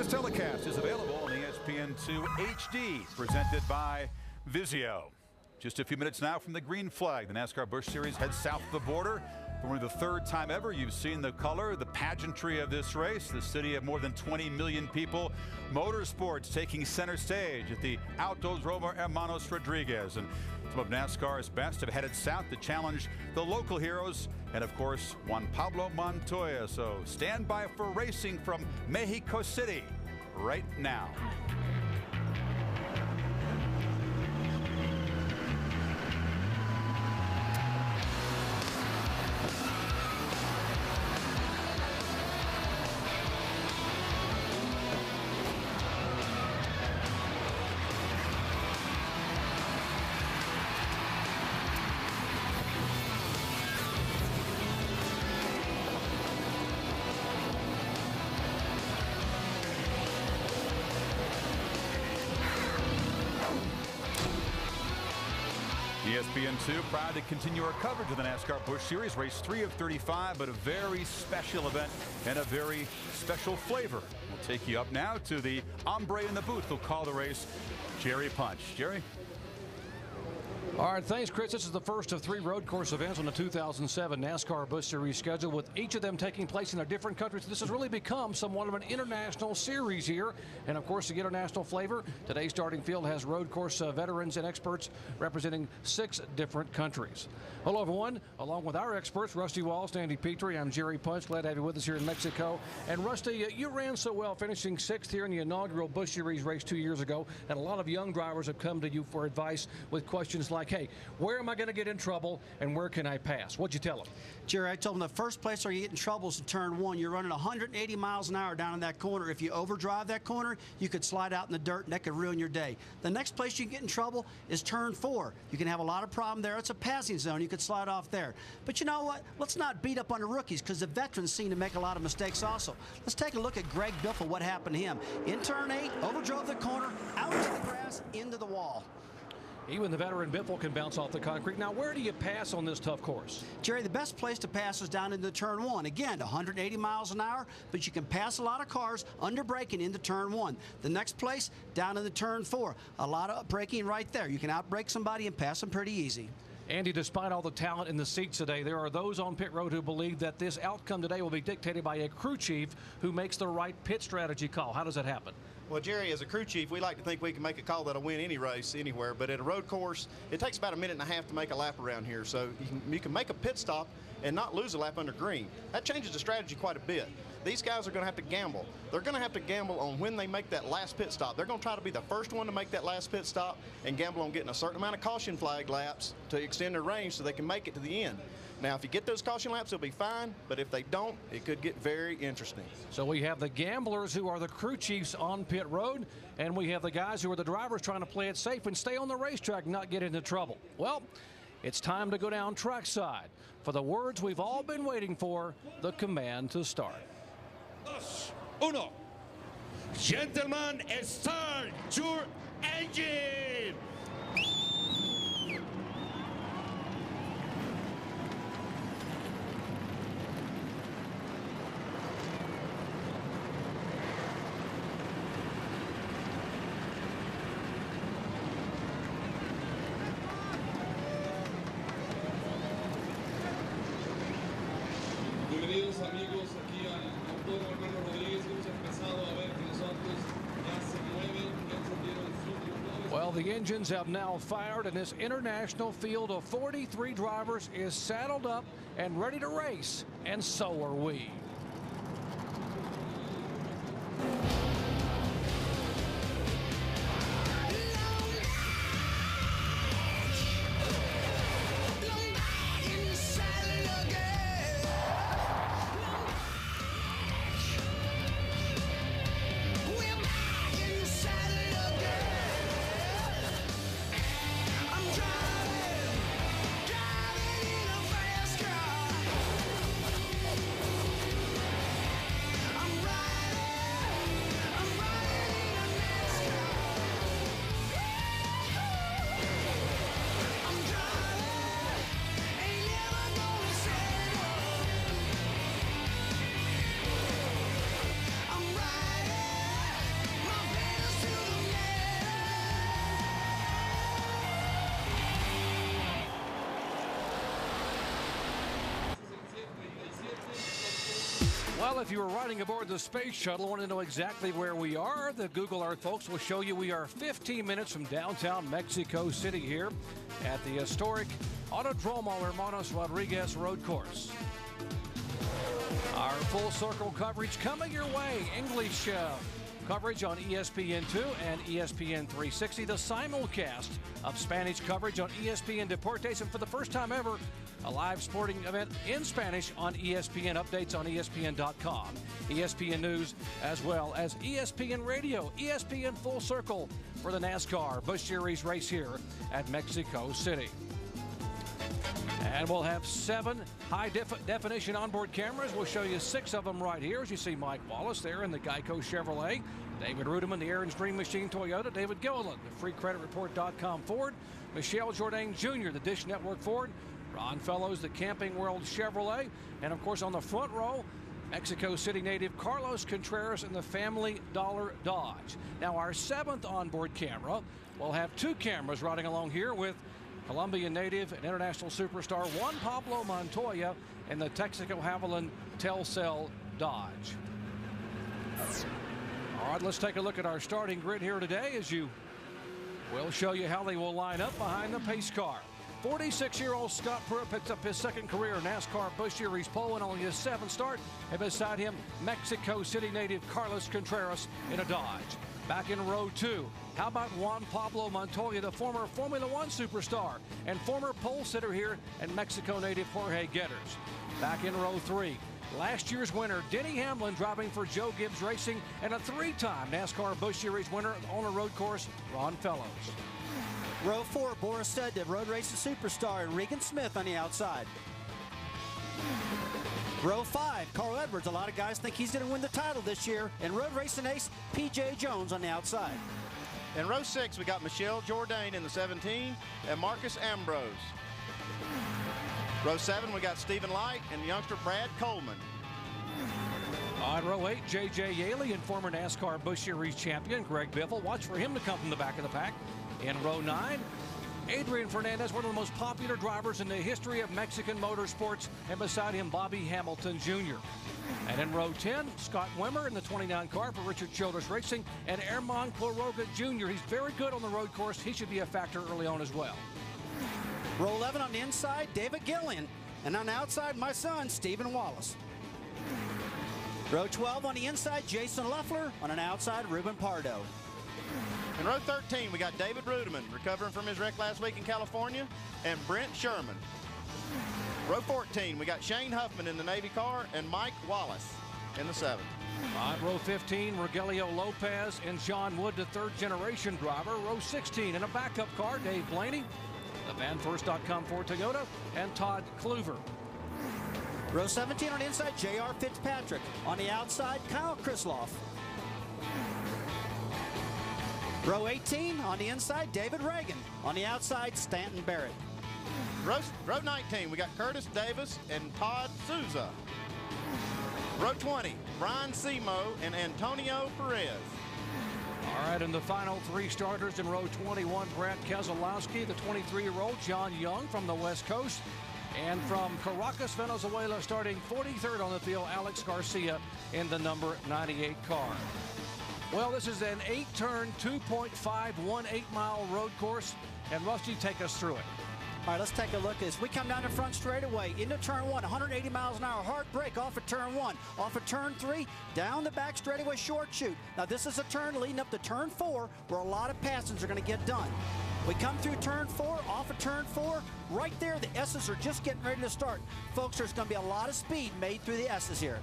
This telecast is available on ESPN2 HD, presented by Vizio. Just a few minutes now from the green flag, the NASCAR Busch Series heads south of the border. For only the third time ever, you've seen the color, the pageantry of this race. The city of more than 20 million people. Motorsports taking center stage at the Autodromo Hermanos Rodriguez. And some of NASCAR's best have headed south to challenge the local heroes and, of course, Juan Pablo Montoya. So stand by for racing from Mexico City right now. ESPN2 proud to continue our coverage of the NASCAR Busch Series, race 3 of 35, but a very special event and a very special flavor. We'll take you up now to the hombre in the booth who'll call the race, Jerry Punch. Jerry? All right, thanks, Chris. This is the first of 3 road course events on the 2007 NASCAR Busch Series schedule, with each of them taking place in their different countries. This has really become somewhat of an international series here. And, of course, the international flavor, today's starting field has road course veterans and experts representing 6 different countries. Hello, everyone. Along with our experts, Rusty Walls, Andy Petrie, I'm Jerry Punch. Glad to have you with us here in Mexico. And, Rusty, you ran so well, finishing 6th here in the inaugural Busch Series race 2 years ago. And a lot of young drivers have come to you for advice with questions like, hey, where am I going to get in trouble and where can I pass? What'd you tell them? Jerry, I told them the first place where you get in trouble is in turn 1. You're running 180 miles an hour down in that corner. If you overdrive that corner, you could slide out in the dirt and that could ruin your day. The next place you can get in trouble is turn 4. You can have a lot of problem there. It's a passing zone. You could slide off there. But you know what? Let's not beat up on the rookies, because the veterans seem to make a lot of mistakes also. Let's take a look at Greg Biffle, what happened to him. In turn 8, overdrove the corner, out to the grass, into the wall. Even the veteran Biffle can bounce off the concrete. Now, where do you pass on this tough course? Jerry, the best place to pass is down into turn 1. Again, 180 miles an hour, but you can pass a lot of cars under braking into turn 1. The next place, down into turn 4. A lot of braking right there. You can outbrake somebody and pass them pretty easy. Andy, despite all the talent in the seats today, there are those on pit road who believe that this outcome today will be dictated by a crew chief who makes the right pit strategy call. How does that happen? Well, Jerry, as a crew chief, we like to think we can make a call that'll win any race anywhere, but at a road course, it takes about 1.5 minutes to make a lap around here. So you can make a pit stop and not lose a lap under green. That changes the strategy quite a bit. These guys are going to have to gamble. They're going to have to gamble on when they make that last pit stop. They're going to try to be the first one to make that last pit stop and gamble on getting a certain amount of caution flag laps to extend their range so they can make it to the end. Now, if you get those caution laps, they'll be fine, but if they don't, it could get very interesting. So we have the gamblers who are the crew chiefs on pit road, and we have the guys who are the drivers trying to play it safe and stay on the racetrack and not get into trouble. Well, it's time to go down trackside for the words we've all been waiting for, the command to start. 2, 1. Gentlemen, start your engine! Bienvenidos amigos aquí al Autódromo Hermanos Rodríguez. Hemos empezado a ver que los autos ya se mueven, ya encendieron sus motores. Well, the engines have now fired, and this international field of 43 drivers is saddled up and ready to race, and so are we. Well, if you were riding aboard the space shuttle, want to know exactly where we are, the Google Earth folks will show you we are 15 minutes from downtown Mexico City here at the historic Autodromo Hermanos Rodriguez road course. Our full circle coverage coming your way. English coverage on ESPN2 and ESPN 360. The simulcast of Spanish coverage on ESPN Deportes. And for the first time ever, a live sporting event in Spanish on ESPN. Updates on ESPN.com. ESPN News, as well as ESPN Radio. ESPN Full Circle for the NASCAR Busch Series race here at Mexico City. And we'll have 7 high-definition onboard cameras. We'll show you 6 of them right here. As you see Mike Wallace there in the Geico Chevrolet. David Ruderman, the Aaron's Dream Machine Toyota. David Gilliland, the FreeCreditReport.com Ford. Michelle Jourdain Jr., the Dish Network Ford. Ron Fellows, the Camping World Chevrolet. And, of course, on the front row, Mexico City native Carlos Contreras and the Family Dollar Dodge. Now, our 7th onboard camera will have 2 cameras riding along here with Colombian native and international superstar Juan Pablo Montoya and the Texaco Haviland Telcel Dodge. All right, let's take a look at our starting grid here today as we'll show you how they will line up behind the pace car. 46-year-old Scott Pruitt picks up his 2nd career NASCAR Busch Series pole and only his 7th start. And beside him, Mexico City native Carlos Contreras in a Dodge. Back in row 2, how about Juan Pablo Montoya, the former Formula One superstar and former pole sitter here, and Mexico native Jorge Getters. Back in row 3, last year's winner Denny Hamlin driving for Joe Gibbs Racing, and a 3-time NASCAR Busch Series winner on a road course, Ron Fellows. Row 4, Boris Seddev, road racing superstar, and Regan Smith on the outside. Row 5, Carl Edwards. A lot of guys think he's going to win the title this year. And road racing ace P.J. Jones on the outside. In row 6, we got Michelle Jourdain in the 17 and Marcus Ambrose. Row 7, we got Stephen Light and youngster Brad Coleman. On row 8, J.J. Yaley and former NASCAR Busch Series champion Greg Biffle. Watch for him to come from the back of the pack. In row 9, Adrian Fernandez, one of the most popular drivers in the history of Mexican motorsports, and beside him, Bobby Hamilton Jr. And in row 10, Scott Wimmer in the 29 car for Richard Childress Racing, and Herman Quiroga Jr. He's very good on the road course. He should be a factor early on as well. Row 11 on the inside, David Gilliland. And on the outside, my son, Stephen Wallace. Row 12 on the inside, Jason Leffler. On an outside, Ruben Pardo. In row 13, we got David Ruderman, recovering from his wreck last week in California, and Brent Sherman. Row 14, we got Shane Huffman in the Navy car, and Mike Wallace in the 7th. On row 15, Rogelio Lopez and John Wood, the 3rd-generation driver. Row 16, in a backup car, Dave Blaney, the VanFirst.com Ford Toyota, and Todd Kluver. Row 17 on the inside, J.R. Fitzpatrick. On the outside, Kyle Krisloff. Row 18 on the inside, David Reagan. On the outside, Stanton Barrett. Row 19, we got Curtis Davis and Todd Souza. Row 20, Brian Simo and Antonio Perez. All right, and the final 3 starters in row 21, Brad Keselowski, the 23-year-old, John Young from the West Coast, and from Caracas, Venezuela, starting 43rd on the field, Alex Garcia in the number 98 car. Well, this is an 8-turn, 2.518-mile road course, and Rusty, take us through it. All right, let's take a look at this. We come down the front straightaway into turn 1, 180 miles an hour, hard brake off of turn 1, off of turn 3, down the back straightaway, short shoot. Now, this is a turn leading up to turn 4 where a lot of passings are going to get done. We come through turn 4, off of turn 4, right there, the S's are just getting ready to start. Folks, there's going to be a lot of speed made through the S's here.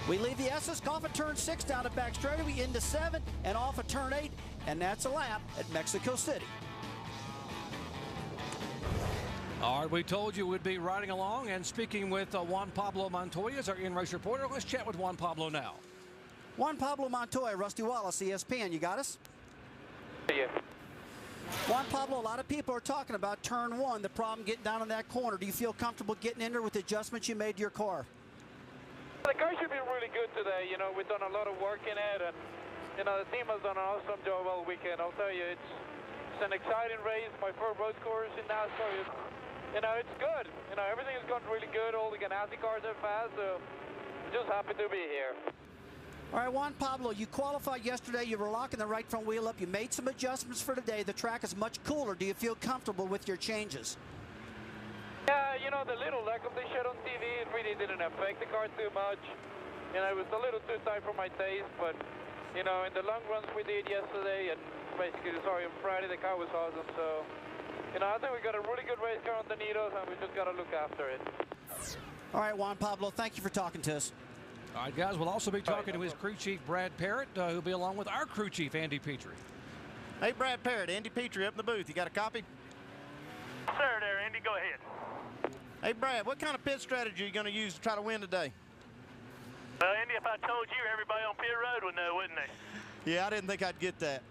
We leave the S's off of turn 6 down the back straightaway into 7 and off of turn 8, and that's a lap at Mexico City. All right, we told you we'd be riding along and speaking with Juan Pablo Montoya as our in-race reporter. Let's chat with Juan Pablo now. Juan Pablo Montoya, Rusty Wallace, ESPN. You got us? Yeah. Juan Pablo, a lot of people are talking about turn 1, the problem getting down in that corner. Do you feel comfortable getting in there with the adjustments you made to your car? The car should be really good today. You know, we've done a lot of work in it, and, you know, the team has done an awesome job all weekend. I'll tell you, it's an exciting race. My first road course in NASCAR. You know, it's good. You know, everything is going really good. All the Ganassi cars are fast, so just happy to be here. All right, Juan Pablo, you qualified yesterday. You were locking the right front wheel up. You made some adjustments for today. The track is much cooler. Do you feel comfortable with your changes? Yeah, you know, the little lack of the shed on TV, it really didn't affect the car too much. You know, it was a little too tight for my taste, but, you know, in the long runs we did yesterday, and basically, on Friday, the car was awesome. So, you know, I think we got a really good race car on the Needles, and we just got to look after it. All right, Juan Pablo, thank you for talking to us. All right, guys, we'll also be talking to his crew chief, Brad Parrott, who'll be along with our crew chief, Andy Petrie. Hey, Brad Parrott, Andy Petrie up in the booth. You got a copy? Sir, there, Andy, go ahead. Hey, Brad, what kind of pit strategy are you going to use to try to win today? Well, Andy, if I told you, everybody on pit road would know, wouldn't they? Yeah, I didn't think I'd get that.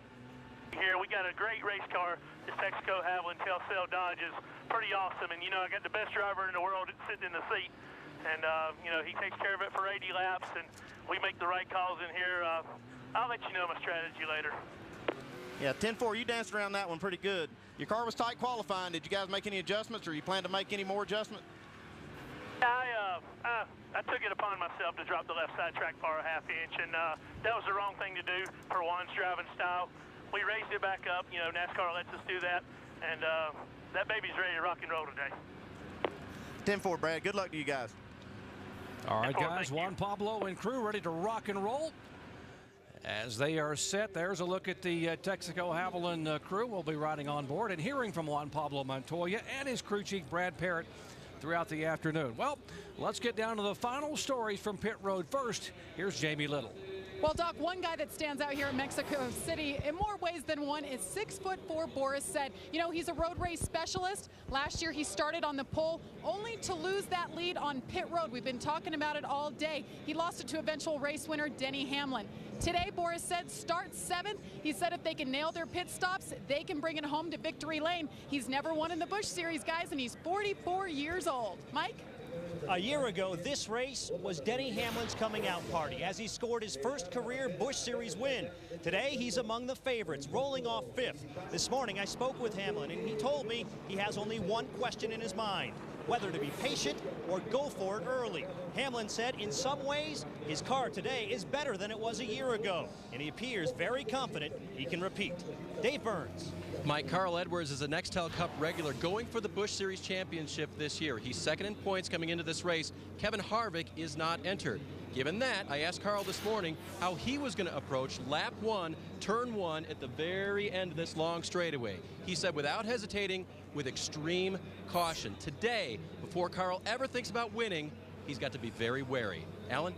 Here, we got a great race car. This Texaco Havoline Telcel Dodge is pretty awesome. And, you know, I got the best driver in the world sitting in the seat. And, you know, he takes care of it for 80 laps, and we make the right calls in here. I'll let you know my strategy later. Yeah, 10-4, you danced around that one pretty good. Your car was tight qualifying. Did you guys make any adjustments, or you plan to make any more adjustments? I took it upon myself to drop the left side track bar a ½ inch, and that was the wrong thing to do for Juan's driving style. We raised it back up. You know, NASCAR lets us do that, and that baby's ready to rock and roll today. 10-4, Brad. Good luck to you guys. All right, guys, Juan Pablo and crew ready to rock and roll. As they are set, there's a look at the Texaco Havoline crew. We'll be riding on board and hearing from Juan Pablo Montoya and his crew chief, Brad Parrott, throughout the afternoon. Well, let's get down to the final stories from pit road. First, here's Jamie Little. Well, Doc, one guy that stands out here in Mexico City in more ways than one is 6'4" Boris Said. You know, he's a road race specialist. Last year he started on the pole only to lose that lead on pit road. We've been talking about it all day. He lost it to eventual race winner Denny Hamlin. Today, Boris Said starts 7th. He said if they can nail their pit stops, they can bring it home to victory lane. He's never won in the Busch Series, guys, and he's 44 years old. Mike? A year ago, this race was Denny Hamlin's coming out party as he scored his first career Busch Series win. Today, he's among the favorites, rolling off 5th. This morning, I spoke with Hamlin, and he told me he has only one question in his mind: whether to be patient or go for it early. Hamlin said in some ways, his car today is better than it was a year ago, and he appears very confident he can repeat. Dave Burns. Mike, Carl Edwards is a Nextel Cup regular going for the Busch Series Championship this year. He's second in points coming into this race. Kevin Harvick is not entered. Given that, I asked Carl this morning how he was going to approach lap 1, turn 1 at the very end of this long straightaway. He said without hesitating, with extreme caution. Today, before Carl ever thinks about winning, he's got to be very wary. Alan?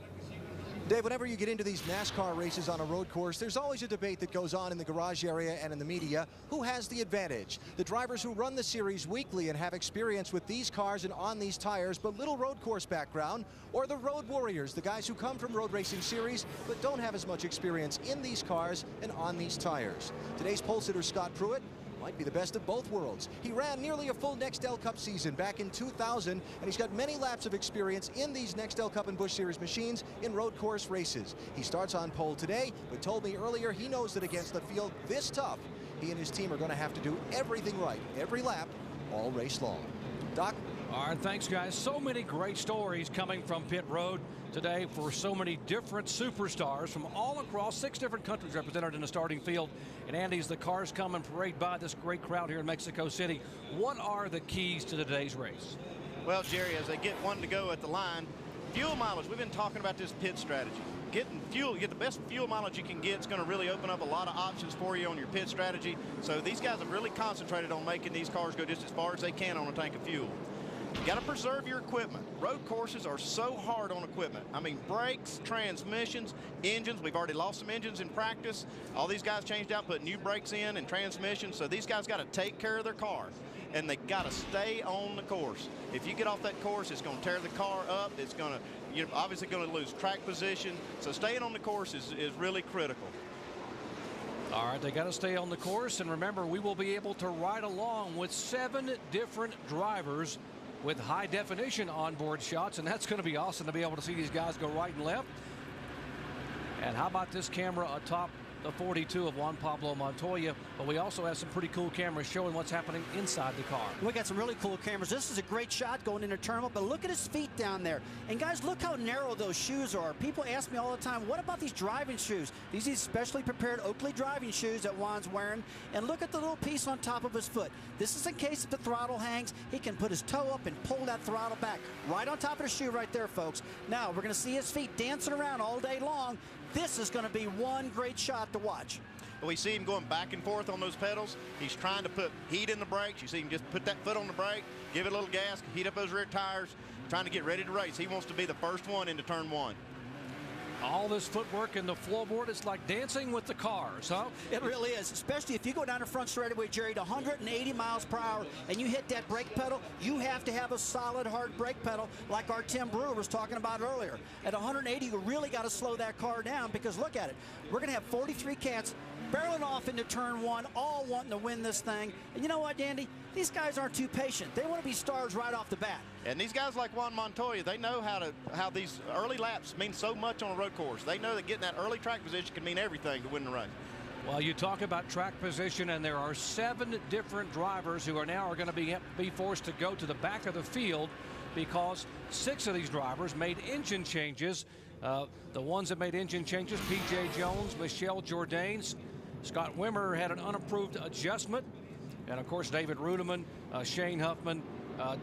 Dave, whenever you get into these NASCAR races on a road course, there's always a debate that goes on in the garage area and in the media. Who has the advantage? The drivers who run the series weekly and have experience with these cars and on these tires, but little road course background, or the road warriors, the guys who come from road racing series but don't have as much experience in these cars and on these tires. Today's pole sitter, Scott Pruitt, might be the best of both worlds. He ran nearly a full Nextel Cup season back in 2000, and he's got many laps of experience in these Nextel Cup and Busch Series machines in road course races. He starts on pole today, but told me earlier he knows that against a field this tough, he and his team are going to have to do everything right, every lap, all race long. Doc? All right, thanks, guys. So many great stories coming from pit road today for so many different superstars from all across 6 different countries represented in the starting field. And Andy, as the cars come and parade by this great crowd here in Mexico City, what are the keys to today's race? Well, Jerry, as they get one to go at the line, fuel mileage. We've been talking about this pit strategy. Getting fuel, get the best fuel mileage you can get. It's going to really open up a lot of options for you on your pit strategy. So these guys have really concentrated on making these cars go just as far as they can on a tank of fuel. You got to preserve your equipment. Road courses are so hard on equipment. I mean, brakes, transmissions, engines. We've already lost some engines in practice. All these guys changed out, put new brakes in and transmissions. So these guys got to take care of their car, and they got to stay on the course. If you get off that course, it's going to tear the car up. It's going to, you're obviously going to lose track position. So staying on the course is really critical. All right, they got to stay on the course, and remember, we will be able to ride along with 7 different drivers with high-definition onboard shots, and that's going to be awesome to be able to see these guys go right and left. And how about this camera atop the 42 of Juan Pablo Montoya, but we also have some pretty cool cameras showing what's happening inside the car. We got some really cool cameras. This is a great shot going into tournament, but look at his feet down there. And guys, look how narrow those shoes are. People ask me all the time, what about these driving shoes? These are specially prepared Oakley driving shoes that Juan's wearing. And look at the little piece on top of his foot. This is in case if the throttle hangs, he can put his toe up and pull that throttle back. Right on top of the shoe right there, folks. Now, we're going to see his feet dancing around all day long. This is going to be one great shot to watch. We see him going back and forth on those pedals. He's trying to put heat in the brakes. You see him just put that foot on the brake, give it a little gas, heat up those rear tires, trying to get ready to race. He wants to be the first one into turn one. All this footwork in the floorboard, it's like dancing with the cars, huh? It really is, especially if you go down the front straightaway, Jerry, to 180 miles per hour and you hit that brake pedal, you have to have a solid, hard brake pedal like our Tim Brewer was talking about earlier. At 180, you really got to slow that car down because look at it. We're going to have 43 cats barreling off into turn one, all wanting to win this thing. And you know what, Dandy? These guys aren't too patient. They want to be stars right off the bat. And these guys like Juan Montoya, they know how these early laps mean so much on a road course. They know that getting that early track position can mean everything to win the race. Well, you talk about track position, and there are 7 different drivers who are now going to be forced to go to the back of the field because 6 of these drivers made engine changes. The ones that made engine changes, P.J. Jones, Michelle Jourdain, Scott Wimmer had an unapproved adjustment. And, of course, David Rudeman, Shane Huffman,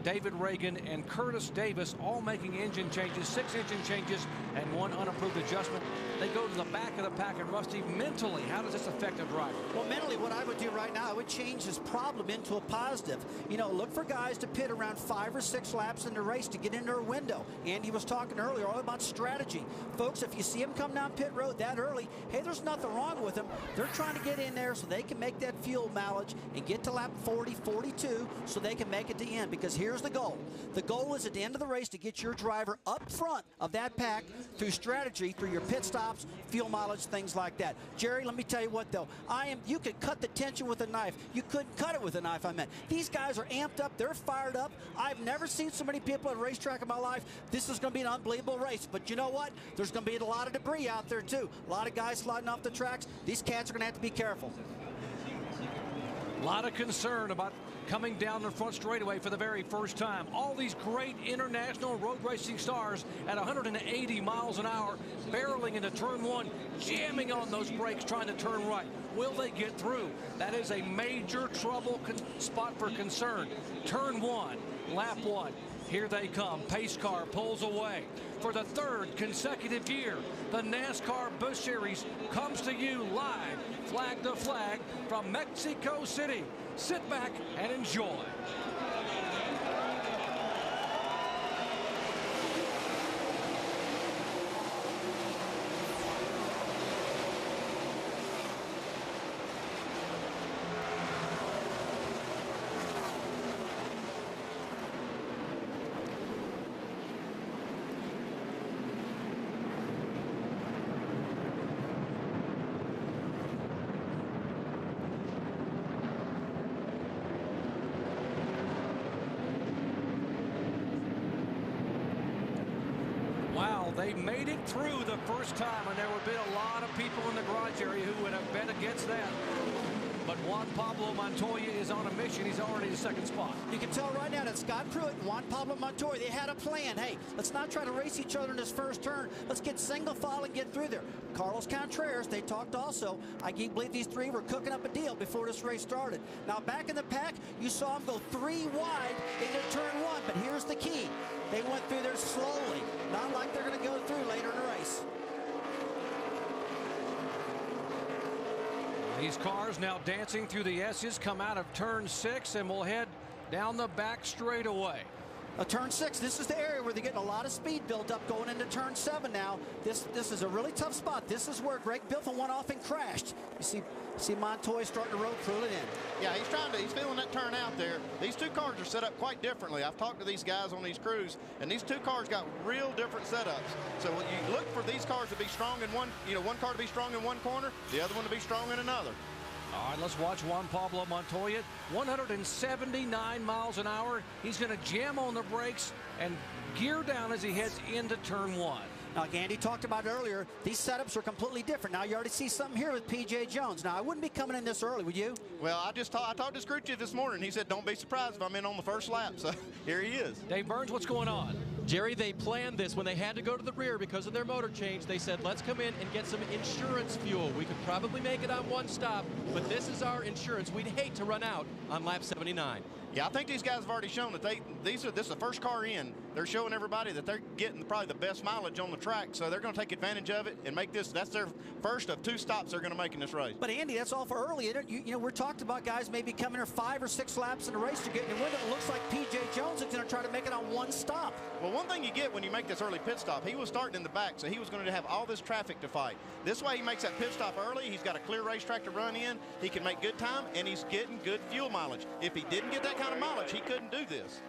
David Reagan, and Curtis Davis all making engine changes, 6 engine changes, and 1 unapproved adjustment. They go to the back of the pack. And, Rusty, mentally, how does this affect a driver? Well, mentally, what I would do right now, I would change this problem into a positive. You know, look for guys to pit around 5 or 6 laps in the race to get into their window. Andy was talking earlier all about strategy. Folks, if you see them come down pit road that early, hey, there's nothing wrong with them. They're trying to get in there so they can make that fuel mileage and get to lap 40, 42 so they can make it to the end. Because here's the goal. The goal is at the end of the race to get your driver up front of that pack through strategy, through your pit stops, fuel mileage, things like that. Jerry, let me tell you what, though. You could cut the tension with a knife. You couldn't cut it with a knife, I meant. These guys are amped up. They're fired up. I've never seen so many people at a racetrack in my life. This is going to be an unbelievable race. But you know what? There's going to be a lot of debris out there, too. A lot of guys sliding off the tracks. These cats are going to have to be careful. A lot of concern about coming down the front straightaway for the very first time. All these great international road racing stars at 180 miles an hour, barreling into turn one, jamming on those brakes, trying to turn right. Will they get through? That is a major trouble spot for concern. Turn one, lap one. Here they come. Pace car pulls away. For the 3rd consecutive year, the NASCAR Busch Series comes to you live, flag to flag, from Mexico City. Sit back and enjoy. They made it through the first time, and there would be a lot of people in the garage area who would have bet against that. But Juan Pablo Montoya is on a mission. He's already in the 2nd spot. You can tell right now that Scott Pruitt and Juan Pablo Montoya, they had a plan. Hey, let's not try to race each other in this first turn. Let's get single file and get through there. Carlos Contreras, they talked also. I believe these 3 were cooking up a deal before this race started. Now, back in the pack, you saw them go 3 wide into turn 1. But here's the key. They went through there slowly, not like they're going to go through later in the race. These cars now dancing through the S's, come out of turn 6 and will head down the back straightaway. Turn 6, this is the area where they're getting a lot of speed built up going into turn 7 now. This is a really tough spot. This is where Greg Biffle went off and crashed. You see Montoya starting to road through it in. Yeah, he's feeling that turn out there. These 2 cars are set up quite differently. I've talked to these guys on these crews, and these 2 cars got real different setups. So you look for these cars to be strong in one car to be strong in one corner, the other one to be strong in another. All right, let's watch Juan Pablo Montoya. 179 miles an hour. He's going to jam on the brakes and gear down as he heads into turn 1. Like Andy talked about earlier, these setups are completely different. Now you already see something here with P.J. Jones. Now I wouldn't be coming in this early, would you? Well, I talked to Scrooge this morning. He said, don't be surprised if I'm in on the first lap. So here he is. Dave Burns, what's going on? Jerry, they planned this when they had to go to the rear because of their motor change. They said, let's come in and get some insurance fuel. We could probably make it on one stop, but this is our insurance. We'd hate to run out on lap 79. Yeah, I think these guys have already shown that this is the first car in. They're showing everybody that they're getting probably the best mileage on the track, so they're going to take advantage of it and make this. That's their first of 2 stops they're going to make in this race. But Andy, that's all for early. You know, we're talking about guys maybe coming here 5 or 6 laps in a race to get in the window. It looks like P.J. Jones is going to try to make it on 1 stop. Well, one thing you get when you make this early pit stop, he was starting in the back, so he was going to have all this traffic to fight. This way he makes that pit stop early. He's got a clear racetrack to run in. He can make good time, and he's getting good fuel mileage. If he didn't get that kind of mileage, he couldn't do this.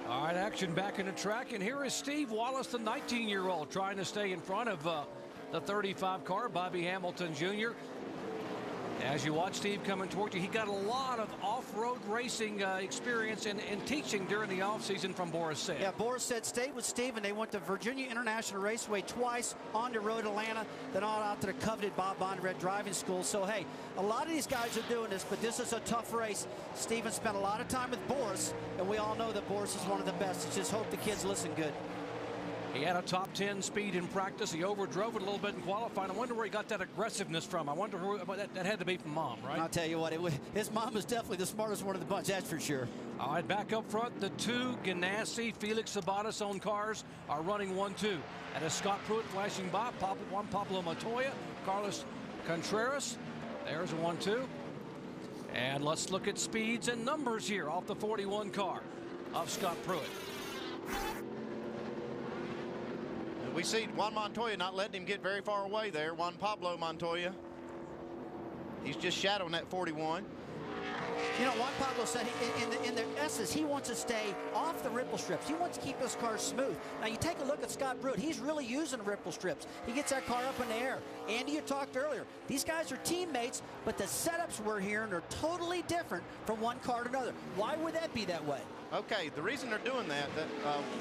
All right, action back in the track, and here is Steve Wallace, the 19-year-old, trying to stay in front of the 35 car, Bobby Hamilton Jr. As you watch Steve coming toward you, he got a lot of off-road racing experience and teaching during the offseason from Boris Said. Yeah, Boris Said stayed with Steve, and they went to Virginia International Raceway twice, on the road to Atlanta, then on out to the coveted Bob Bondurant driving school. So, hey, a lot of these guys are doing this, but this is a tough race. Steven spent a lot of time with Boris, and we all know that Boris is one of the best. Let's just hope the kids listen good. He had a top 10 speed in practice. He overdrove it a little bit in qualifying. I wonder where he got that aggressiveness from. I wonder who that had to be from Mom, right? I'll tell you what, his mom is definitely the smartest one of the bunch, that's for sure. All right, back up front, the 2 Ganassi Felix Sabates-owned cars are running 1-2. That is Scott Pruitt flashing by, Juan Pablo Montoya, Carlos Contreras. There's a 1-2. And let's look at speeds and numbers here off the 41 car of Scott Pruitt. We see Juan Montoya not letting him get very far away there. Juan Pablo Montoya. He's just shadowing that 41. You know, Juan Pablo said in the essence, he wants to stay off the ripple strips. He wants to keep his car smooth. Now, you take a look at Scott Pruitt. He's really using ripple strips. He gets that car up in the air. Andy, you talked earlier. These guys are teammates, but the setups we're hearing are totally different from one car to another. Why would that be that way? Okay, the reason they're doing that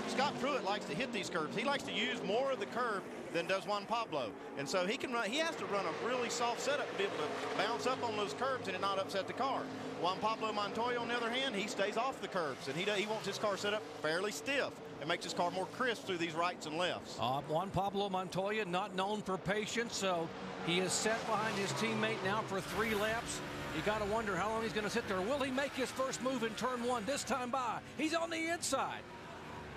Scott Pruitt likes to hit these curves. He likes to use more of the curve than does Juan Pablo. And so he has to run a really soft setup to be able to bounce up on those curves and it not upset the car. Juan Pablo Montoya, on the other hand, he stays off the curves, and he wants his car set up fairly stiff. It makes his car more crisp through these rights and lefts. Juan Pablo Montoya, not known for patience, so he is set behind his teammate now for 3 laps. You got to wonder how long he's going to sit there. Will he make his first move in turn 1 this time by? He's on the inside.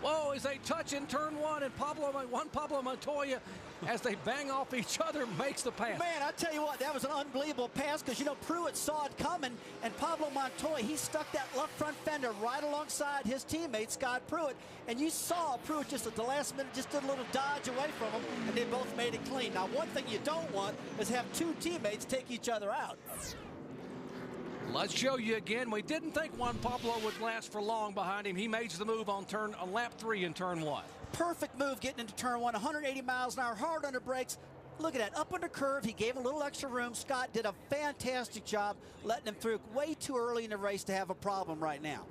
Whoa, as they touch in turn 1, and Juan Pablo Montoya, as they bang off each other, makes the pass. Man, I tell you what, that was an unbelievable pass because, you know, Pruitt saw it coming, and Pablo Montoya, he stuck that left front fender right alongside his teammate, Scott Pruitt, and you saw Pruitt just at the last minute just did a little dodge away from him, and they both made it clean. Now, one thing you don't want is have 2 teammates take each other out. Let's show you again. We didn't think Juan Pablo would last for long behind him. He makes the move on lap 3 in turn 1. Perfect move getting into turn 1, 180 miles an hour, hard under brakes. Look at that, up under curve, he gave a little extra room. Scott did a fantastic job letting him through way too early in the race to have a problem right now.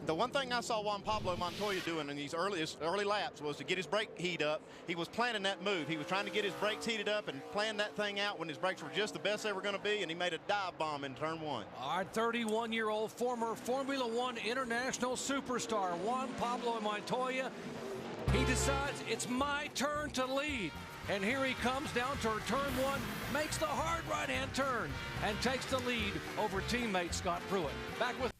The one thing I saw Juan Pablo Montoya doing in these early laps was to get his brake heat up. He was planning that move. He was trying to get his brakes heated up and plan that thing out when his brakes were just the best they were going to be, and he made a dive bomb in turn 1. All right, 31-year-old former Formula One international superstar Juan Pablo Montoya. He decides it's my turn to lead. And here he comes down to turn 1, makes the hard right-hand turn, and takes the lead over teammate Scott Pruitt. Back with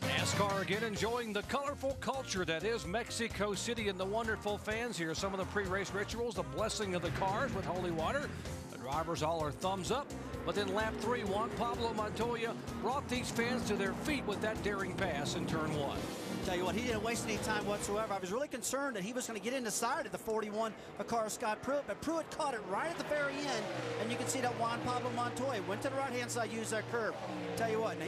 NASCAR again, enjoying the colorful culture that is Mexico City and the wonderful fans here. Some of the pre-race rituals, the blessing of the cars with holy water. The drivers all are thumbs up. But then lap 3, Juan Pablo Montoya brought these fans to their feet with that daring pass in turn 1. Tell you what, he didn't waste any time whatsoever. I was really concerned that he was going to get inside of the 41 car of Scott Pruitt, but Pruitt caught it right at the very end, and you can see that Juan Pablo Montoya went to the right-hand side, used that curve. Tell you what, now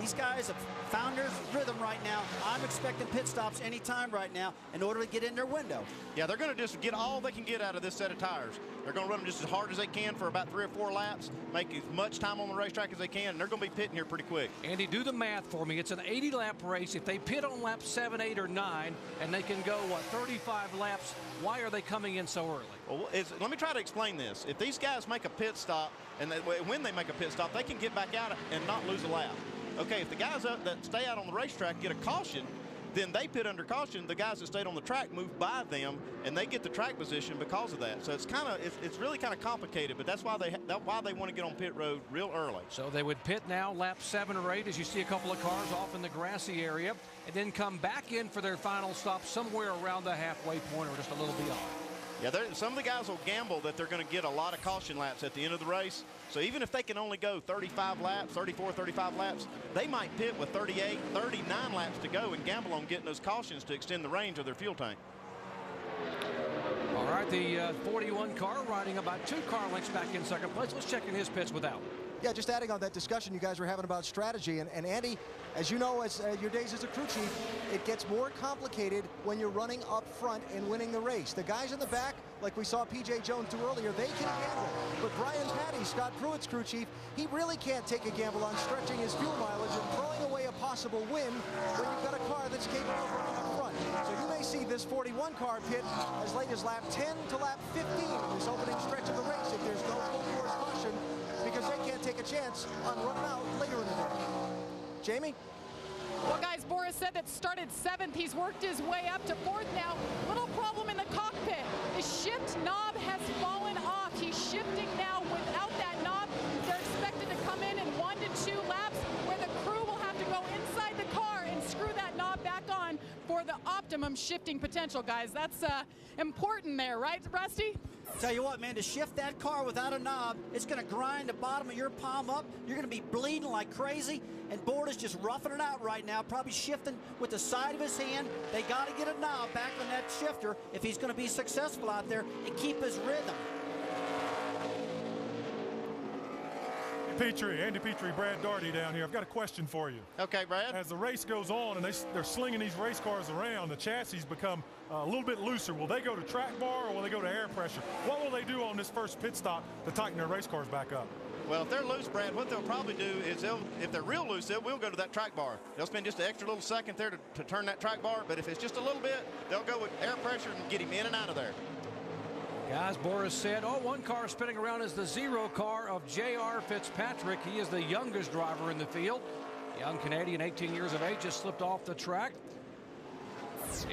These guys have found their rhythm right now. I'm expecting pit stops anytime right now in order to get in their window. Yeah, they're going to just get all they can get out of this set of tires. They're going to run them just as hard as they can for about 3 or 4 laps, make as much time on the racetrack as they can, and they're going to be pitting here pretty quick. Andy, do the math for me. It's an 80-lap race. If they pit on lap 7, 8, or 9, and they can go, what, 35 laps, why are they coming in so early? Well, let me try to explain this. If these guys make a pit stop, and when they make a pit stop, they can get back out and not lose a lap. Okay, if the guys that stay out on the racetrack get a caution, then they pit under caution. The guys that stayed on the track move by them, and they get the track position because of that. So it's really kind of complicated, but that's why they want to get on pit road real early. So they would pit now, lap 7 or 8, as you see a couple of cars off in the grassy area, and then come back in for their final stop somewhere around the halfway point or just a little beyond. Yeah, some of the guys will gamble that they're going to get a lot of caution laps at the end of the race. So even if they can only go 35 laps, 34, 35 laps, they might pit with 38, 39 laps to go and gamble on getting those cautions to extend the range of their fuel tank. All right, the 41 car riding about 2 car lengths back in second place. Let's check in his pits with Al. Yeah, just adding on that discussion you guys were having about strategy. And Andy, as you know, as your days as a crew chief, it gets more complicated when you're running up front and winning the race. The guys in the back, like we saw P.J. Jones do earlier, they can handle. But Brian Patty, Scott Pruitt's crew chief, he really can't take a gamble on stretching his fuel mileage and throwing away a possible win when you've got a car that's capable of running up front. So you may see this 41 car pit as late as lap 10 to lap 15 in this opening stretch of the race if there's no full course caution, because they can't take a chance on running out later in the day. Jamie? Well, guys, Boris said that started 7th. He's worked his way up to 4th now. Little problem in the cockpit. The shift knob has fallen off. He's shifting now without that knob. They're expected to come in 1 to 2 laps where the crew will have to go inside the car and screw that knob back on for the optimum shifting potential, guys. That's important there, right, Rusty? Tell you what, man, to shift that car without a knob, it's going to grind the bottom of your palm up. You're going to be bleeding like crazy. And Bord is just roughing it out right now, probably shifting with the side of his hand. They got to get a knob back on that shifter if he's going to be successful out there and keep his rhythm. Andy Petrie, Brad Daugherty down here. I've got a question for you. Okay, Brad. As the race goes on and they're slinging these race cars around, the chassis become a little bit looser. Will they go to track bar or will they go to air pressure? What will they do on this first pit stop to tighten their race cars back up? Well, if they're loose, Brad, what they'll probably do is if they're real loose, we'll go to that track bar. They'll spend just an extra little second there to turn that track bar, but if it's just a little bit, they'll go with air pressure and get him in and out of there. Guys, Boris said, one car spinning around is the 0 car of J.R. Fitzpatrick. He is the youngest driver in the field. Young Canadian, 18 years of age, just slipped off the track.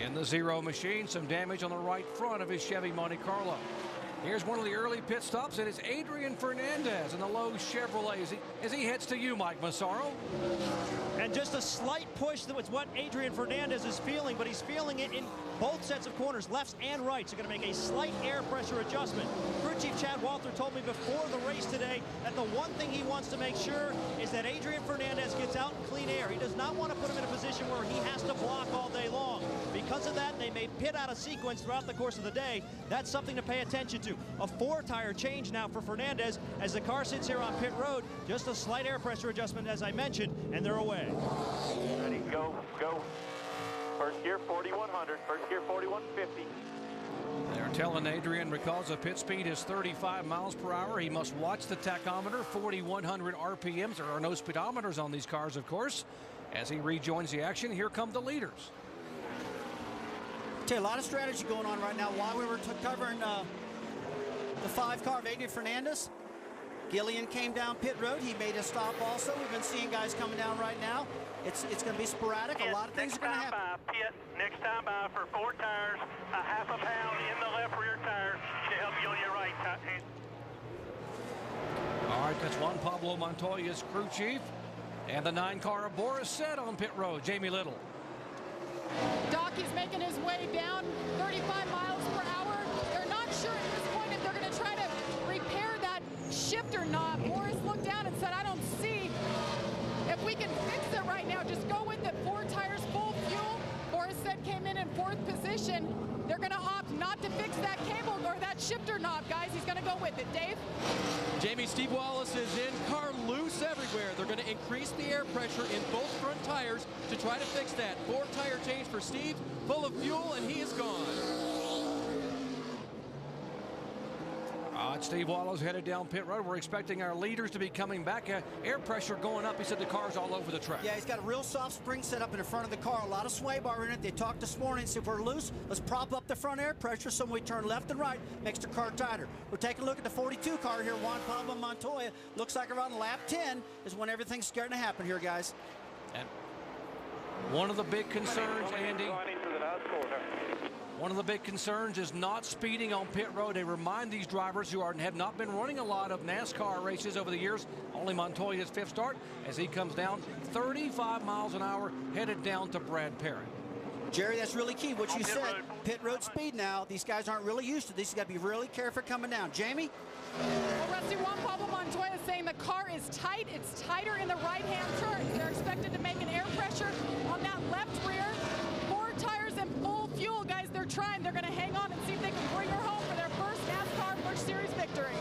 In the 0 machine, some damage on the right front of his Chevy Monte Carlo. Here's one of the early pit stops, and it's Adrian Fernandez in the low Chevrolet as he heads to you, Mike Massaro. And just a slight push, that was what Adrian Fernandez is feeling, but he's feeling it in both sets of corners, lefts and rights. They're going to make a slight air pressure adjustment. Crew Chief Chad Walter told me before the race today that the one thing he wants to make sure is that Adrian Fernandez gets out in clean air. He does not want to put him in a position where he has to block all day long. Because of that, they may pit out of sequence throughout the course of the day. That's something to pay attention to. A 4-tire change now for Fernandez as the car sits here on pit road. Just a slight air pressure adjustment, as I mentioned, and they're away. Ready, go. First gear 4100, first gear 4150. They're telling Adrian because the pit speed is 35 miles per hour, he must watch the tachometer, 4,100 RPMs. There are no speedometers on these cars, of course. As he rejoins the action, here come the leaders. Tell you, a lot of strategy going on right now. While we were covering the 5 car of Adrian Fernandez, Gillian came down pit road. He made a stop also. We've been seeing guys coming down right now. It's going to be sporadic. A lot of things are going to happen. Next time by for 4 tires, a half a pound in the left rear tire to help you on your right hand. All right, that's Juan Pablo Montoya's crew chief. And the 9 car of Boris Said on pit road, Jamie Little. Doc is making his way down 35 miles per hour. They're not sure at this point if they're going to try to repair that shifter knob. Boris looked down and said, I don't see if we can fix it right now. Just go with it. 4 tires, full fuel. Boris Said came in 4th position. They're going to opt not to fix that cable or that shifter knob, guys. He's going to go with it. Dave? Jamie, Steve Wallace is in. Car loose everywhere. They're going to increase the air pressure in both front tires to try to fix that. 4 tire change for Steve, full of fuel, and he is gone. Steve Wallace headed down pit road. We're expecting our leaders to be coming back. Air pressure going up. He said the car's all over the track. Yeah, he's got a real soft spring set up in the front of the car. A lot of sway bar in it. They talked this morning. So if we're loose, let's prop up the front air pressure so when we turn left and right, makes the car tighter. We're taking a look at the 42 car here, Juan Pablo Montoya. Looks like around lap 10 is when everything's starting to happen here, guys. And one of the big concerns, Andy, one of the big concerns is not speeding on pit road. They remind these drivers who have not been running a lot of NASCAR races over the years. Only Montoya's 5th start as he comes down 35 miles an hour headed down to Brad Perry. Jerry, that's really key. What you said, pit road speed now. These guys aren't really used to this. You got to be really careful coming down. Jamie? Well, Rusty, Juan Pablo Montoya is saying the car is tight. It's tighter in the right-hand turn. They're expected to make an air pressure on that left rear. 4 tires and full fuel, guys. They're trying. They're going to hang on and see if they can bring her home for their first NASCAR Busch Series victory.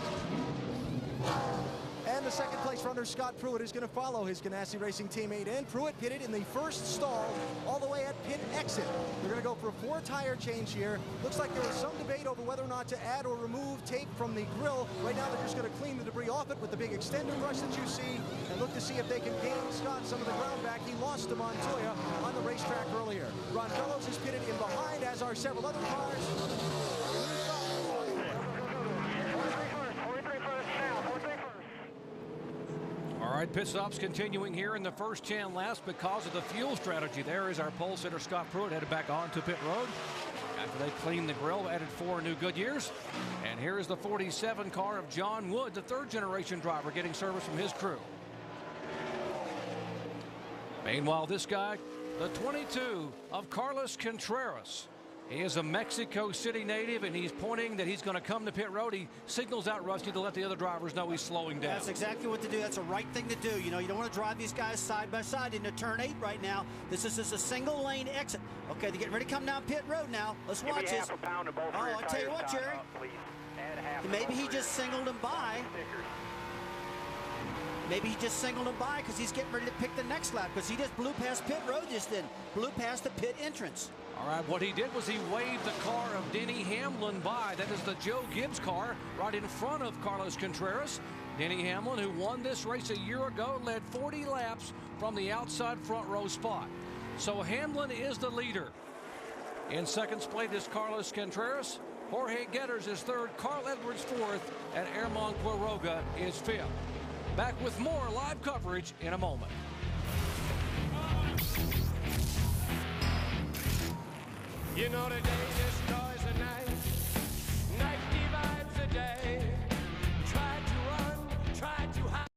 And the second place runner, Scott Pruitt, is going to follow his Ganassi Racing teammate in. Pruitt pitted in the first stall all the way at pit exit. They're going to go for a 4 tire change here. Looks like there was some debate over whether or not to add or remove tape from the grill. Right now they're just going to clean the debris off it with the big extender brush that you see and look to see if they can gain Scott some of the ground back. He lost to Montoya on the racetrack earlier. Ron Fellows is pitted in behind, as are several other cars. All right, pit stops continuing here in the first 10 laps because of the fuel strategy. There is our pole sitter, Scott Pruitt, headed back onto pit road. After they cleaned the grill, added 4 new Goodyears. And here is the 47 car of John Wood, the 3rd generation driver, getting service from his crew. Meanwhile, this guy, the 22 of Carlos Contreras. He is a Mexico City native, and he's pointing that he's going to come to pit road. He signals out Rusty to let the other drivers know he's slowing down. That's exactly what to do. That's the right thing to do. You know, you don't want to drive these guys side by side into turn 8 right now. This is just a single lane exit. Okay, they're getting ready to come down pit road now. Let's watch this. Oh, I'll tell you what, Jerry. Maybe he just singled him by. Maybe he just singled him by because he's getting ready to pick the next lap because he just blew past pit road just then. Blew past the pit entrance. All right, what he did was he waved the car of Denny Hamlin by. That is the Joe Gibbs car right in front of Carlos Contreras. Denny Hamlin, who won this race a year ago, led 40 laps from the outside front row spot. So Hamlin is the leader. In second place is Carlos Contreras. Jorge Getters is 3rd. Carl Edwards 4th. And Herman Quiroga is 5th. Back with more live coverage in a moment. You know the day destroys the night. Night divides the day. Try to run, try to hide.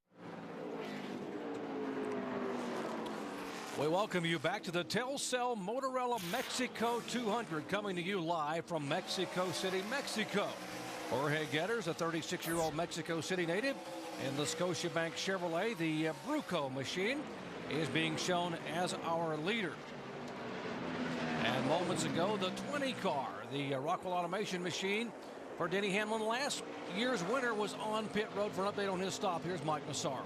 We welcome you back to the Telcel-Motorola Mexico 200, coming to you live from Mexico City, Mexico. Jorge Getters, a 36-year-old Mexico City native, in the Scotiabank Chevrolet. The Bruco machine is being shown as our leader. And moments ago, the 20 car, the Rockwell Automation machine for Denny Hamlin. Last year's winner was on pit road. For an update on his stop, here's Mike Massaro.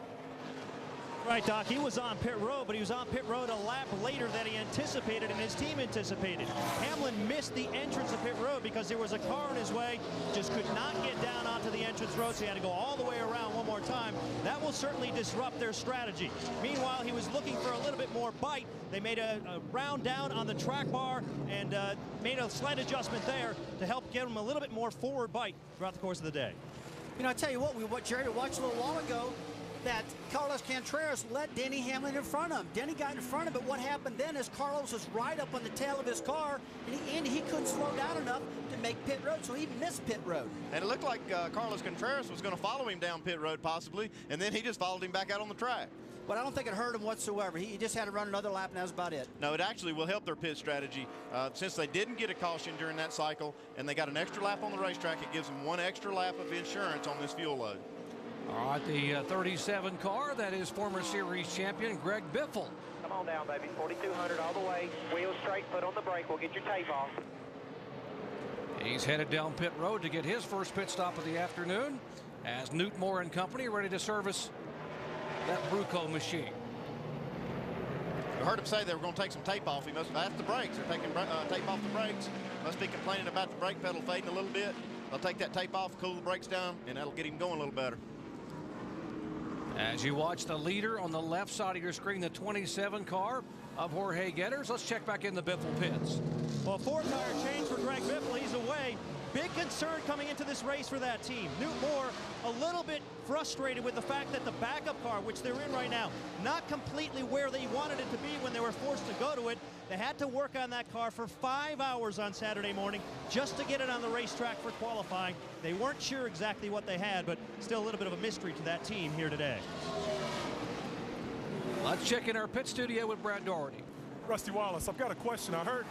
Right, Doc, he was on pit road, but he was on pit road a lap later than he anticipated and his team anticipated. Hamlin missed the entrance of pit road because there was a car in his way, just could not get down onto the entrance road, so he had to go all the way around one more time. That will certainly disrupt their strategy. Meanwhile, he was looking for a little bit more bite. They made a round down on the track bar and made a slight adjustment there to help get him a little bit more forward bite throughout the course of the day. You know, I tell you what Jerry watched a little while ago, that Carlos Contreras let Denny Hamlin in front of him. Denny got in front of him, but what happened then is Carlos was right up on the tail of his car, and he couldn't slow down enough to make pit road, so he missed pit road. And it looked like Carlos Contreras was going to follow him down pit road possibly, and then he just followed him back out on the track. But I don't think it hurt him whatsoever. He just had to run another lap, and that was about it. No, it actually will help their pit strategy. Since they didn't get a caution during that cycle, and they got an extra lap on the racetrack, it gives them 1 extra lap of insurance on this fuel load. All right, the 37 car, that is former series champion Greg Biffle. Come on down, baby. 4,200 all the way. Wheel straight, foot on the brake. We'll get your tape off. He's headed down pit road to get his first pit stop of the afternoon as Newt Moore and company ready to service that Bruco machine. I heard him say they were going to take some tape off. He must. That's the brakes. They're taking tape off the brakes. Must be complaining about the brake pedal fading a little bit. They'll take that tape off, cool the brakes down, and that'll get him going a little better. As you watch the leader on the left side of your screen, the 27 car of Jorge Getters. Let's check back in the Biffle pits. Well, 4-tire change for Greg Biffle. He's away. Big concern coming into this race for that team. Newt Moore a little bit frustrated with the fact that the backup car, which they're in right now, not completely where they wanted it to be when they were forced to go to it. They had to work on that car for 5 hours on Saturday morning just to get it on the racetrack for qualifying. They weren't sure exactly what they had, but still a little bit of a mystery to that team here today. Let's check in our pit studio with Brad Doherty. Rusty Wallace, I've got a question. I heard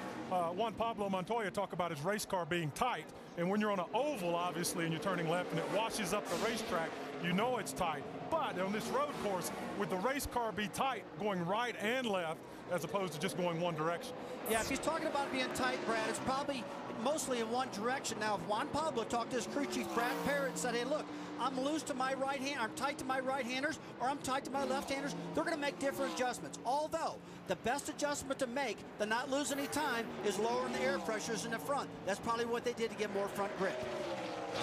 Juan Pablo Montoya talk about his race car being tight, and when you're on an oval, obviously, and you're turning left and it washes up the racetrack, you know it's tight. But on this road course, would the race car be tight going right and left as opposed to just going one direction? Yeah, if he's talking about it being tight, Brad, it's probably mostly in one direction. Now, if Juan Pablo talked to his crew chief, Brad Parrott, and said, hey, look, I'm loose to my right hand, I'm tight to my right-handers, or I'm tight to my left-handers, they're going to make different adjustments. Although, the best adjustment to make, to not lose any time, is lowering the air pressures in the front. That's probably what they did to get more front grip.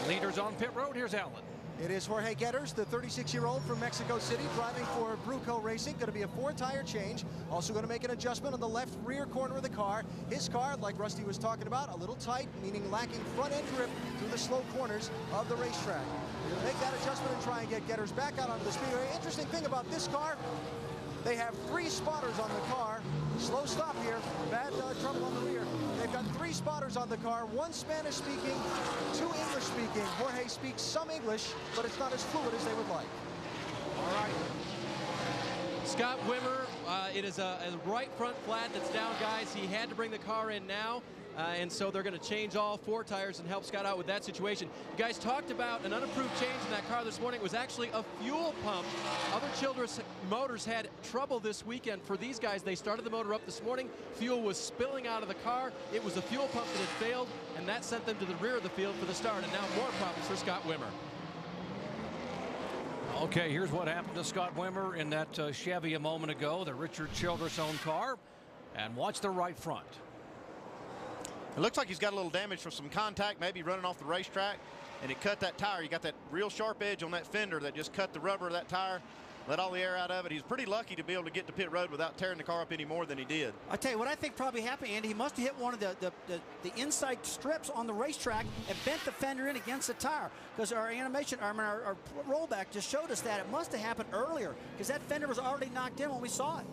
Leaders on pit road, here's Alan. It is Jorge Getters, the 36-year-old from Mexico City, driving for Bruco Racing. Going to be a 4-tire change. Also going to make an adjustment on the left rear corner of the car. His car, like Rusty was talking about, a little tight, meaning lacking front-end grip through the slow corners of the racetrack. We're going to make that adjustment and try and get Getters back out onto the speedway. Interesting thing about this car, they have 3 spotters on the car. Slow stop here. Bad trouble on the rear. They've got 3 spotters on the car, 1 Spanish-speaking, 2 English-speaking. Jorge speaks some English, but it's not as fluid as they would like. All right. Scott Wimmer, it is a right front flat that's down, guys. He had to bring the car in now. And so they're going to change all 4 tires and help Scott out with that situation. You guys talked about an unapproved change in that car this morning. It was actually a fuel pump. Other Childress Motors had trouble this weekend. For these guys, they started the motor up this morning. Fuel was spilling out of the car. It was a fuel pump that had failed, and that sent them to the rear of the field for the start. And now more problems for Scott Wimmer. Okay, here's what happened to Scott Wimmer in that Chevy a moment ago, the Richard Childress-owned car. And watch the right front. It looks like he's got a little damage from some contact, maybe running off the racetrack, and it cut that tire. You got that real sharp edge on that fender that just cut the rubber of that tire, let all the air out of it. He's pretty lucky to be able to get to pit road without tearing the car up any more than he did. I tell you what I think probably happened, Andy. He must have hit one of the inside strips on the racetrack and bent the fender in against the tire, because our animation, our rollback just showed us that. It must have happened earlier, because that fender was already knocked in when we saw it.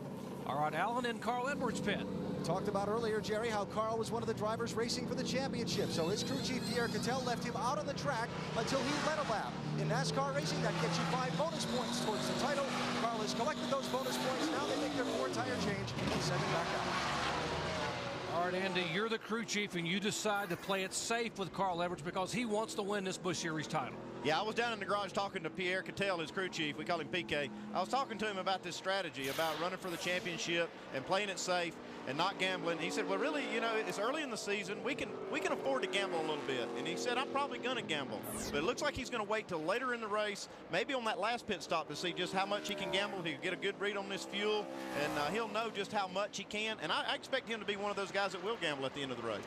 All right, Alan in Carl Edwards' pit. Talked about earlier, Jerry, how Carl was one of the drivers racing for the championship. So his crew chief, Pierre Cattell, left him out on the track until he led a lap. In NASCAR racing, that gets you 5 bonus points towards the title. Carl has collected those bonus points. Now they make their 4-tire change and send him back out. All right, Andy, you're the crew chief, and you decide to play it safe with Carl Edwards because he wants to win this Busch Series title. Yeah, I was down in the garage talking to Pierre Cattell, his crew chief. We call him PK. I was talking to him about this strategy, about running for the championship and playing it safe and not gambling. He said, well, really, you know, it's early in the season. We can afford to gamble a little bit. And he said, I'm probably going to gamble. But it looks like he's going to wait till later in the race, maybe on that last pit stop, to see just how much he can gamble. He'll get a good read on this fuel, and he'll know just how much he can. And I expect him to be one of those guys that will gamble at the end of the race.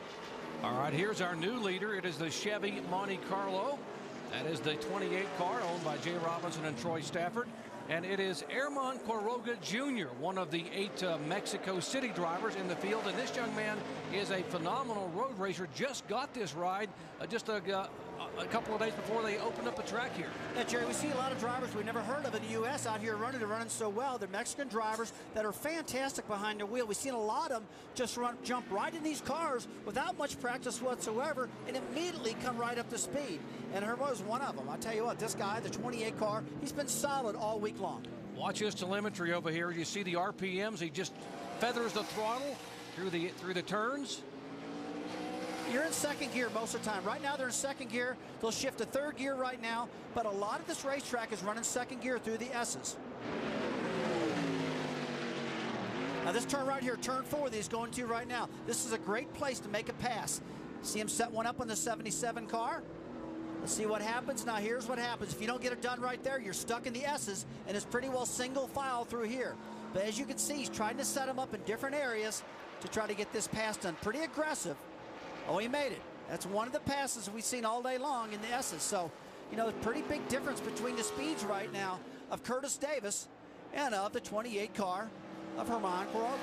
All right, here's our new leader. It is the Chevy Monte Carlo. That is the 28 car owned by Jay Robinson and Troy Stafford. And it is Herman Quiroga Jr., one of the 8 Mexico City drivers in the field. And this young man is a phenomenal road racer. Just got this ride just a couple of days before they opened up the track here. Yeah, Jerry, we see a lot of drivers we've never heard of in the U.S. out here running so well. They're Mexican drivers that are fantastic behind the wheel. We've seen a lot of them just jump right in these cars without much practice whatsoever and immediately come right up to speed. And Herman was one of them. I tell you what, this guy, the 28 car, he's been solid all week long. Watch his telemetry over here. You see the RPMs. He just feathers the throttle through the turns. You're in second gear most of the time. Right now they're in second gear. They'll shift to third gear right now, but a lot of this racetrack is running second gear through the S's. Now this turn right here, turn 4 that he's going to right now, this is a great place to make a pass. See him set one up on the 77 car. Let's see what happens. Now here's what happens. If you don't get it done right there, you're stuck in the S's, and it's pretty well single file through here. But as you can see, he's trying to set them up in different areas to try to get this pass done. Pretty aggressive. Oh, he made it. That's one of the passes we've seen all day long in the S's. So, you know, pretty big difference between the speeds right now of Curtis Davis and of the 28 car of Germán Quiroga.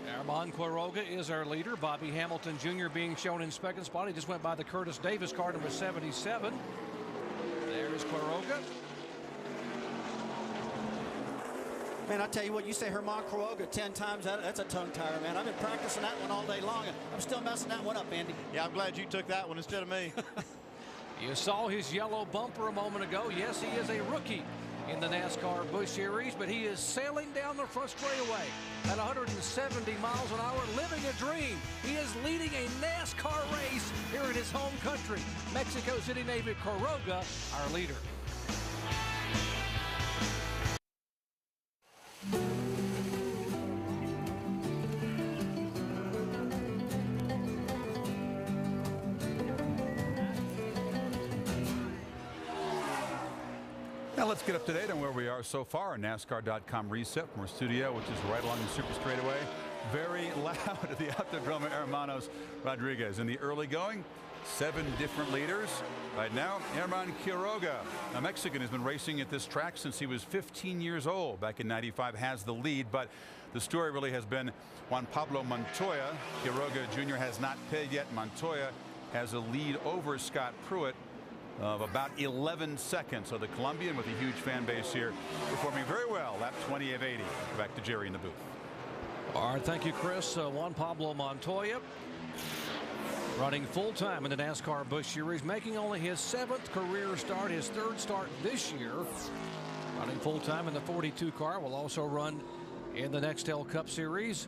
Germán Quiroga is our leader. Bobby Hamilton Jr. being shown in second spot. He just went by the Curtis Davis car, number 77. There's Quiroga. Man, I tell you what, you say Germán Quiroga 10 times, that's a tongue tire, man. I've been practicing that one all day long. I'm still messing that one up, Andy. Yeah, I'm glad you took that one instead of me. You saw his yellow bumper a moment ago. Yes, he is a rookie in the NASCAR Busch Series, but he is sailing down the front straightaway at 170 miles an hour, living a dream. He is leading a NASCAR race here in his home country. Mexico City native Quiroga, our leader. Now let's get up to date on where we are so far. NASCAR.com reset from our studio, which is right along the super straightaway. Very loud at the Autodromo Hermanos Rodriguez. In the early going, 7 different leaders. Right now, Germán Quiroga, a Mexican, has been racing at this track since he was 15 years old. Back in '95, has the lead, but the story really has been Juan Pablo Montoya. Quiroga Jr. has not paid yet. Montoya has a lead over Scott Pruitt of about 11 seconds. So the Colombian, with a huge fan base here, performing very well. Lap 20 of 80. Back to Jerry in the booth. All right, thank you, Chris. Juan Pablo Montoya running full-time in the NASCAR Busch Series, making only his 7th career start, his 3rd start this year. Running full-time in the 42 car, will also run in the Nextel Cup Series.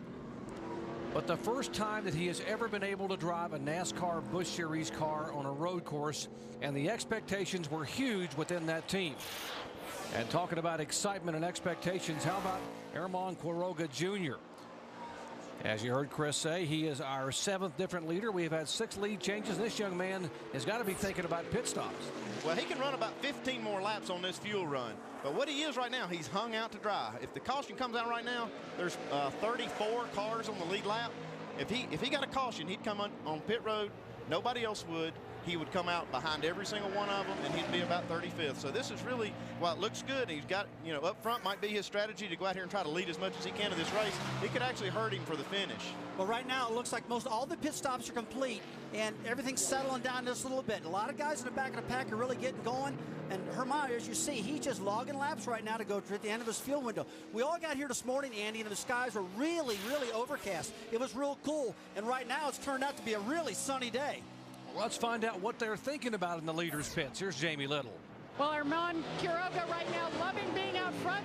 But the first time that he has ever been able to drive a NASCAR Busch Series car on a road course, and the expectations were huge within that team. And talking about excitement and expectations, how about Germán Quiroga Jr.? As you heard Chris say, he is our 7th different leader. We have had 6 lead changes. This young man has got to be thinking about pit stops. Well, he can run about 15 more laps on this fuel run. But what he is right now, he's hung out to dry. If the caution comes out right now, there's 34 cars on the lead lap. If he got a caution, he'd come on pit road. Nobody else would. He would come out behind every single one of them, and he'd be about 35th. So this is really, while it looks good, he's got, you know, up front might be his strategy to go out here and try to lead as much as he can in this race. It could actually hurt him for the finish. Well, right now, it looks like most all the pit stops are complete, and everything's settling down just a little bit. A lot of guys in the back of the pack are really getting going, and Germán, as you see, he's just logging laps right now to go to the end of his fuel window. We all got here this morning, Andy, and the skies were really, really overcast. It was real cool, and right now it's turned out to be a really sunny day. Let's find out what they're thinking about in the leaders' pits. Here's Jamie Little. Well, Germán Quiroga right now loving being out front.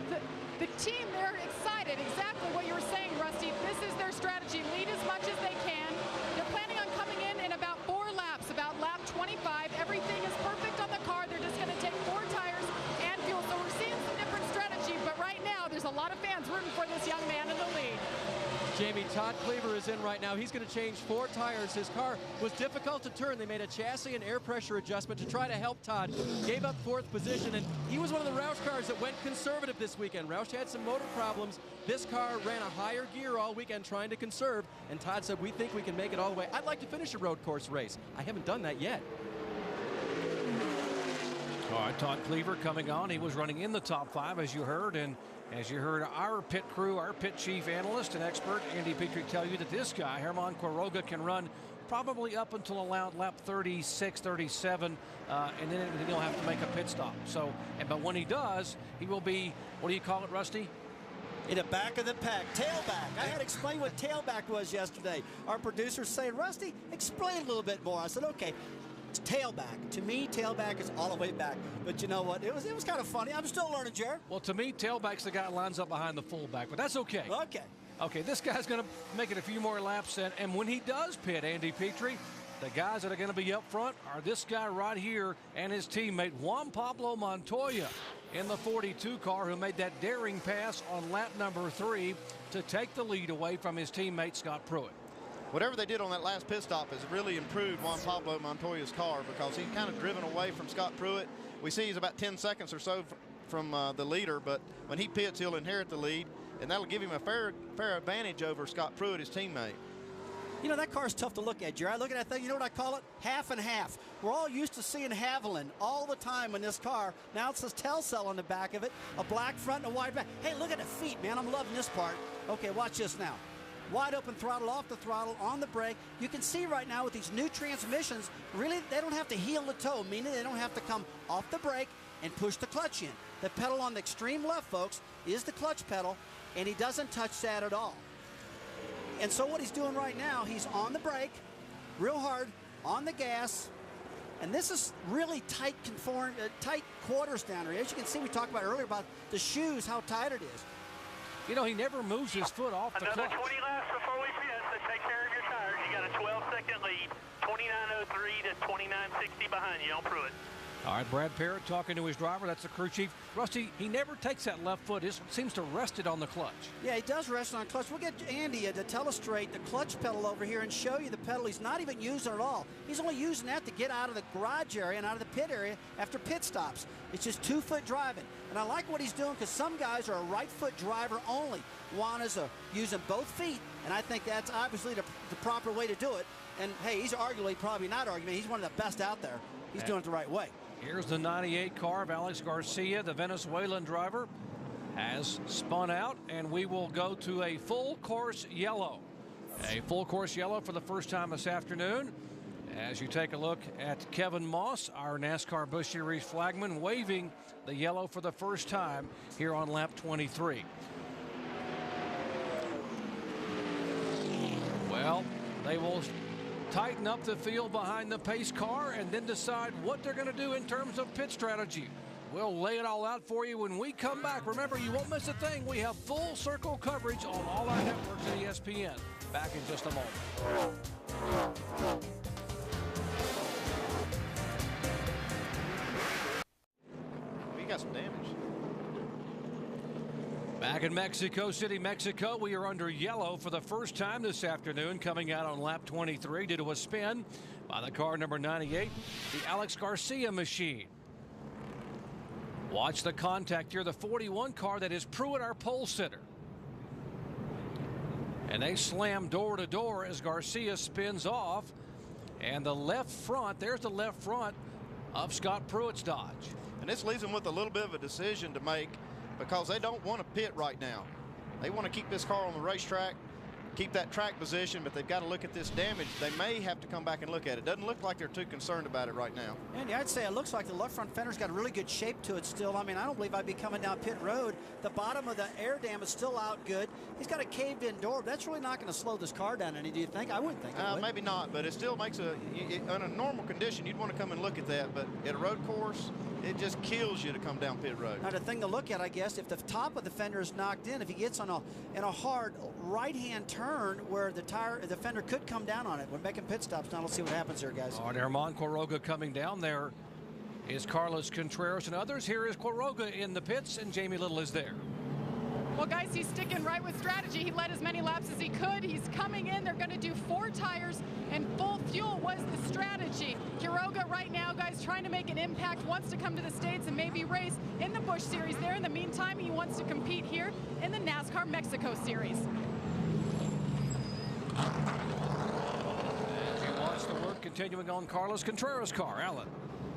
The team, they're excited. Exactly what you were saying, Rusty. This is their strategy. Lead as much as they can. They're planning on coming in about 4 laps, about lap 25. Everything is perfect on the car. They're just going to take 4 tires and fuel. So we're seeing some different strategy. But right now, there's a lot of fans rooting for this young man in the lead. Jamie, Todd Cleaver is in right now. He's going to change 4 tires. His car was difficult to turn. They made a chassis and air pressure adjustment to try to help Todd. Gave up 4th position, and he was one of the Roush cars that went conservative this weekend. Roush had some motor problems. This car ran a higher gear all weekend trying to conserve, and Todd said, we think we can make it all the way. I'd like to finish a road course race. I haven't done that yet. All right, Todd Cleaver coming on. He was running in the top 5, as you heard, and as you heard our pit crew, our pit chief analyst and expert, Andy Petrie, tell you that this guy, Germán Quiroga, can run probably up until around lap 36, 37, and then he'll have to make a pit stop. So, but when he does, he will be, what do you call it, Rusty? In the back of the pack, tailback. I had to explain what tailback was yesterday. Our producers saying, Rusty, explain a little bit more. I said, okay. It's tailback. To me, tailback is all the way back. But you know what? It was kind of funny. I'm still learning, Jared. Well, to me, tailback's the guy that lines up behind the fullback, but that's okay. Okay. Okay, this guy's going to make it a few more laps, and when he does pit, Andy Petrie, the guys that are going to be up front are this guy right here and his teammate Juan Pablo Montoya in the 42 car, who made that daring pass on lap number 3 to take the lead away from his teammate Scott Pruitt. whatever they did on that last pit stop has really improved Juan Pablo Montoya's car, because he's kind of driven away from Scott Pruitt. We see he's about 10 seconds or so from the leader, but when he pits, he'll inherit the lead, and that'll give him a fair advantage over Scott Pruitt, his teammate. You know, that car's tough to look at, Jerry. I look at that thing, you know what I call it? Half and half. We're all used to seeing Haviland all the time in this car. Now it says Telcel on the back of it, a black front and a white back. Hey, look at the feet, man. I'm loving this part. Okay, watch this now. Wide open throttle, off the throttle, on the brake. You can see right now with these new transmissions, really, they don't have to heel the toe, meaning they don't have to come off the brake and push the clutch in. The pedal on the extreme left, folks, is the clutch pedal, and he doesn't touch that at all. And so what he's doing right now, he's on the brake, real hard, on the gas, and this is really tight quarters down here. As you can see, we talked about earlier about the shoes, how tight it is. You know, he never moves his foot off the Another clutch. 20 laps before we pit, so take care of your tires. You got a 12-second lead, 29.03 to 29.60 behind you on Pruitt. All right, Brad Parrott talking to his driver. That's the crew chief. Rusty, he never takes that left foot. It seems to rest it on the clutch. Yeah, he does rest on clutch. We'll get Andy to illustrate the clutch pedal over here and show you the pedal he's not even using at all. He's only using that to get out of the garage area and out of the pit area after pit stops. It's just 2-foot driving. And I like what he's doing, because some guys are a right-foot driver only. Juan is using both feet, and I think that's obviously the proper way to do it. And, hey, he's arguably, probably not arguably, he's one of the best out there. He's doing it the right way. Here's the 98 car of Alex Garcia, the Venezuelan driver, has spun out, and we will go to a full course yellow. A full course yellow for the first time this afternoon. As you take a look at Kevin Moss, our NASCAR Busch Series flagman, waving the yellow for the first time here on lap 23. Well, they will tighten up the field behind the pace car and then decide what they're going to do in terms of pit strategy. We'll lay it all out for you when we come back. Remember, you won't miss a thing. We have full circle coverage on all our networks at ESPN. Back in just a moment. We got some damage. Back in Mexico City, Mexico, we are under yellow for the first time this afternoon, coming out on lap 23 due to a spin by the car number 98, the Alex Garcia machine. Watch the contact here, the 41 car that is Pruitt, our pole sitter. And they slam door to door as Garcia spins off. And the left front, there's the left front of Scott Pruitt's Dodge. And this leaves them with a little bit of a decision to make, because they don't want to pit right now. They want to keep this car on the racetrack, keep that track position, but they've got to look at this damage. They may have to come back and look at it. Doesn't look like they're too concerned about it right now. Andy, I'd say it looks like the left front fender's got a really good shape to it still. I mean, I don't believe I'd be coming down pit road. The bottom of the air dam is still out good. He's got a caved-in door. That's really not going to slow this car down any, do you think? I wouldn't think it would. Maybe not, but it still makes in a normal condition, you'd want to come and look at that, but at a road course, it just kills you to come down pit road. Now, the thing to look at, I guess, if the top of the fender is knocked in, if he gets in a hard right-hand turn where the fender could come down on it, we're making pit stops now. Let's see what happens here, guys. All right, Herman Quiroga coming down there is Carlos Contreras and others. Here is Quiroga in the pits, and Jamie Little is there. Well, guys, he's sticking right with strategy. He led as many laps as he could. He's coming in. They're going to do 4 tires, and full fuel was the strategy. Quiroga right now, guys, trying to make an impact, wants to come to the States and maybe race in the Busch Series there. In the meantime, he wants to compete here in the NASCAR Mexico Series. As you watch the work continuing on Carlos Contreras' car, Alan.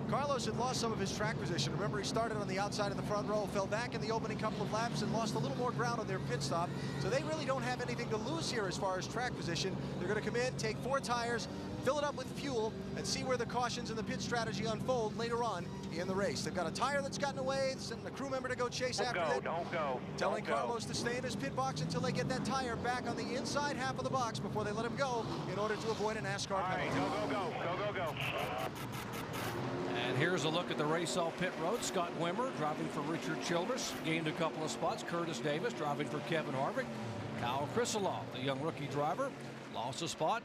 Carlos had lost some of his track position. Remember, he started on the outside of the front row, fell back in the opening couple of laps, and lost a little more ground on their pit stop. So they really don't have anything to lose here as far as track position. They're going to come in, take 4 tires, fill it up with fuel, and see where the cautions and the pit strategy unfold later on in the race. They've got a tire that's gotten away, sending a crew member to go chase after it. Don't go. Telling Carlos to stay in his pit box until they get that tire back on the inside half of the box before they let him go in order to avoid a NASCAR penalty. Go. And here's a look at the race off pit road. Scott Wimmer driving for Richard Childress, gained a couple of spots. Curtis Davis driving for Kevin Harvick. Kyle Krisolov, the young rookie driver, lost a spot.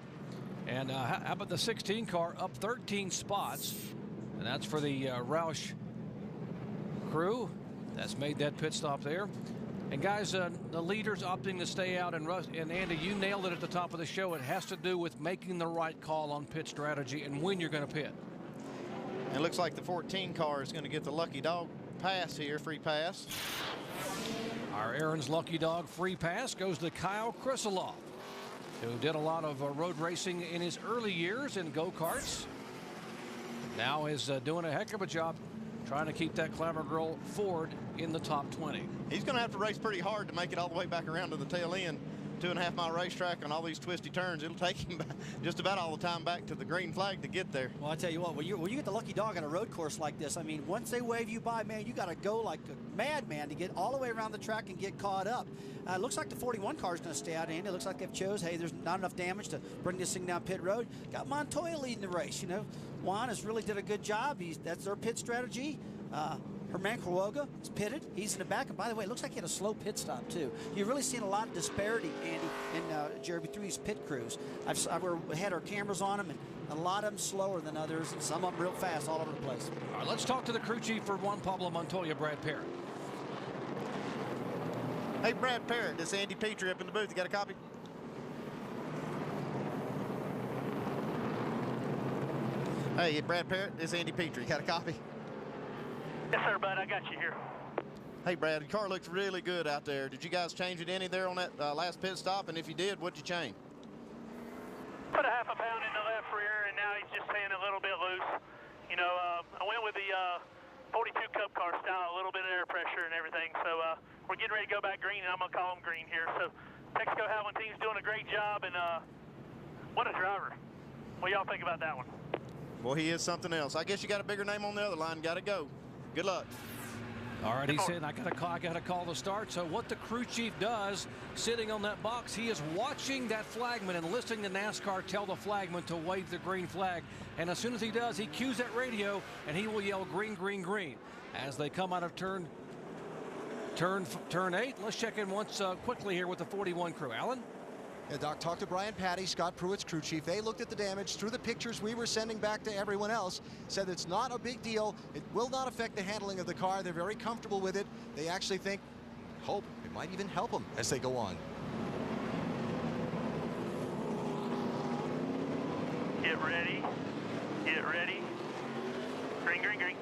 And how about the 16 car up 13 spots? And that's for the Roush crew that's made that pit stop there. And guys, the leaders opting to stay out, and Andy, you nailed it at the top of the show. It has to do with making the right call on pit strategy and when you're going to pit. It looks like the 14 car is going to get the lucky dog pass here, free pass. Our Aaron's lucky dog free pass goes to Kyle Krisiloff, who did a lot of road racing in his early years in go-karts. Now is doing a heck of a job trying to keep that Clamor Girl Ford in the top 20. He's going to have to race pretty hard to make it all the way back around to the tail end. 2.5 mile racetrack on all these twisty turns. It'll take him just about all the time back to the green flag to get there. Well, I tell you what, when you get the lucky dog on a road course like this, I mean, once they wave you by, man, you got to go like a madman to get all the way around the track and get caught up. It looks like the 41 car is going to stay out, Andy. It looks like they've chose, hey, there's not enough damage to bring this thing down pit road. Got Montoya leading the race. You know, Juan has really did a good job. That's their pit strategy. Herman Quiroga is pitted. He's in the back. And by the way, it looks like he had a slow pit stop, too. You've really seen a lot of disparity, Andy, and Jeremy, through these pit crews. We had our cameras on them, and a lot of them slower than others, and some of them real fast all over the place. All right, let's talk to the crew chief for Juan Pablo Montoya, Brad Parrott. Hey, Brad Parrott, this is Andy Petrie up in the booth. You got a copy? Hey, Brad Parrott, this is Andy Petrie. You got a copy? Yes, sir, bud. I got you here. Hey, Brad, the car looks really good out there. Did you guys change it any there on that last pit stop? And if you did, what'd you change? Put a half a pound in the left rear, and now he's just staying a little bit loose. You know, I went with the 42 Cup car style, a little bit of air pressure and everything. So we're getting ready to go back green, and I'm going to call him green here. So Texaco Havoline team's doing a great job, and what a driver. What y'all think about that one? Well, he is something else. I guess you got a bigger name on the other line. Got to go. Good luck. All right, he said, I got to call the start. So what the crew chief does, sitting on that box, he is watching that flagman and listening to NASCAR tell the flagman to wave the green flag. And as soon as he does, he cues that radio, and he will yell green, green, green. As they come out of turn 8, let's check in once quickly here with the 41 crew. Alan? Yeah, Doc, talked to Brian Patty, Scott Pruitt's crew chief. They looked at the damage through the pictures we were sending back to everyone else, said it's not a big deal. It will not affect the handling of the car. They're very comfortable with it. They actually hope it might even help them as they go on. Get ready. Get ready. Green, green, green.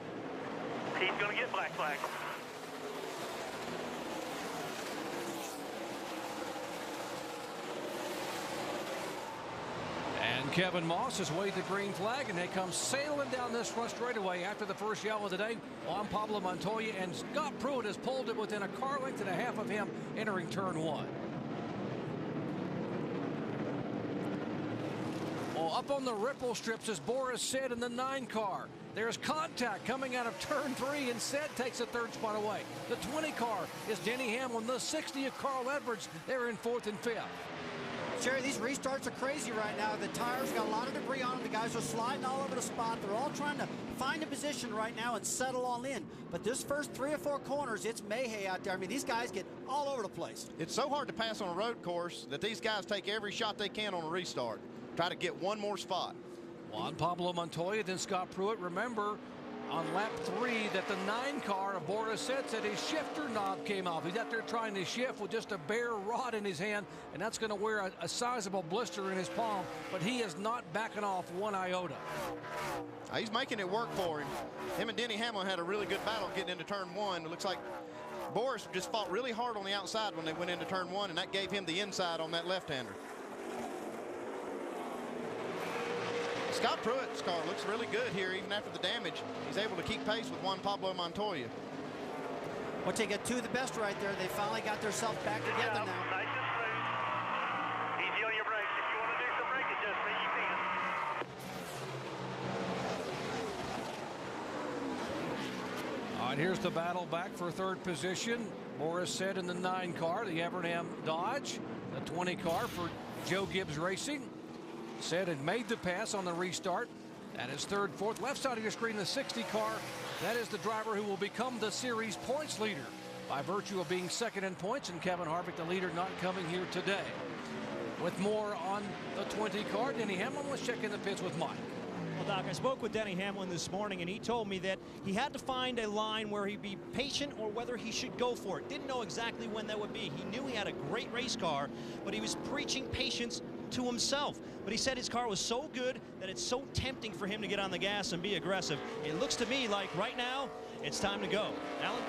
He's going to get black flag. And Kevin Moss has waved the green flag, and they come sailing down this front straightaway after the first yell of the day. Juan Pablo Montoya and Scott Pruitt has pulled it within a car length and a half of him entering turn 1. Well, up on the ripple strips, as Boris said, in the 9 car. There's contact coming out of turn 3, and Said takes the 3rd spot away. The 20 car is Denny Hamlin. The 60 of Carl Edwards. They're in 4th and 5th. Jerry, these restarts are crazy right now. The tires got a lot of debris on them. The guys are sliding all over the spot. They're all trying to find a position right now and settle all in. But this first 3 or 4 corners, it's mayhem out there. I mean, these guys get all over the place. It's so hard to pass on a road course that these guys take every shot they can on a restart. Try to get one more spot. Juan Pablo Montoya, then Scott Pruitt. Remember, on lap 3 that the 9 car of Boris said his shifter knob came off. He's out there trying to shift with just a bare rod in his hand, and that's going to wear a sizable blister in his palm, but he is not backing off one iota. He's making it work for him. Him and Denny Hamlin had a really good battle getting into turn 1. It looks like Boris just fought really hard on the outside when they went into turn 1, and that gave him the inside on that left-hander. Scott Pruitt's car looks really good here, even after the damage. He's able to keep pace with Juan Pablo Montoya. Once they get 2 of the best right there, they finally got themselves back together now. Nice and smooth. Easy on your brakes. If you want to do some brake adjustment, you can. All right, here's the battle back for 3rd position. Boris said in the 9 car, the Evernham Dodge, the 20 car for Joe Gibbs Racing. Said had made the pass on the restart. That is 3rd, 4th. Left side of your screen, the 60 car. That is the driver who will become the series points leader by virtue of being 2nd in points, and Kevin Harvick, the leader, not coming here today. With more on the 20 car, Denny Hamlin, let's check in the pits with Mike. Well, Doc, I spoke with Denny Hamlin this morning, and he told me that he had to find a line where he'd be patient or whether he should go for it. Didn't know exactly when that would be. He knew he had a great race car, but he was preaching patience to himself. But he said his car was so good that it's so tempting for him to get on the gas and be aggressive. It looks to me like right now, it's time to go. Alan?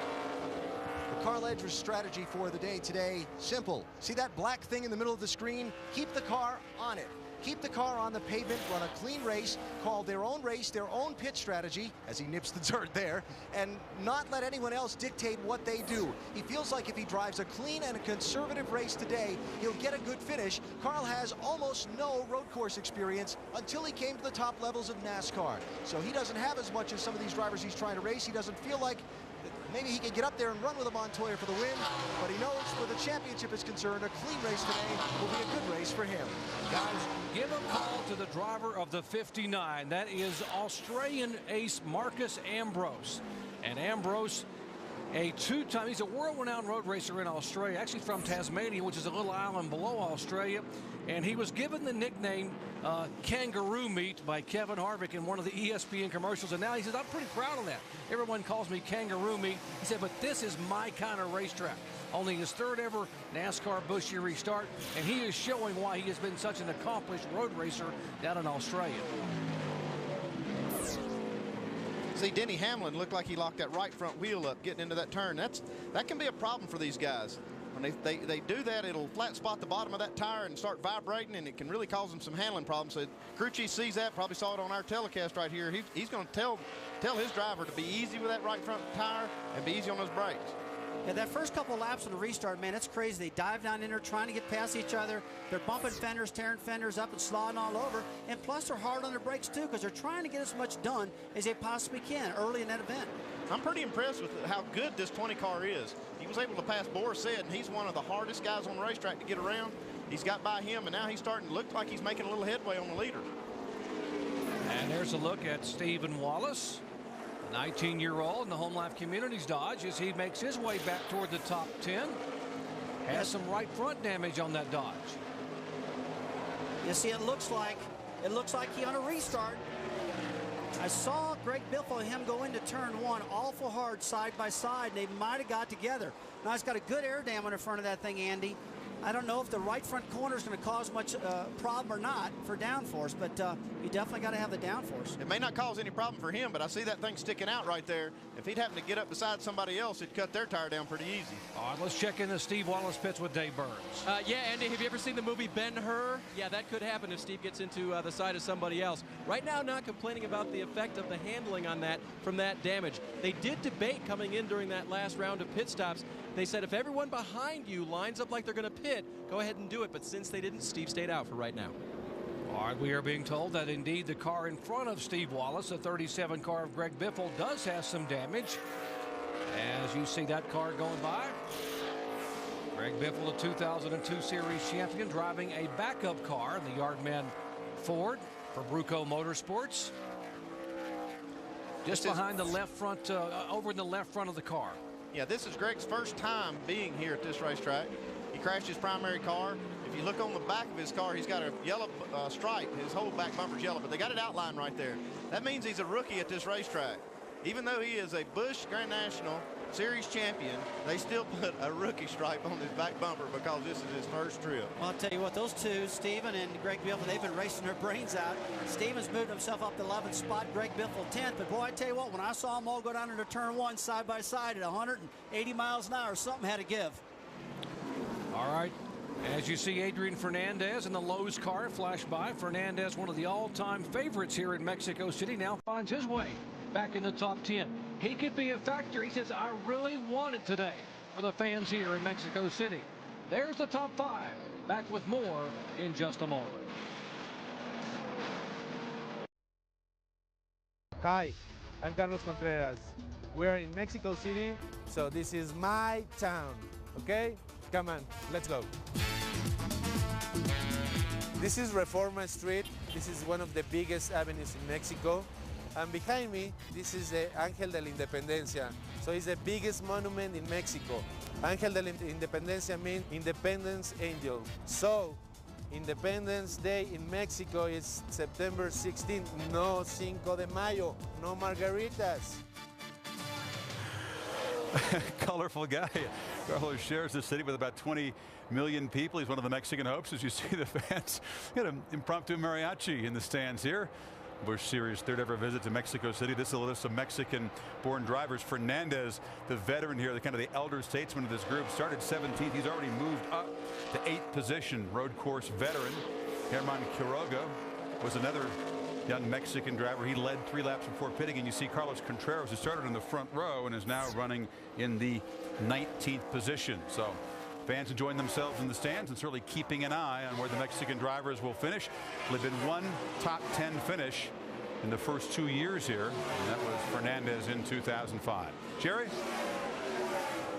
The Carl Edwards strategy for the day today, simple. See that black thing in the middle of the screen? Keep the car on it. Keep the car on the pavement, run a clean race, call their own race, their own pit strategy, as he nips the dirt there, and not let anyone else dictate what they do. He feels like if he drives a clean and a conservative race today, he'll get a good finish. Carl has almost no road course experience until he came to the top levels of NASCAR. So he doesn't have as much as some of these drivers he's trying to race. He doesn't feel like maybe he can get up there and run with a Montoya for the win, but he knows where the championship is concerned, a clean race today will be a good race for him. Guys, give a call to the driver of the 59. That is Australian ace Marcus Ambrose. And Ambrose, a two-time, he's a world-renowned road racer in Australia, actually from Tasmania, which is a little island below Australia. And he was given the nickname Kangaroo Meat by Kevin Harvick in one of the ESPN commercials. And now he says, I'm pretty proud of that. Everyone calls me Kangaroo Meat. He said, but this is my kind of racetrack. Only his third ever NASCAR Busch Series start. And he is showing why he has been such an accomplished road racer down in Australia. See, Denny Hamlin looked like he locked that right front wheel up getting into that turn. That can be a problem for these guys. When they do that, it'll flat spot the bottom of that tire and start vibrating, and it can really cause them some handling problems. So crew chief sees that, probably saw it on our telecast right here. He's going to tell his driver to be easy with that right front tire and be easy on those brakes. Yeah, that first couple of laps on the restart, man, it's crazy. They dive down in there trying to get past each other. They're bumping fenders, tearing fenders up and sliding all over. And plus, they're hard on their brakes, too, because they're trying to get as much done as they possibly can early in that event. I'm pretty impressed with how good this 20 car is. He was able to pass Boris Said, and he's one of the hardest guys on the racetrack to get around. He's got by him, and now he's starting to look like he's making a little headway on the leader. And there's a look at Stephen Wallace, a 19-year-old in the Home Life Communities Dodge, as he makes his way back toward the top 10. Has some right front damage on that Dodge. You see, it looks like he on a restart. I saw Greg Biffle and him go into turn one awful hard side by side. They might have got together. Now, it's got a good air dam on the front of that thing, Andy. I don't know if the right front corner is going to cause much problem or not for downforce, but you definitely got to have the downforce. It may not cause any problem for him, but I see that thing sticking out right there. If he'd happen to get up beside somebody else, it'd cut their tire down pretty easy. All right, let's check in the Steve Wallace pits with Dave Burns. Yeah, Andy, have you ever seen the movie Ben-Hur? Yeah, that could happen if Steve gets into the side of somebody else. Right now, not complaining about the effect of the handling on that from that damage. They did debate coming in during that last round of pit stops. They said if everyone behind you lines up like they're going to pit, go ahead and do it. But since they didn't, Steve stayed out for right now. All right, we are being told that indeed the car in front of Steve Wallace, the 37 car of Greg Biffle, does have some damage. As you see that car going by, Greg Biffle, the 2002 Series champion, driving a backup car, the Yardman Ford for Bruco Motorsports. Just behind the left front, over in the left front of the car. Yeah, this is Greg's first time being here at this racetrack. He crashed his primary car. If you look on the back of his car, he's got a yellow stripe. His whole back bumper's yellow, but they got it outlined right there. That means he's a rookie at this racetrack. Even though he is a Busch Grand National Series champion, they still put a rookie stripe on his back bumper because this is his first trip. Well, I'll tell you what, those two, Steven and Greg Biffle, they've been racing their brains out. Steven's moved himself up the 11th spot, Greg Biffle 10th. But boy, I tell you what, when I saw them all go down into turn one side by side at 180 miles an hour, something had to give. All right. As you see Adrian Fernandez in the Lowe's car flash by, Fernandez, one of the all-time favorites here in Mexico City, now finds his way back in the top 10. He could be a factor. He says, I really want it today for the fans here in Mexico City. There's the top 5. Back with more in just a moment. Hi, I'm Carlos Contreras. We're in Mexico City, so this is my town, okay? Come on, let's go. This is Reforma Street. This is one of the biggest avenues in Mexico. And behind me, this is the Ángel de la Independencia. So it's the biggest monument in Mexico. Ángel de la Independencia means Independence Angel. So Independence Day in Mexico is September 16th. No Cinco de Mayo, no margaritas. Colorful guy. Carlos shares the city with about 20 million people. He's one of the Mexican hopes, as you see the fans. He had an impromptu mariachi in the stands here. Busch Series third ever visit to Mexico City. This is a list of Mexican-born drivers. Fernandez, the veteran here, the kind of the elder statesman of this group, started 17th. He's already moved up to 8th position. Road course veteran Germán Quiroga was another young Mexican driver. He led 3 laps before pitting, and you see Carlos Contreras, who started in the front row and is now running in the 19th position. So fans enjoying themselves in the stands and certainly keeping an eye on where the Mexican drivers will finish. There's been one top 10 finish in the first 2 years here, and that was Fernandez in 2005. Jerry?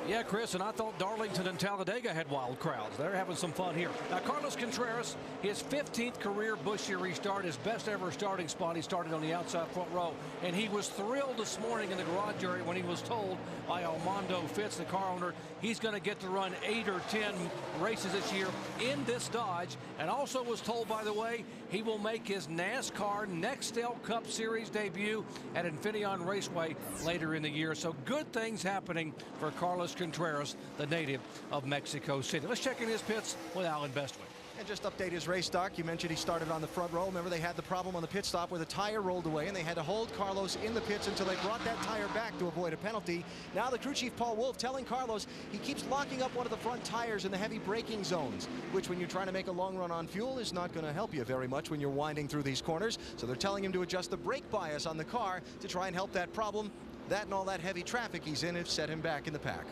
Yeah, Chris, and I thought Darlington and Talladega had wild crowds. They're having some fun here. Now, Carlos Contreras, his 15th career Busch Series start, his best ever starting spot. He started on the outside front row, and he was thrilled this morning in the garage area when he was told by Armando Fitz, the car owner, he's going to get to run 8 or 10 races this year in this Dodge, and also was told, by the way, he will make his NASCAR Nextel Cup Series debut at Infineon Raceway later in the year. So good things happening for Carlos Contreras, the native of Mexico City. Let's check in his pits with Alan Bestwick. And just update his race doc. You mentioned he started on the front row. Remember, they had the problem on the pit stop where the tire rolled away, and they had to hold Carlos in the pits until they brought that tire back to avoid a penalty. Now the crew chief, Paul Wolf, telling Carlos he keeps locking up one of the front tires in the heavy braking zones, which when you're trying to make a long run on fuel is not going to help you very much when you're winding through these corners. So they're telling him to adjust the brake bias on the car to try and help that problem. That and all that heavy traffic he's in have set him back in the pack.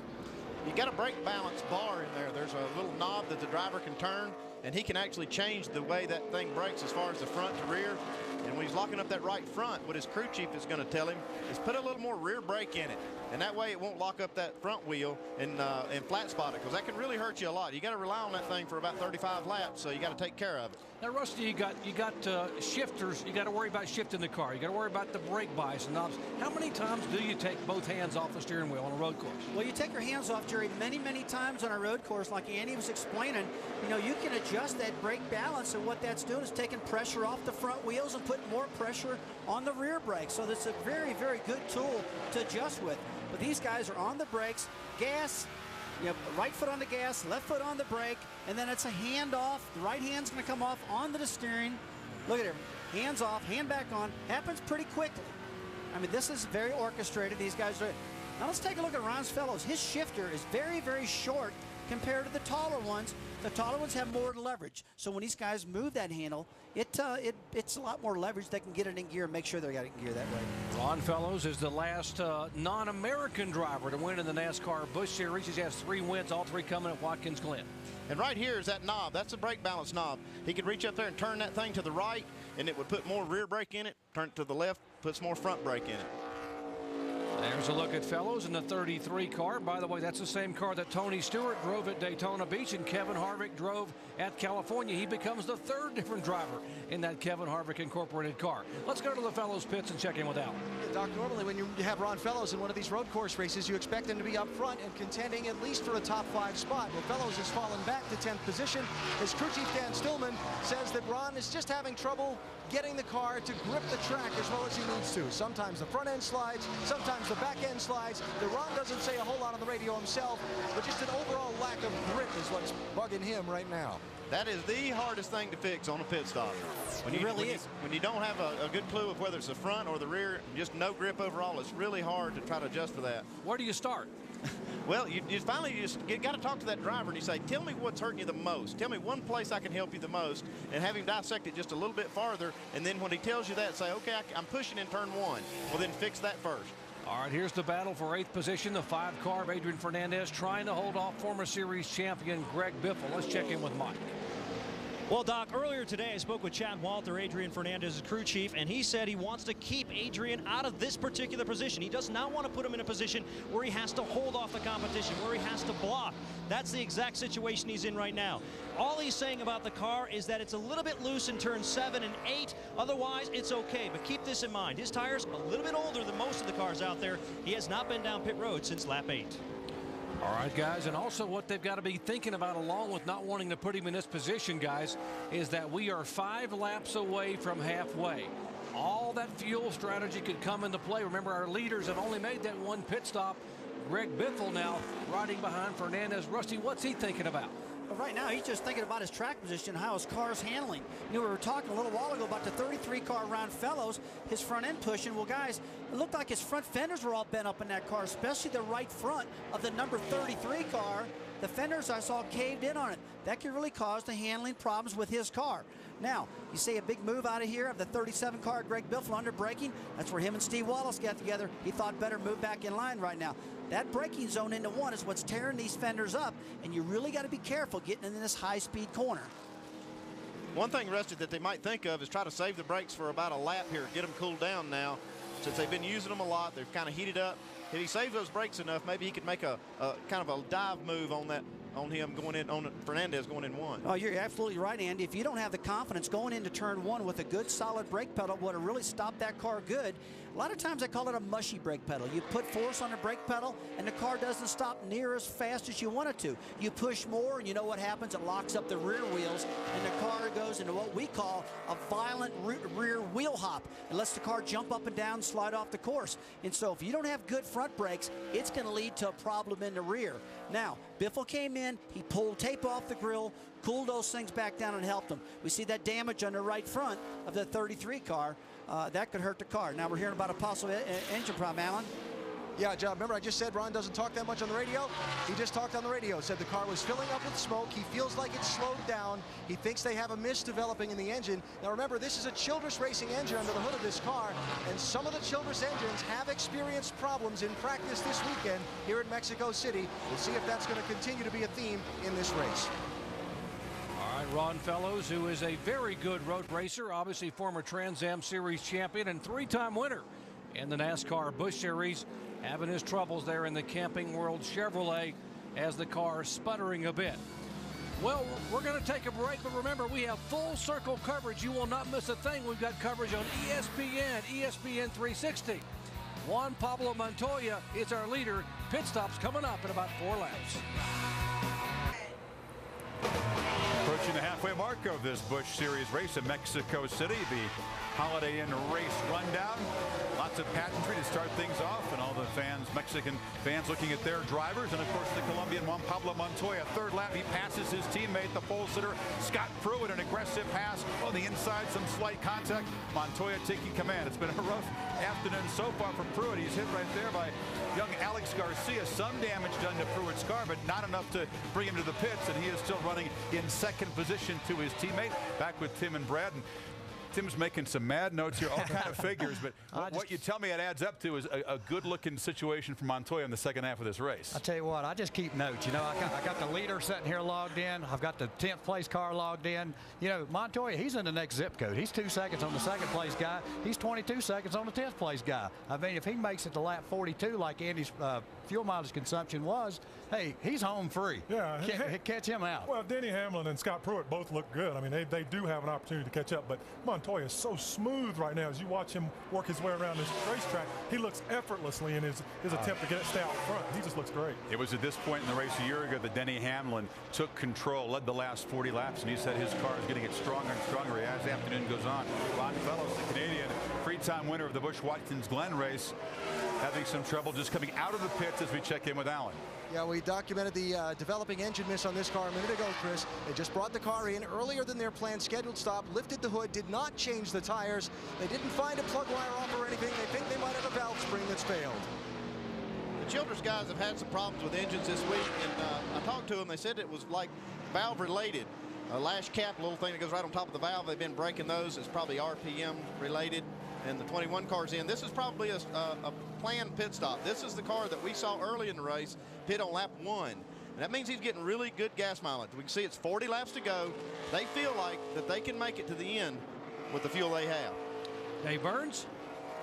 You got a brake balance bar in there. There's a little knob that the driver can turn, and he can actually change the way that thing brakes as far as the front to rear. And when he's locking up that right front, what his crew chief is going to tell him is put a little more rear brake in it. And that way it won't lock up that front wheel and flat spot it, because that can really hurt you a lot. You got to rely on that thing for about 35 laps, so you got to take care of it. Now, Rusty, you got shifters. You got to worry about shifting the car. You got to worry about the brake bias and knobs. How many times do you take both hands off the steering wheel on a road course? Well, you take your hands off, Jerry, many, many times on a road course, like Andy was explaining. You know, you can adjust that brake balance, and what that's doing is taking pressure off the front wheels and putting more pressure on the rear brakes. So that's a very, very good tool to adjust with. But these guys are on the brakes, gas, you have right foot on the gas, left foot on the brake, and then it's a hand off. The right hand's going to come off onto the steering. Look at him. Hands off, hand back on. Happens pretty quickly. I mean, this is very orchestrated. These guys are. Now let's take a look at Ron's Fellows. His shifter is very, very short compared to the taller ones. The taller ones have more leverage. So when these guys move that handle, it's a lot more leverage. They can get it in gear and make sure they got it in gear that way. Ron Fellows is the last non-American driver to win in the NASCAR Busch Series. He has 3 wins, all 3 coming at Watkins Glen. And right here is that knob. That's the brake balance knob. He could reach up there and turn that thing to the right, and it would put more rear brake in it. Turn it to the left, puts more front brake in it. There's a look at Fellows in the 33 car. By the way, that's the same car that Tony Stewart drove at Daytona Beach and Kevin Harvick drove at California. He becomes the 3rd different driver in that Kevin Harvick Incorporated car. Let's go to the Fellows pits and check in with Al. Yeah, Doc, normally when you have Ron Fellows in one of these road course races, you expect him to be up front and contending at least for a top 5 spot. Well, Fellows has fallen back to 10th position. His crew chief, Dan Stillman, says that Ron is just having trouble getting the car to grip the track as well as he needs to. Sometimes the front end slides, sometimes the back end slides. The Ron doesn't say a whole lot on the radio himself, but just an overall lack of grip is what's bugging him right now. That is the hardest thing to fix on a pit stop. When you don't have a good clue of whether it's the front or the rear, just no grip overall, it's really hard to try to adjust for that. Where do you start? Well, you got to talk to that driver and you say, tell me what's hurting you the most. Tell me one place I can help you the most, and have him dissect it just a little bit farther. And then when he tells you that, say, okay, I'm pushing in turn 1. Well, then fix that first. All right, here's the battle for 8th position. The 5 car of Adrian Fernandez trying to hold off former series champion Greg Biffle. Let's check in with Mike. Well, Doc, earlier today I spoke with Chad Walter, Adrian Fernandez's crew chief, and he said he wants to keep Adrian out of this particular position. He does not want to put him in a position where he has to hold off the competition, where he has to block. That's the exact situation he's in right now. All he's saying about the car is that it's a little bit loose in turns 7 and 8. Otherwise, it's okay. But keep this in mind. His tire's a little bit older than most of the cars out there. He has not been down pit road since lap 8. All right, guys, and also what they've got to be thinking about, along with not wanting to put him in this position, guys, is that we are 5 laps away from halfway. All that fuel strategy could come into play. Remember, our leaders have only made that 1 pit stop. Greg Biffle now riding behind Fernandez. Rusty, what's he thinking about? But right now, he's just thinking about his track position, how his car's handling. You know, we were talking a little while ago about the 33 car around Fellows, his front end pushing. Well, guys, it looked like his front fenders were all bent up in that car, especially the right front of the number 33 car. The fenders I saw caved in on it. That could really cause the handling problems with his car. Now, you see a big move out of here of the 37 car, Greg Biffle under braking. That's where him and Steve Wallace got together. He thought better move back in line right now. That braking zone into 1 is what's tearing these fenders up, and you really got to be careful getting in this high-speed corner. One thing, Rusty, that they might think of is try to save the brakes for about a lap here, get them cooled down now. Since they've been using them a lot, they've kind of heated up. If he saves those brakes enough, maybe he could make a kind of a dive move on that, on him going in, on Fernandez going in 1. Oh, you're absolutely right, Andy. If you don't have the confidence going into turn 1 with a good solid brake pedal, would have really stopped that car good. A lot of times I call it a mushy brake pedal. You put force on the brake pedal and the car doesn't stop near as fast as you want it to. You push more and you know what happens? It locks up the rear wheels and the car goes into what we call a violent rear wheel hop. It lets the car jump up and down, slide off the course. And so if you don't have good front brakes, it's going to lead to a problem in the rear. Now, Biffle came in, he pulled tape off the grill, cooled those things back down and helped them. We see that damage on the right front of the 33 car. That could hurt the car. Now we're hearing about a possible engine problem, Alan. Yeah, John, remember I just said Ron doesn't talk that much on the radio? He just talked on the radio, said the car was filling up with smoke. He feels like it's slowed down. He thinks they have a mist developing in the engine. Now remember, this is a Childress Racing engine under the hood of this car, and some of the Childress engines have experienced problems in practice this weekend here in Mexico City. We'll see if that's going to continue to be a theme in this race. All right, Ron Fellows, who is a very good road racer, obviously former Trans Am Series champion and 3-time winner in the NASCAR Busch Series, having his troubles there in the Camping World Chevrolet as the car is sputtering a bit. Well, we're going to take a break, but remember, we have full circle coverage. You will not miss a thing. We've got coverage on ESPN, ESPN 360. Juan Pablo Montoya is our leader. Pit stops coming up in about 4 laps. Approaching the halfway mark of this Busch Series race in Mexico City, the Holiday Inn race rundown. Lots of pageantry to start things off, and all the fans, Mexican fans, looking at their drivers. And of course, the Colombian Juan Pablo Montoya, 3rd lap, he passes his teammate, the pole sitter Scott Pruitt, an aggressive pass on the inside, some slight contact. Montoya taking command. It's been a rough afternoon so far for Pruitt. He's hit right there by young Alex Garcia. Some damage done to Pruitt's car, but not enough to bring him to the pits, and he is still running in 2nd position to his teammate. Back with Tim and Brad. And Tim's making some mad notes here, all kind of figures, but what you tell me it adds up to is a good-looking situation for Montoya in the second half of this race. I tell you what, I just keep notes. You know, I got the leader sitting here logged in. I've got the 10th place car logged in. You know, Montoya, he's in the next zip code. He's 2 seconds on the 2nd place guy. He's 22 seconds on the 10th place guy. I mean, if he makes it to lap 42 like Andy's fuel mileage consumption was, hey, he's home free. Yeah. Catch him out. Well, Denny Hamlin and Scott Pruitt both look good. I mean, they do have an opportunity to catch up, but Montoya is so smooth right now. As you watch him work his way around this racetrack, he looks effortlessly in his attempt to stay out front. He just looks great. It was at this point in the race a year ago that Denny Hamlin took control, led the last 40 laps, and he said his car is going to get stronger and stronger as the afternoon goes on. Ron Fellows, the Canadian, 3-time winner of the Busch-Watkins Glen race, having some trouble just coming out of the pits as we check in with Alan. Yeah, we documented the developing engine miss on this car a minute ago, Chris. They just brought the car in earlier than their planned scheduled stop, lifted the hood, did not change the tires. They didn't find a plug wire off or anything. They think they might have a valve spring that's failed. The Childress guys have had some problems with engines this week, and I talked to them. They said it was like valve related. A lash cap, a little thing that goes right on top of the valve. They've been breaking those. It's probably RPM related. And the 21 car's in. This is probably a planned pit stop. This is the car that we saw early in the race pit on lap 1. And that means he's getting really good gas mileage. We can see it's 40 laps to go. They feel like that they can make it to the end with the fuel they have. Dave Burns?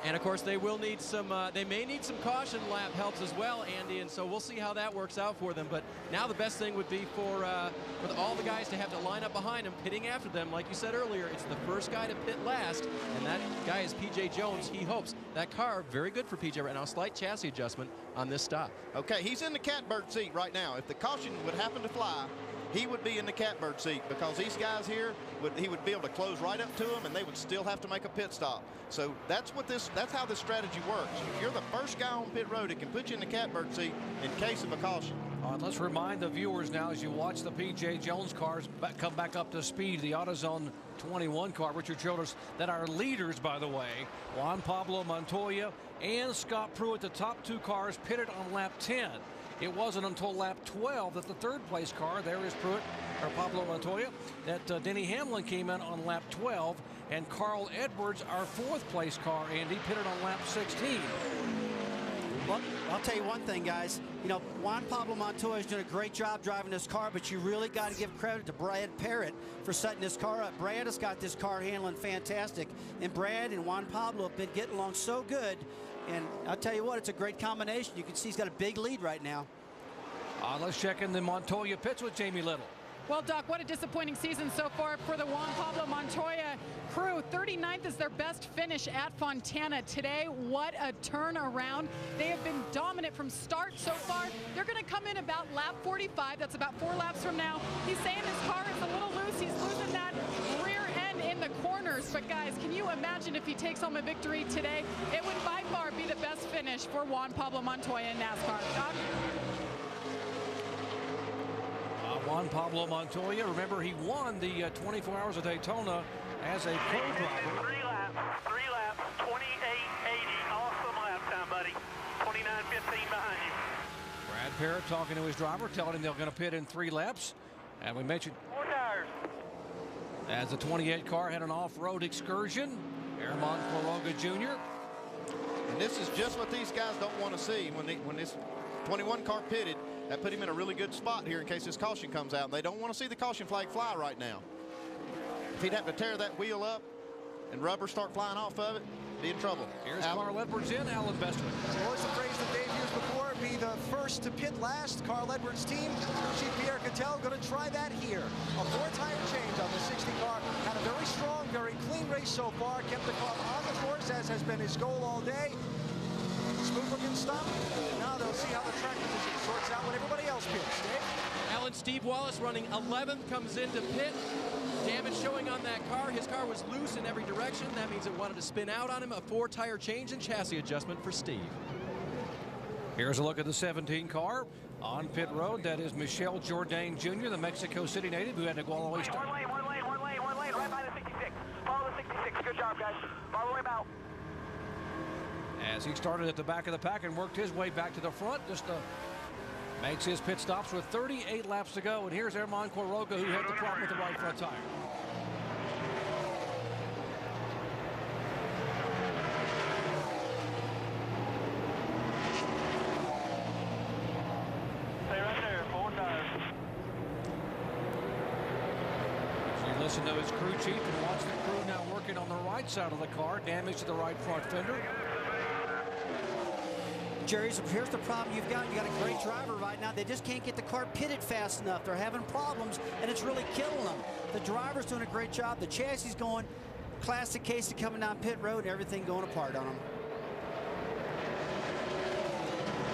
And of course, they will need some. They may need some caution lap helps as well, Andy. And so we'll see how that works out for them. But now the best thing would be for all the guys to have to line up behind them, pitting after them. Like you said earlier, it's the first guy to pit last, and that guy is P.J. Jones. He hopes that car very good for P.J. right now. Slight chassis adjustment on this stop. Okay, he's in the catbird seat right now. If the caution would happen to fly, he would be in the catbird seat because these guys here he would be able to close right up to them, and they would still have to make a pit stop. So that's how this strategy works. If you're the first guy on pit road, it can put you in the catbird seat in case of a caution. Let's remind the viewers now as you watch the P.J. Jones cars come back up to speed. The AutoZone 21 car, Richard Childress, that are leaders, by the way. Juan Pablo Montoya and Scott Pruitt, the top two cars, pitted on lap 10. It wasn't until lap 12 that the third place car, there is Pruitt, or Pablo Montoya, that Denny Hamlin came in on lap 12, and Carl Edwards, our fourth place car, Andy, pitted on lap 16. Well, I'll tell you one thing, guys. You know, Juan Pablo Montoya is doing a great job driving this car, but you really got to give credit to Brad Parrott for setting this car up. Brad has got this car handling fantastic, and Brad and Juan Pablo have been getting along so good. And I'll tell you what, it's a great combination. You can see he's got a big lead right now. Let's check in the Montoya pits with Jamie Little. Well, Doc, what a disappointing season so far for the Juan Pablo Montoya crew. 39th is their best finish at Fontana today. What a turnaround. They have been dominant from start so far. They're going to come in about lap 45. That's about 4 laps from now. He's saying his car is a little loose. He's losing that rear end in the corners. But, guys, can you imagine if he takes home a victory today? It would by far be the best finish for Juan Pablo Montoya in NASCAR. Doc? Juan Pablo Montoya, remember he won the 24 Hours of Daytona as a co-driver. 3 laps, 28.80. Awesome lap time, buddy. 29.15 behind you. Brad Parrott talking to his driver, telling him they're going to pit in 3 laps. And we mentioned 4 tires. As the 28 car had an off-road excursion, Herman Quiroga Jr. And this is just what these guys don't want to see when this 21 car pitted. That put him in a really good spot here in case this caution comes out. And they don't want to see the caution flag fly right now. If he'd have to tear that wheel up and rubber start flying off of it, be in trouble. Here's Carl Edwards in, Alan Bestwick. Well, it's a phrase that Dave used before, be the first to pit last. Carl Edwards' team, Chief Pierre Cattell, going to try that here. A 4-tire change on the 60 car. Had a very strong, very clean race so far. Kept the car on the course, as has been his goal all day. Smooth looking stop. Now they'll see how the track position sorts out when everybody else pits. Dave? Alan, Steve Wallace running 11th comes into pit. Damage showing on that car. His car was loose in every direction. That means it wanted to spin out on him. A 4-tire change and chassis adjustment for Steve. Here's a look at the 17 car on pit road. That is Michel Jourdain Jr., the Mexico City native who had to go all the way. One lane, right by the 66. Follow the 66. Good job, guys. Follow him out. As he started at the back of the pack and worked his way back to the front, just makes his pit stops with 38 laps to go. And here's Herman Quiroga, who had the problem with the right front tire. Stay right there, 4 tires. So you listen to his crew chief and watch the crew now working on the right side of the car. Damage to the right front fender. Jerry, here's the problem you've got. You got a great driver right now. They just can't get the car pitted fast enough. They're having problems, and it's really killing them. The driver's doing a great job. The chassis is going. Classic case of coming down pit road and everything going apart on them.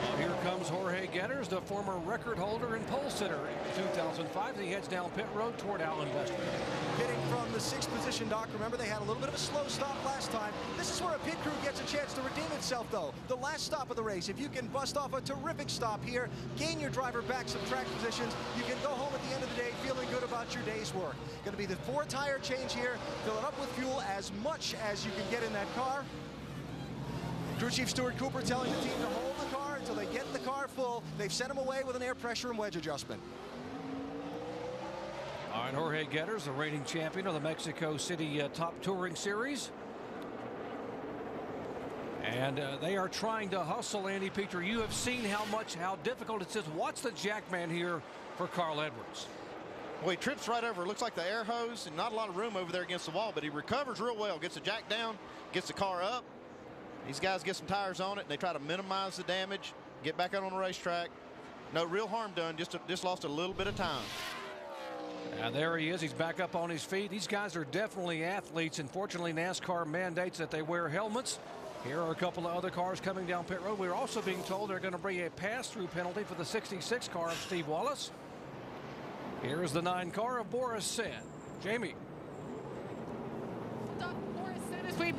Well, here comes Jorge Getters, the former record holder and pole sitter in 2005. He heads down pit road toward Alan Bestwick. Pitting from the 6th position, Doc. Remember, they had a little bit of a slow stop last time. This is where a pit crew gets a chance to redeem itself, though. The last stop of the race. If you can bust off a terrific stop here, gain your driver back some track positions, you can go home at the end of the day feeling good about your day's work. Going to be the 4-tire change here. Fill it up with fuel as much as you can get in that car. Crew Chief Stuart Cooper telling the team to hold the car until they get the car full. They've sent him away with an air pressure and wedge adjustment. All right, Jorge Getters, the reigning champion of the Mexico City Top Touring Series. And they are trying to hustle, Andy Peter. You have seen how difficult it is. Watch the jackman here for Carl Edwards. Well, he trips right over, looks like the air hose, and not a lot of room over there against the wall, but he recovers real well, gets the jack down, gets the car up. These guys get some tires on it, and they try to minimize the damage, get back out on the racetrack. No real harm done, just lost a little bit of time. And there he is. He's back up on his feet. These guys are definitely athletes. Unfortunately, NASCAR mandates that they wear helmets. Here are a couple of other cars coming down pit road. We're also being told they're going to bring a pass-through penalty for the 66 car of Steve Wallace. Here's the 9 car of Boris Said. Jamie. Boris Said, as we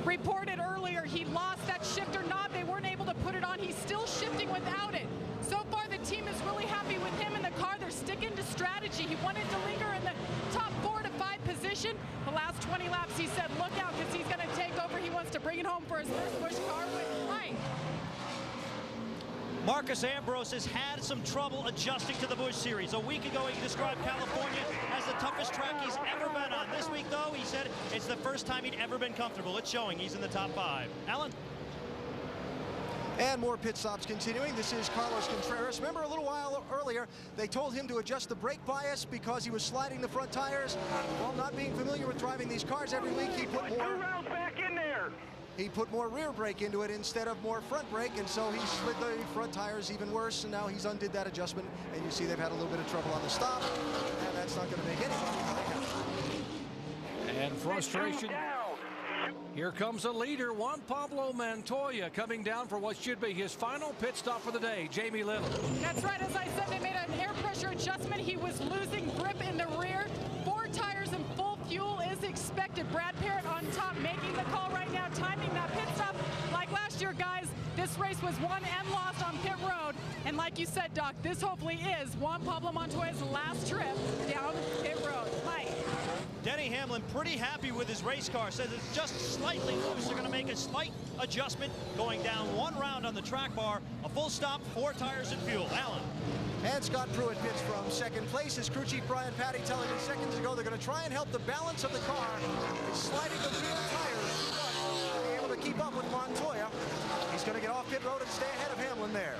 reported earlier, he lost that shifter knob. They weren't able to put it on. He's still shifting without it. So far, the team is really happy with him in the car. They're sticking to strategy. He wanted to linger in the top 4 to 5 position. The last 20 laps, he said, look out, because he's going to take over. He wants to bring it home for his first Busch car win. Right. Marcus Ambrose has had some trouble adjusting to the Busch Series. A week ago, he described California as the toughest track he's ever been on. This week, though, he said it's the first time he'd ever been comfortable. It's showing he's in the top 5. Alan? And more pit stops continuing. This is Carlos Contreras. Remember a little while earlier, they told him to adjust the brake bias because he was sliding the front tires. Well, not being familiar with driving these cars every week, he put more... 2 rounds back in there. He put more rear brake into it instead of more front brake, and so he slid the front tires even worse, and now he's undid that adjustment, and you see they've had a little bit of trouble on the stop, and that's not going to make anybody. And frustration. Here comes a leader, Juan Pablo Montoya, coming down for what should be his final pit stop for the day. Jamie Little. That's right. As I said, they made an air pressure adjustment. He was losing grip in the rear. 4 tires and full fuel is expected. Brad Parrott on top, making the call right now, timing that pit stop. Like last year, guys, this race was won and lost on pit road. And like you said, Doc, this hopefully is Juan Pablo Montoya's last trip down pit road. Mike. Denny Hamlin pretty happy with his race car. Says it's just slightly loose. They're going to make a slight adjustment going down 1 round on the track bar. A full stop, 4 tires and fuel. Alan. And Scott Pruitt pits from 2nd place. His crew chief Brian Patty telling me seconds ago they're going to try and help the balance of the car. He's sliding the rear tires, but to be able to keep up with Montoya, he's going to get off pit road and stay ahead of Hamlin there.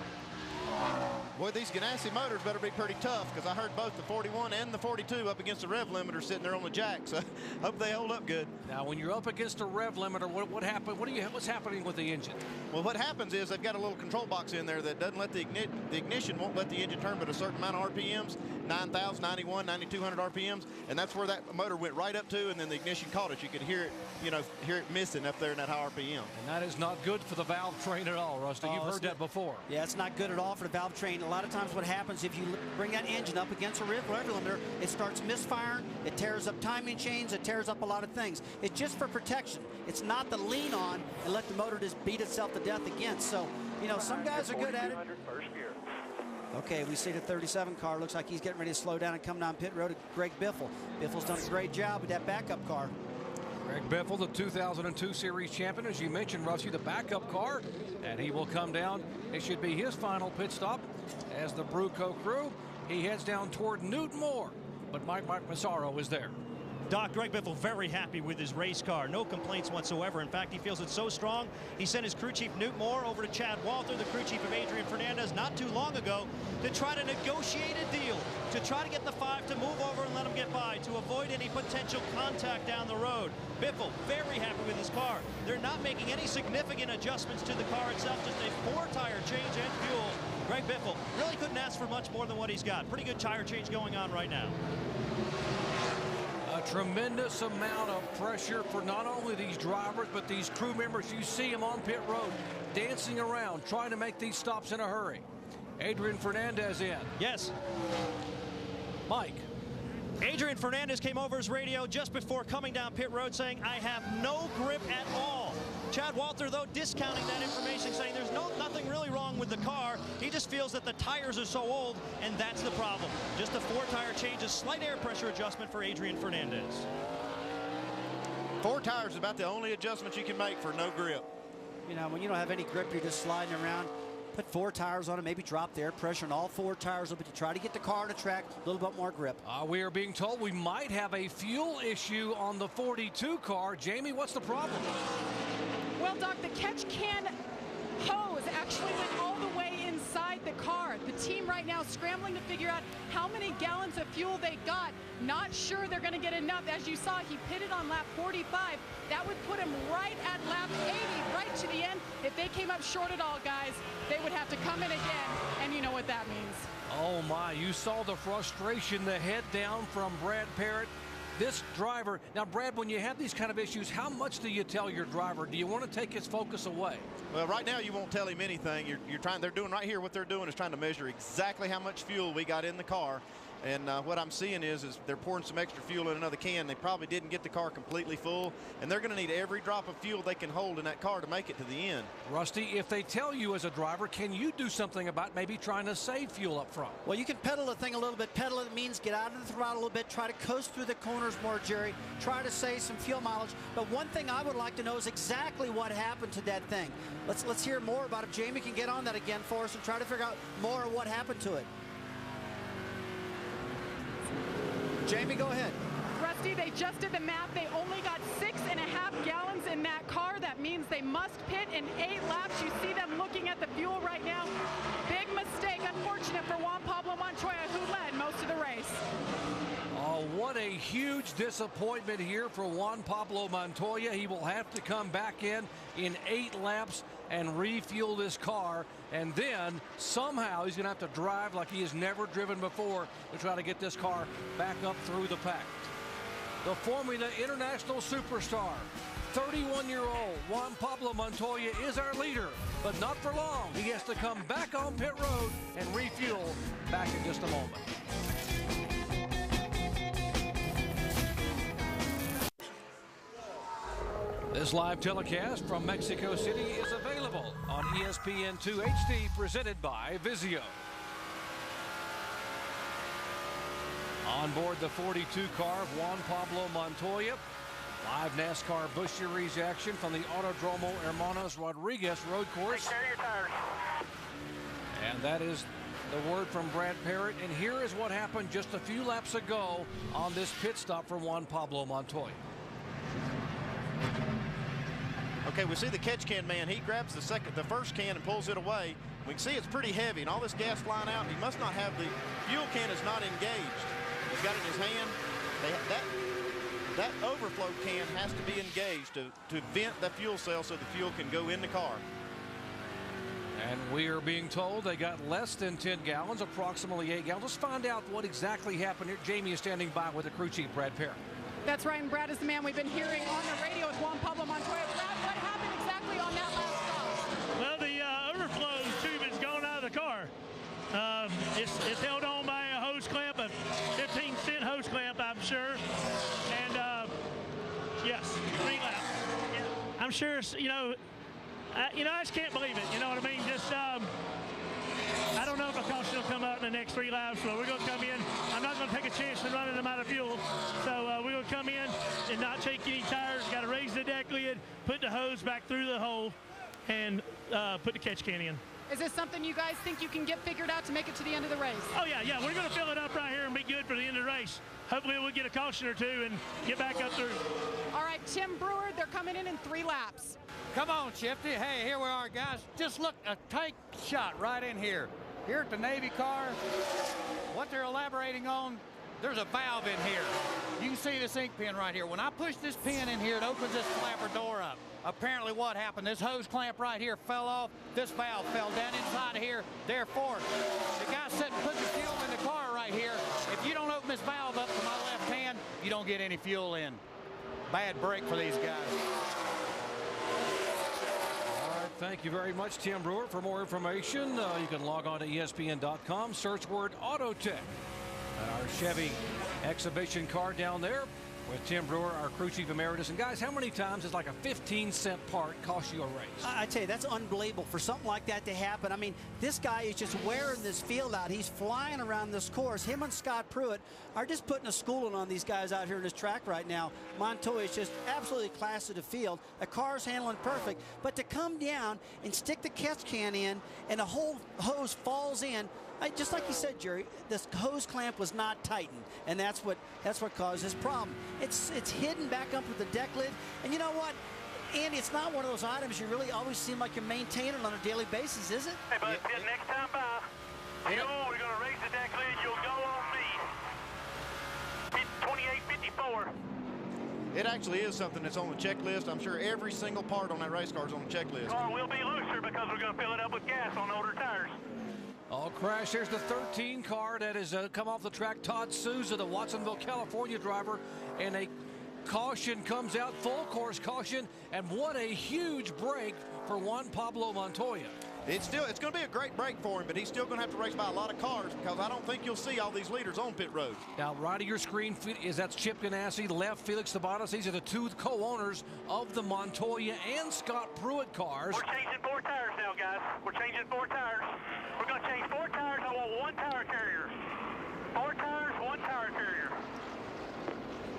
Boy, these Ganassi motors better be pretty tough, because I heard both the 41 and the 42 up against the rev limiter sitting there on the jack, so hope they hold up good. Now, when you're up against a rev limiter, what happened? What's happening with the engine? Well, what happens is they've got a little control box in there that doesn't let the ignition won't let the engine turn but a certain amount of RPMs, 9,000, 91, 9,200 RPMs, and that's where that motor went right up to, and then the ignition caught it. You could hear it, hear it missing up there in that high RPM. And that is not good for the valve train at all, Rusty. You've heard that before. Yeah, it's not good at all for the valve train. A lot of times what happens if you bring that engine up against a rev limiter, it starts misfiring, it tears up timing chains, it tears up a lot of things. It's just for protection. It's not to lean on and let the motor just beat itself to death against. So, some guys are good at it. Okay, we see the 37 car. Looks like he's getting ready to slow down and come down pit road to Greg Biffle. Biffle's done a great job with that backup car. Greg Biffle, the 2002 Series champion, as you mentioned, Rusty, the backup car, and he will come down. It should be his final pit stop as the Bruco crew. He heads down toward Newton Moore, but Mike Massaro is there. Doc, Greg Biffle very happy with his race car. No complaints whatsoever. In fact, he feels it's so strong, he sent his crew chief Newt Moore over to Chad Walter, the crew chief of Adrian Fernandez, not too long ago, to try to negotiate a deal, to try to get the 5 to move over and let him get by, to avoid any potential contact down the road. Biffle very happy with his car. They're not making any significant adjustments to the car itself, just a 4-tire change and fuel. Greg Biffle really couldn't ask for much more than what he's got. Pretty good tire change going on right now. A tremendous amount of pressure for not only these drivers, but these crew members. You see them on pit road, dancing around, trying to make these stops in a hurry. Adrian Fernandez in. Yes. Mike. Adrian Fernandez came over his radio just before coming down pit road saying, I have no grip at all. Chad Walter, though, discounting that information, saying there's nothing really wrong with the car. He just feels that the tires are so old, and that's the problem. Just a 4-tire change, a slight air pressure adjustment for Adrian Fernandez. 4 tires is about the only adjustment you can make for no grip. When you don't have any grip, you're just sliding around. Put 4 tires on it, maybe drop the air pressure on all 4 tires a little bit to try to get the car on the track a little bit more grip. We are being told we might have a fuel issue on the 42 car. Jamie, what's the problem? Well, Doc, the catch can hose actually went all the way inside the car. The team right now scrambling to figure out how many gallons of fuel they got. Not sure they're going to get enough. As you saw, he pitted on lap 45. That would put him right at lap 80, right to the end. If they came up short at all, guys, they would have to come in again, and you know what that means. Oh my, you saw the frustration, the head down from Brad Parrott. This driver, now Brad, when you have these kind of issues, how much do you tell your driver? Do you want to take his focus away? Well, right now you won't tell him anything. They're doing right here, what they're doing is trying to measure exactly how much fuel we got in the car. And what I'm seeing is they're pouring some extra fuel in another can. They probably didn't get the car completely full, and they're going to need every drop of fuel they can hold in that car to make it to the end. Rusty, if they tell you as a driver, can you do something about maybe trying to save fuel up front? Well, you can pedal the thing a little bit. Pedal it means get out of the throttle a little bit, try to coast through the corners more, Jerry, try to save some fuel mileage. But one thing I would like to know is exactly what happened to that thing. Let's hear more about it. Jamie can get on that again for us and try to figure out more of what happened to it. Jamie, go ahead. Rusty, they just did the math. They only got 6.5 gallons in that car. That means they must pit in 8 laps. You see them looking at the fuel right now. Big mistake, unfortunate for Juan Pablo Montoya, who led most of the race. Oh, what a huge disappointment here for Juan Pablo Montoya. He will have to come back in 8 laps and refuel this car, and then somehow he's going to have to drive like he has never driven before to try to get this car back up through the pack. The Formula International superstar, 31-year-old Juan Pablo Montoya is our leader, but not for long. He has to come back on pit road and refuel back in just a moment. This live telecast from Mexico City is available on ESPN2 HD, presented by Vizio. On board the 42 car of Juan Pablo Montoya, live NASCAR Busch Series action from the Autodromo Hermanos Rodriguez road course. Take care of your tires. And that is the word from Brad Parrott. And here is what happened just a few laps ago on this pit stop for Juan Pablo Montoya. Okay, we see the catch can man. He grabs the first can and pulls it away. We can see it's pretty heavy, and all this gas flying out. He must not have the fuel can is not engaged. He's got it in his hand. That overflow can has to be engaged to vent the fuel cell so the fuel can go in the car. And we are being told they got less than 10 gallons, approximately 8 gallons. Let's find out what exactly happened here. Jamie is standing by with the crew chief, Brad Parrott. That's right, and Brad is the man we've been hearing on the radio with Juan Pablo Montoya. Brad, what happened exactly on that last stop? Well, the overflow tube has gone out of the car. It's held on by a hose clamp, a 15-cent hose clamp, I'm sure. And yes, 3 laps. Yeah. I'm sure, I just can't believe it. You know what I mean? Just, I don't know if a caution will come out in the next 3 laps, but we're going to come in. I'm not going to take a chance in running them out of fuel. So we're going to come in and not take any tires. Got to raise the deck lid, put the hose back through the hole, and put the catch can in. Is this something you guys think you can get figured out to make it to the end of the race? Oh, yeah. We're going to fill it up right here and be good for the end of the race. Hopefully we'll get a caution or 2 and get back up through. All right, Tim Brewer, they're coming in 3 laps. Come on, Shifty. Hey, here we are, guys. Just look, a tank shot right in here. Here at the Navy car, what they're elaborating on, there's a valve in here. You can see this ink pen right here. When I push this pin in here, it opens this flapper door up. Apparently what happened, this hose clamp right here fell off. This valve fell down inside of here. Therefore, the guy sitting putting the fuel in the car right here. If you don't open this valve up to my left hand, you don't get any fuel in. Bad break for these guys. Thank you very much, Tim Brewer. For more information, you can log on to ESPN.com, search word Autotech. And our Chevy exhibition car down there with Tim Brewer, our crew chief emeritus. And guys, how many times does like a 15-cent part cost you a race? I tell you, that's unbelievable for something like that to happen. I mean, this guy is just wearing this field out. He's flying around this course. Him and Scott Pruitt are just putting a schooling on these guys out here in this track right now. Montoya is just absolutely class of the field. The car's handling perfect. But to come down and stick the catch can in and the whole hose falls in, just like you said, Jerry, this hose clamp was not tightened, and that's what caused this problem. It's hidden back up with the deck lid, and you know what, Andy, it's not one of those items you really always seem like you're maintaining on a daily basis, is it? Hey, bud, next time by. Fuel, we're going to raise the deck lid. You'll go on me. 28.54. It actually is something that's on the checklist. I'm sure every single part on that race car is on the checklist. Car will be looser because we're going to fill it up with gas on older tires. All crash. Here's the 13 car that has come off the track. Todd Souza, the Watsonville, California driver, and a caution comes out, full course caution, and what a huge break for Juan Pablo Montoya. It's going to be a great break for him, but he's still going to have to race by a lot of cars because I don't think you'll see all these leaders on pit road. Now, right of your screen is that's Chip Ganassi, left Felix Sabates. These are the two co-owners of the Montoya and Scott Pruitt cars. We're changing 4 tires now, guys. We're changing 4 tires. We're going to change 4 tires. I want 1 tire carrier. 4 tires, 1 tire carrier.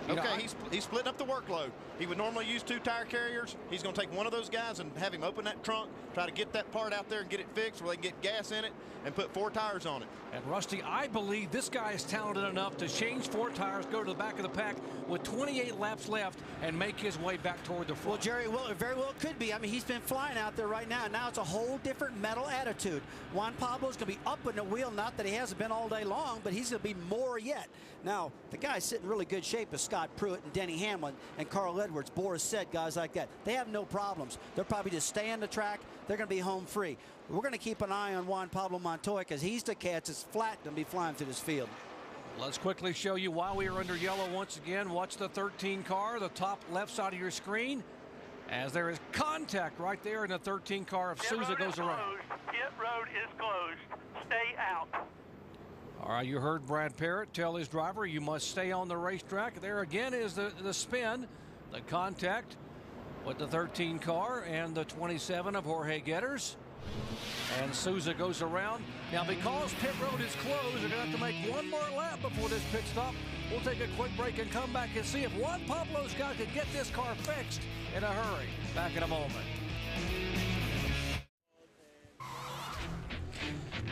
Okay, he's splitting up the workload. He would normally use 2 tire carriers. He's going to take one of those guys and have him open that trunk, try to get that part out there and get it fixed where they can get gas in it and put 4 tires on it. And Rusty, I believe this guy is talented enough to change 4 tires, go to the back of the pack with 28 laps left and make his way back toward the front. Well, Jerry, it very well could be. I mean, he's been flying out there right now. Now it's a whole different mental attitude. Juan Pablo's going to be up in the wheel, not that he hasn't been all day long, but he's going to be more yet. Now, the guy's sitting in really good shape is Scott Pruitt and Denny Hamlin and Carl Edwards, Boris said, guys like that. They have no problems. They'll probably just stay on the track. They're going to be home free. We're going to keep an eye on Juan Pablo Montoya because he's the cat that's flat going to be flying through this field. Let's quickly show you while we are under yellow once again. Watch the 13 car, the top left side of your screen, as there is contact right there in the 13 car if Souza goes around. Pit road is closed. Stay out. All right, you heard Brad Parrott tell his driver, you must stay on the racetrack. There again is the spin, the contact with the 13 car and the 27 of Jorge Getters. And Souza goes around. Now, because pit road is closed, they're going to have to make one more lap before this pit stop. We'll take a quick break and come back and see if Juan Pablo Scott could get this car fixed in a hurry. Back in a moment.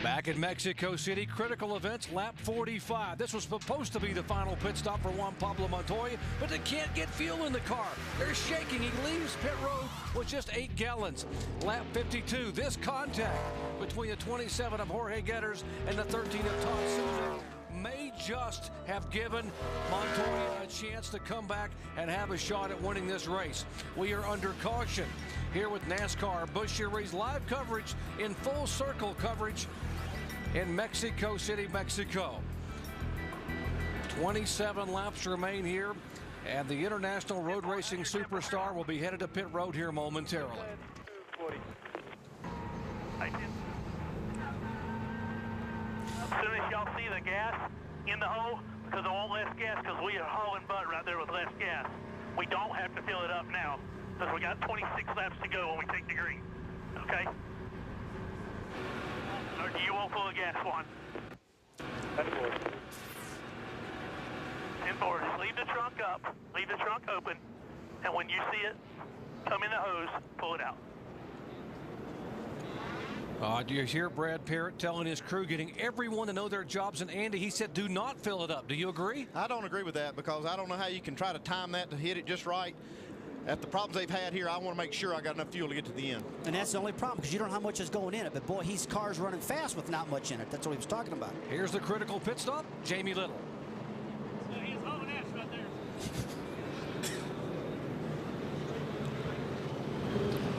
Back in Mexico City, critical events, lap 45. This was supposed to be the final pit stop for Juan Pablo Montoya, but they can't get fuel in the car. They're shaking. He leaves pit road with just 8 gallons. Lap 52, this contact between the 27 of Jorge Getters and the 13 of Todd Souza may just have given Montoya a chance to come back and have a shot at winning this race. We are under caution here with NASCAR Busch Series live coverage in full circle coverage in Mexico City, Mexico. 27 laps remain here, and the international road racing superstar will be headed to pit road here momentarily. As soon as y'all see the gas in the hole, because I want less gas, because we are hauling butt right there with less gas. We don't have to fill it up now, because we got 26 laps to go when we take the green. Okay? Or do you want full of gas, Juan? 10-4. 10-4. Just leave the trunk up, leave the trunk open, and when you see it come in the hose, pull it out. Do you hear Brad Parrott telling his crew, getting everyone to know their jobs? And Andy, he said, do not fill it up. Do you agree? I don't agree with that because I don't know how you can try to time that to hit it just right. At the problems they've had here, I want to make sure I got enough fuel to get to the end. And that's the only problem because you don't know how much is going in it. But boy, his car's running fast with not much in it. That's what he was talking about. Here's the critical pit stop, Jamie Little. He's hauling ass right there.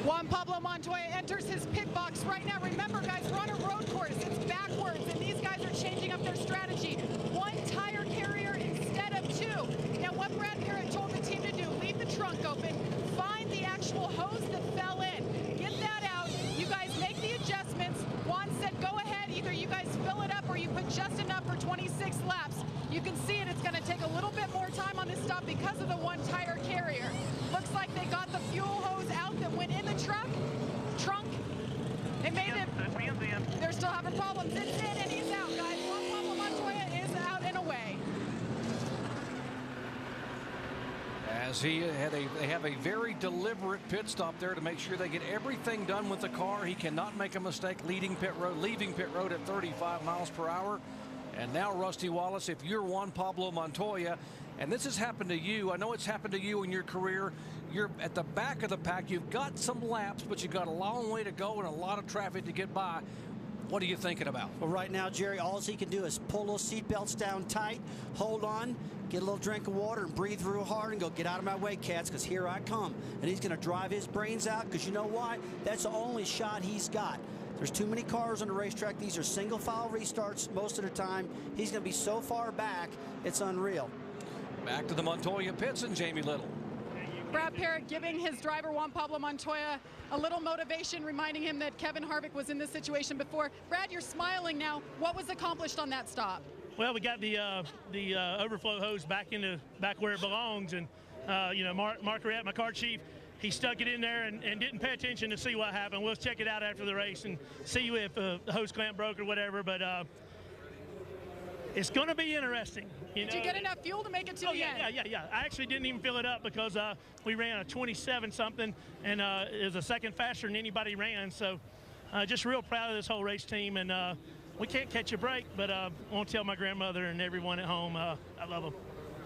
Juan Pablo Montoya enters his pit box right now. Remember, guys, we're on a road course. It's backwards, and these guys are changing up their strategy. 1 tire carrier instead of 2. Now, what Brad Parrott told the team to do, leave the trunk open, find the actual hose that fell in, get that out. You guys make the adjustments. Juan said, go ahead. Either you guys fill it up or you put just enough for 26 laps. You can see it. It's going to take a little bit more time on this stop because of the 1 tire carrier. Looks like they got the fuel hose out that went in the trunk. They made it. They're still having problems. It's in and he's out, guys. Juan Pablo Montoya is out and away. As they have a very deliberate pit stop there to make sure they get everything done with the car. He cannot make a mistake leaving pit road at 35 miles per hour. And now, Rusty Wallace, if you're Juan Pablo Montoya, and this has happened to you, I know it's happened to you in your career, you're at the back of the pack, you've got some laps, but you've got a long way to go and a lot of traffic to get by. What are you thinking about? Well, right now, Jerry, all he can do is pull those seat belts down tight, hold on, get a little drink of water, and breathe real hard and go, get out of my way, cats, because here I come. And he's going to drive his brains out, because you know why? That's the only shot he's got. There's too many cars on the racetrack. These are single file restarts most of the time. He's going to be so far back, it's unreal. Back to the Montoya pits and Jamie Little. Brad Parrott giving his driver Juan Pablo Montoya a little motivation, reminding him that Kevin Harvick was in this situation before. Brad, you're smiling now. What was accomplished on that stop? Well, we got the overflow hose back where it belongs, and you know, Mark Rhett, my car chief, he stuck it in there and didn't pay attention to see what happened. We'll check it out after the race and see if the hose clamp broke or whatever. But it's going to be interesting. Did you get enough fuel to make it to the end? Yeah. I actually didn't even fill it up because we ran a 27 something, and it was a second faster than anybody ran. So just real proud of this whole race team, and we can't catch a break, but I want to tell my grandmother and everyone at home I love them.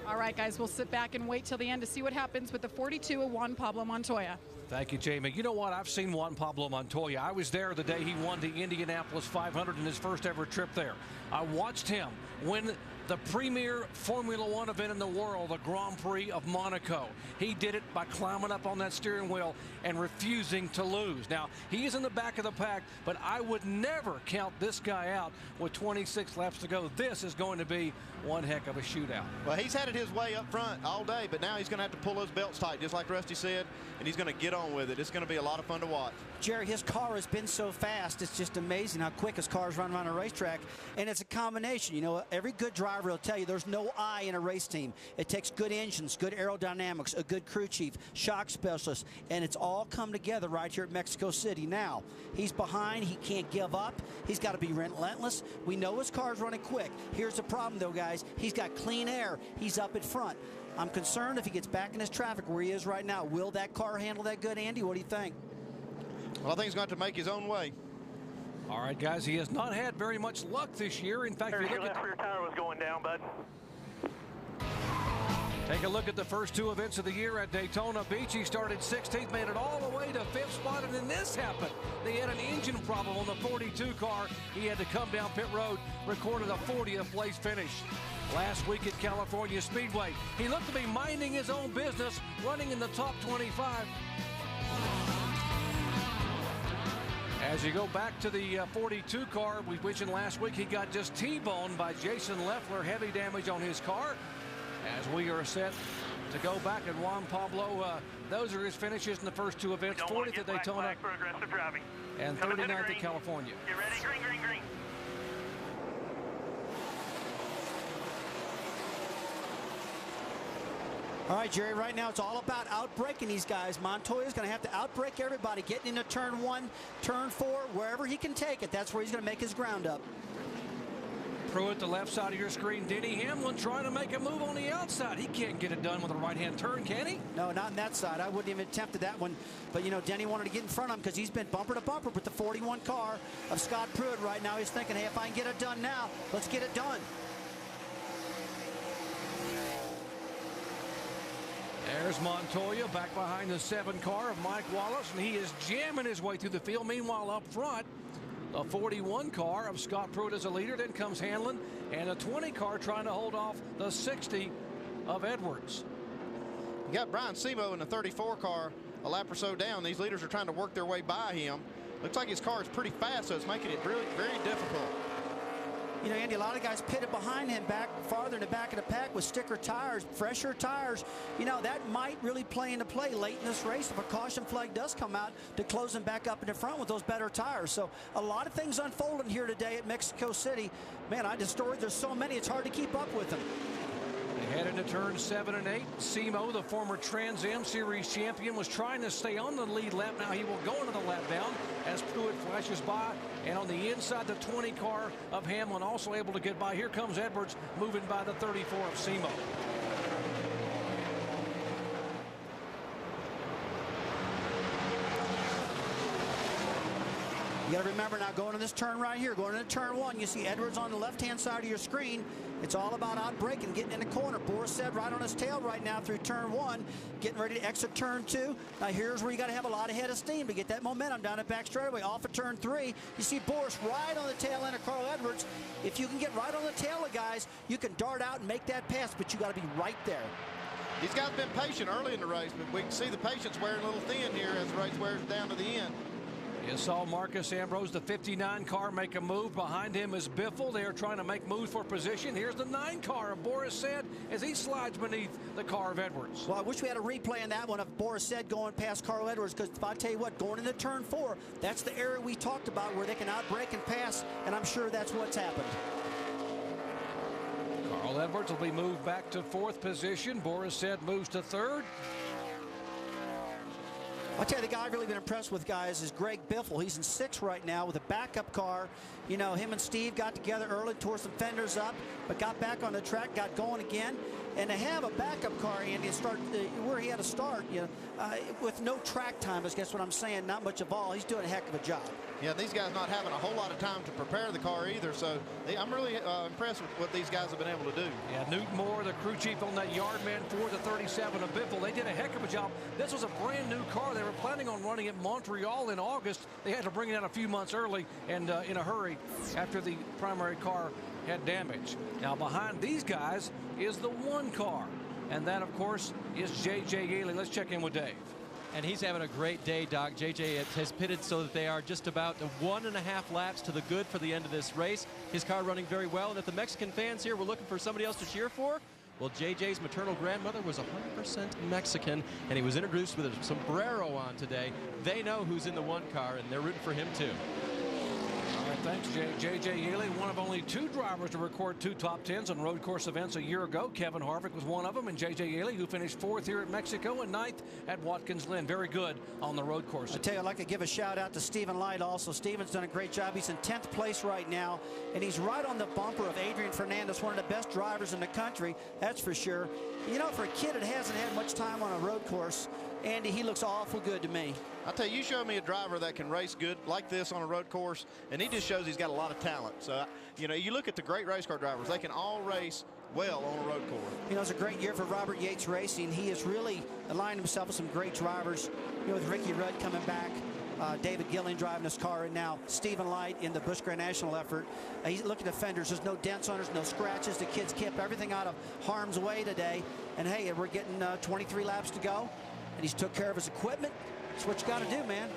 All right, guys, we'll sit back and wait till the end to see what happens with the 42 of Juan Pablo Montoya. Thank you, Jamie. You know what? I've seen Juan Pablo Montoya. I was there the day he won the Indianapolis 500 in his first ever trip there. I watched him win the premier Formula One event in the world, the Grand Prix of Monaco. He did it by climbing up on that steering wheel and refusing to lose. Now, he is in the back of the pack, but I would never count this guy out with 26 laps to go. This is going to be one heck of a shootout. Well, he's had it his way up front all day, but now he's going to have to pull those belts tight, just like Rusty said, and he's going to get on with it. It's going to be a lot of fun to watch. Jerry, his car has been so fast. It's just amazing how quick his cars run around a racetrack. And it's a combination. You know, every good driver will tell you there's no I in a race team. It takes good engines, good aerodynamics, a good crew chief, shock specialist, and it's all come together right here at Mexico City. Now, he's behind. He can't give up. He's got to be relentless. We know his car's running quick. Here's the problem, though, guys. He's got clean air. He's up at front. I'm concerned if he gets back in his traffic where he is right now. Will that car handle that good, Andy? What do you think? Well, I think he's going to make his own way. All right, guys, he has not had very much luck this year. In fact, if you look at rear tire was going down, bud. Take a look at the first two events of the year at Daytona Beach. He started 16th, made it all the way to 5th spot, and then this happened. They had an engine problem on the 42 car. He had to come down pit road, recorded a 40th place finish. Last week at California Speedway, he looked to be minding his own business, running in the top 25. As you go back to the 42 car, we mentioned last week he got just T-boned by Jason Leffler, heavy damage on his car. As we are set to go back at Juan Pablo, those are his finishes in the first two events, 40th at Daytona and 39th at California. Get ready, green, green, green. All right, Jerry, right now it's all about outbraking these guys. Montoya's going to have to outbrake everybody, getting into turn 1, turn 4, wherever he can take it. That's where he's going to make his ground up. Pruitt, the left side of your screen. Denny Hamlin trying to make a move on the outside. He can't get it done with a right-hand turn, can he? No, not on that side. I wouldn't even attempt that one. But, you know, Denny wanted to get in front of him because he's been bumper to bumper with the 41 car of Scott Pruitt right now. He's thinking, hey, if I can get it done now, let's get it done. There's Montoya back behind the 7 car of Mike Wallace, and he is jamming his way through the field. Meanwhile, up front, the 41 car of Scott Pruitt as a leader. Then comes Hanlon, and a 20 car trying to hold off the 60 of Edwards. You got Brian Semo in the 34 car a lap or so down. These leaders are trying to work their way by him. Looks like his car is pretty fast, so it's making it really very difficult. You know, Andy, a lot of guys pitted behind him back farther in the back of the pack with sticker tires, fresher tires. You know, that might really play into play late in this race if a caution flag does come out to close him back up in the front with those better tires. So a lot of things unfolding here today at Mexico City. Man, there's so many, it's hard to keep up with them. They head into turn 7 and 8. Semo, the former Trans Am Series champion, was trying to stay on the lead lap. Now he will go into the lap down as Pruitt flashes by. And on the inside, the 20 car of Hamlin also able to get by. Here comes Edwards moving by the 34 of Semo. You got to remember now, going to this turn right here, going into turn 1, you see Edwards on the left-hand side of your screen. It's all about out-braking, getting in the corner. Boris said right on his tail right now through turn 1, getting ready to exit turn 2. Now here's where you got to have a lot of head of steam to get that momentum down the back straightaway. Off of turn 3, you see Boris right on the tail end of Carl Edwards. If you can get right on the tail of guys, you can dart out and make that pass, but you got to be right there. These guys have been patient early in the race, but we can see the patience wearing a little thin here as the race wears down to the end. You saw Marcus Ambrose, the 59 car, make a move. Behind him is Biffle. They are trying to make moves for position. Here's the 9 car of Boris Said as he slides beneath the car of Edwards. Well, I wish we had a replay on that one of Boris Said going past Carl Edwards, because if I tell you what, going into turn 4, that's the area we talked about where they can outbrake and pass, and I'm sure that's what's happened. Carl Edwards will be moved back to 4th position. Boris Said moves to 3rd. I'll tell you, the guy I've really been impressed with, guys, is Greg Biffle. He's in 6th right now with a backup car. You know, him and Steve got together early, tore some fenders up, but got back on the track, got going again. And to have a backup car, Andy, and start where he had to start, you know, with no track time, I guess what I'm saying, not much of all. He's doing a heck of a job. Yeah, these guys not having a whole lot of time to prepare the car either, so I'm really impressed with what these guys have been able to do. Yeah, Newton Moore, the crew chief on that yard man for the 37 of Biffle. They did a heck of a job. This was a brand new car. They were planning on running at Montreal in August. They had to bring it out a few months early and in a hurry after the primary car had damage. Now behind these guys is the 1 car, and that of course is J.J. Yaley. Let's check in with Dave. And he's having a great day, Doc. JJ has pitted so that they are just about 1.5 laps to the good for the end of this race. His car running very well. And if the Mexican fans here were looking for somebody else to cheer for, well, JJ's maternal grandmother was 100% Mexican, and he was introduced with a sombrero on today. They know who's in the 1 car, and they're rooting for him too. All right, thanks, J.J. Yaley, one of only 2 drivers to record 2 top 10s on road course events a year ago. Kevin Harvick was one of them, and J.J. Yaley, who finished 4th here at Mexico and 9th at Watkins Glen. Very good on the road course. I tell you, I'd like to give a shout out to Stephen Light also. Stephen's done a great job. He's in 10th place right now, and he's right on the bumper of Adrian Fernandez, one of the best drivers in the country, that's for sure. You know, for a kid that hasn't had much time on a road course, Andy, he looks awful good to me. I'll tell you, you show me a driver that can race good like this on a road course, and he just shows he's got a lot of talent. So, you know, you look at the great race car drivers, they can all race well on a road course. You know, it's a great year for Robert Yates Racing. He has really aligned himself with some great drivers, you know, with Ricky Rudd coming back. David Gillian driving his car, and now Stephen Light in the Busch Grand National effort. He's looking at the fenders. There's no dents on it, no scratches. The kids kept everything out of harm's way today. And hey, we're getting 23 laps to go, and he's took care of his equipment. That's what you got to do, man.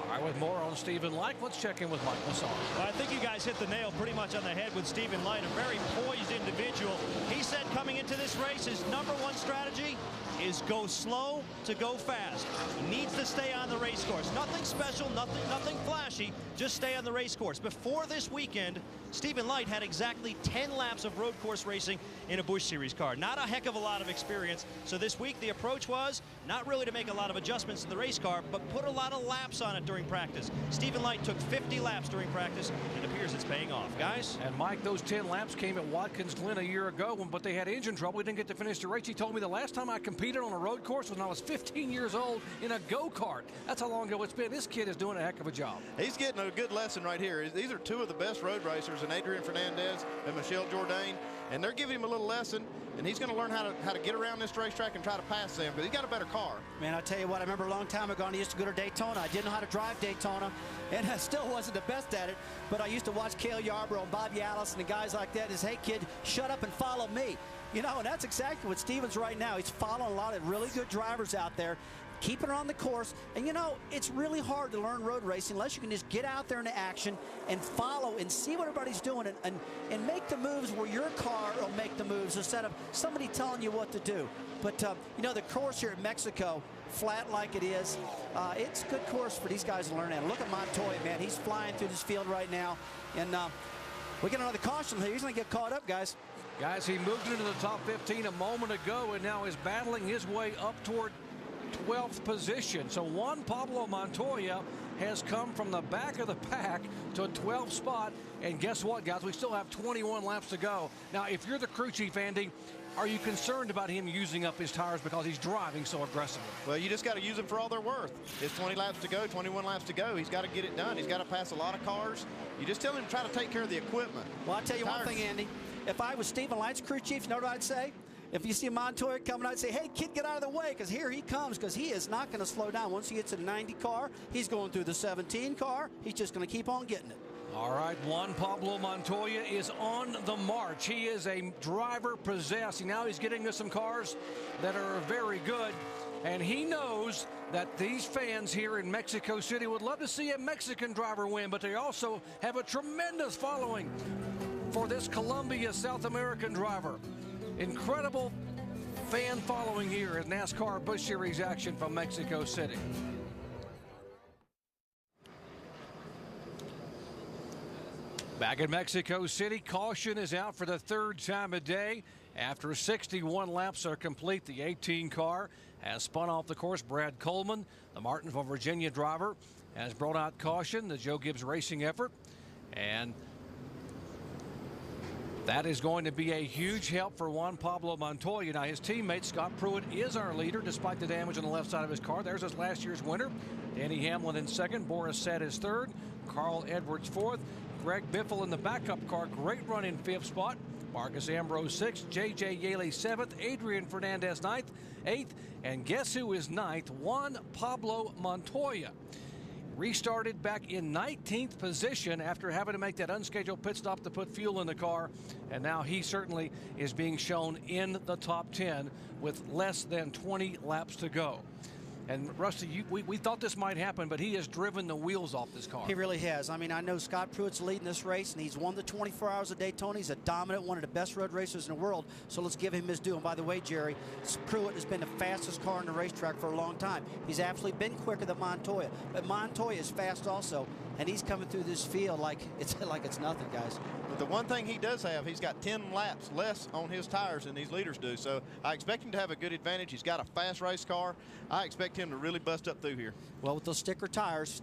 All right, with more on Stephen Light, let's check in with Mike Massar. Well, I think you guys hit the nail pretty much on the head with Stephen Light, a very poised individual. He said coming into this race, his #1 strategy is go slow to go fast. He needs to stay on the race course. Nothing special, nothing flashy, just stay on the race course. Before this weekend, Stephen Light had exactly 10 laps of road course racing in a Busch Series car. Not a heck of a lot of experience. So this week the approach was not really to make a lot of adjustments to the race car, but put a lot of laps on it during practice. Stephen Light took 50 laps during practice, and it appears it's paying off, guys. And Mike, those 10 laps came at Watkins Glen a year ago, but they had engine trouble. We didn't get to finish the race. He told me the last time I competed on a road course was when I was 15 years old in a go-kart. That's how long ago it's been. This kid is doing a heck of a job. He's getting a good lesson right here. These are 2 of the best road racers, and Adrian Fernandez and Michelle Jourdain, and they're giving him a little lesson, and he's going to learn how to get around this racetrack and try to pass them, because he's got a better car. Man, I'll tell you what, I remember a long time ago, I used to go to Daytona. I didn't know how to drive Daytona, and I still wasn't the best at it, but I used to watch Cale Yarborough and Bobby Allison and guys like that, and say, hey, kid, shut up and follow me. You know, and that's exactly what Stevens right now. He's following a lot of really good drivers out there, keeping it on the course. And, you know, it's really hard to learn road racing unless you can just get out there into action and follow and see what everybody's doing and make the moves where your car will make the moves instead of somebody telling you what to do. But, you know, the course here at Mexico, flat like it is, it's a good course for these guys to learn at. Look at Montoya, man. He's flying through this field right now. And we get another caution here. He's going to get caught up, guys. Guys, he moved into the top 15 a moment ago and now is battling his way up toward 12th position. So Juan Pablo Montoya has come from the back of the pack to a 12th spot. And guess what, guys? We still have 21 laps to go. Now, if you're the crew chief, Andy, are you concerned about him using up his tires because he's driving so aggressively? Well, you just got to use them for all they're worth. It's 20 laps to go, 21 laps to go. He's got to get it done. He's got to pass a lot of cars. You just tell him to try to take care of the equipment. Well, I'll tell you one thing, Andy. If I was Stephen Light's crew chief, you know what I'd say? If you see Montoya coming, I'd say, hey, kid, get out of the way, because here he comes, because he is not going to slow down. Once he gets to the 90 car, he's going through the 17 car. He's just going to keep on getting it. All right, Juan Pablo Montoya is on the march. He is a driver possessed. Now he's getting to some cars that are very good, and he knows that these fans here in Mexico City would love to see a Mexican driver win, but they also have a tremendous following for this Colombia South American driver. Incredible fan following here at NASCAR Busch Series action from Mexico City. Back in Mexico City, caution is out for the third time a day. After 61 laps are complete, the 18 car has spun off the course. Brad Coleman, the Martinsville, Virginia driver, has brought out caution, the Joe Gibbs Racing effort. And that is going to be a huge help for Juan Pablo Montoya. Now, his teammate, Scott Pruitt, is our leader despite the damage on the left side of his car. There's his last year's winner. Danny Hamlin in second. Boris Said is third. Carl Edwards fourth. Greg Biffle in the backup car. Great run in fifth spot. Marcus Ambrose sixth. J.J. Yaley seventh. Adrian Fernandez ninth. Eighth. And guess who is ninth? Juan Pablo Montoya. Restarted back in 19th position after having to make that unscheduled pit stop to put fuel in the car. And now he certainly is being shown in the top 10 with less than 20 laps to go. And Rusty, we thought this might happen, but he has driven the wheels off this car. He really has. I mean, I know Scott Pruitt's leading this race, and he's won the 24 Hours of Daytona. He's a dominant, one of the best road racers in the world. So let's give him his due. And by the way, Jerry, Pruitt has been the fastest car on the racetrack for a long time. He's absolutely been quicker than Montoya, but Montoya is fast also, and he's coming through this field like it's nothing, guys. But the one thing he does have, he's got 10 laps less on his tires than these leaders do. So I expect him to have a good advantage. He's got a fast race car. I expect him to really bust up through here. Well, with those sticker tires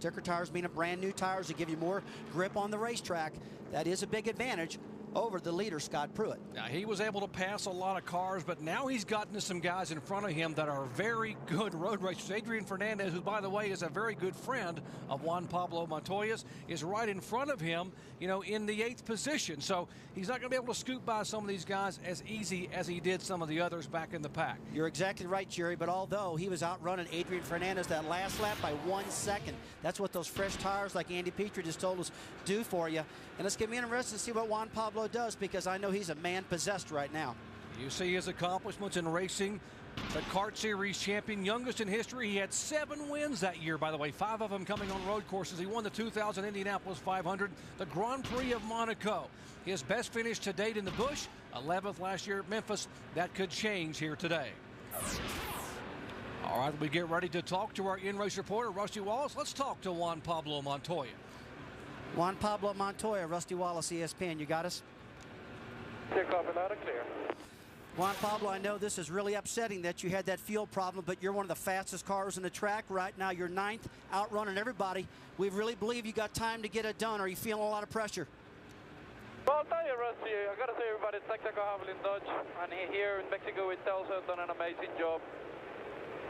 being a brand new tires to give you more grip on the racetrack, that is a big advantage over the leader, Scott Pruitt. Now, he was able to pass a lot of cars, but now he's gotten to some guys in front of him that are very good road racers. Adrian Fernandez, who, by the way, is a very good friend of Juan Pablo Montoya's, is right in front of him, you know, in the 8th position. So he's not going to be able to scoot by some of these guys as easy as he did some of the others back in the pack. You're exactly right, Jerry, but although he was outrunning Adrian Fernandez that last lap by 1 second, that's what those fresh tires, like Andy Petrie just told us, do for you. And let's get me interested to see what Juan Pablo does, because I know he's a man possessed right now. You see his accomplishments in racing. The Kart Series champion, youngest in history. He had 7 wins that year, by the way, 5 of them coming on road courses. He won the 2000 Indianapolis 500, the Grand Prix of Monaco. His best finish to date in the Busch, 11th last year at Memphis. That could change here today. All right, we get ready to talk to our in-race reporter, Rusty Wallace. Let's talk to Juan Pablo Montoya. Juan Pablo Montoya, Rusty Wallace, ESPN. You got us? Clear, copy, loud and clear. Juan Pablo, I know this is really upsetting that you had that fuel problem, but you're one of the fastest cars in the track right now. You're 9th, outrunning everybody. We really believe you got time to get it done. Are you feeling a lot of pressure? Well, I'll tell you, Rusty, I got to say everybody, Texaco Javelin Dodge, and here in Mexico with Telcel done an amazing job.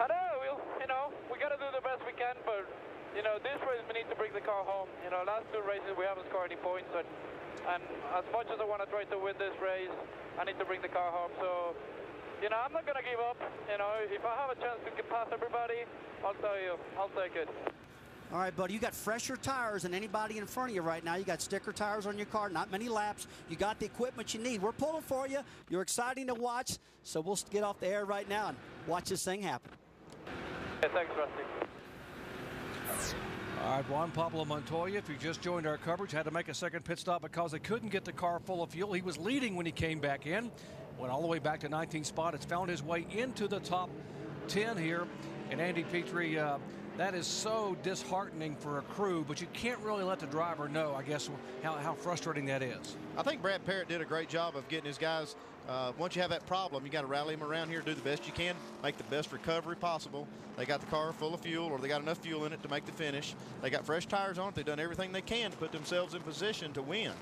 I know, we got to do the best we can, but, this race we need to bring the car home. Last 2 races we haven't scored any points, and as much as I want to try to win this race, I need to bring the car home. So, I'm not going to give up. If I have a chance to get past everybody, I'll tell you, I'll take it. All right, buddy, you got fresher tires than anybody in front of you right now. You got sticker tires on your car, not many laps. You got the equipment you need. We're pulling for you. You're exciting to watch, so we'll get off the air right now and watch this thing happen. Yeah, thanks, Rusty. All right, Juan Pablo Montoya, if you just joined our coverage, had to make a second pit stop because they couldn't get the car full of fuel. He was leading when he came back in, went all the way back to 19th spot. It's found his way into the top 10 here. And Andy Petrie, that is so disheartening for a crew, but you can't really let the driver know, I guess, how frustrating that is. I think Brad Parrott did a great job of getting his guys. Once you have that problem, you got to rally them around here, do the best you can, make the best recovery possible. They got the car full of fuel, or they got enough fuel in it to make the finish. They got fresh tires on it. They've done everything they can to put themselves in position to win.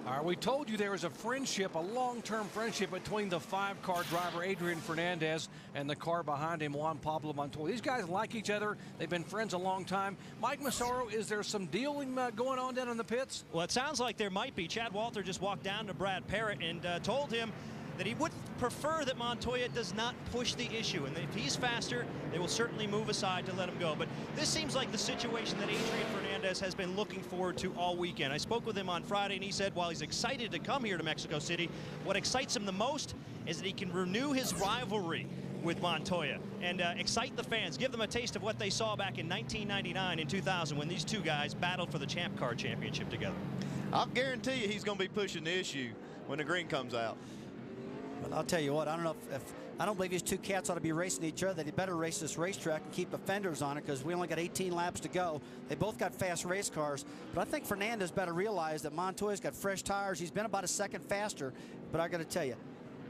All right, we told you there was a friendship, a long-term friendship between the 5-car driver, Adrian Fernandez, and the car behind him, Juan Pablo Montoya. These guys like each other. They've been friends a long time. Mike Massaro, is there some dealing going on down in the pits? Well, it sounds like there might be. Chad Walter just walked down to Brad Parrott and told him that he would prefer that Montoya does not push the issue, and if he's faster, they will certainly move aside to let him go. But this seems like the situation that Adrian Fernandez has been looking forward to all weekend. I spoke with him on Friday, and he said while he's excited to come here to Mexico City, what excites him the most is that he can renew his rivalry with Montoya and excite the fans, give them a taste of what they saw back in 1999 and 2000 when these two guys battled for the Champ Car Championship together. I'll guarantee you he's going to be pushing the issue when the green comes out. Well, I'll tell you what, I don't know if I don't believe these two cats ought to be racing each other. They better race this racetrack and keep the fenders on it because we only got 18 laps to go. They both got fast race cars, but I think Fernandez better realize that Montoya's got fresh tires. He's been about a second faster, but I got to tell you,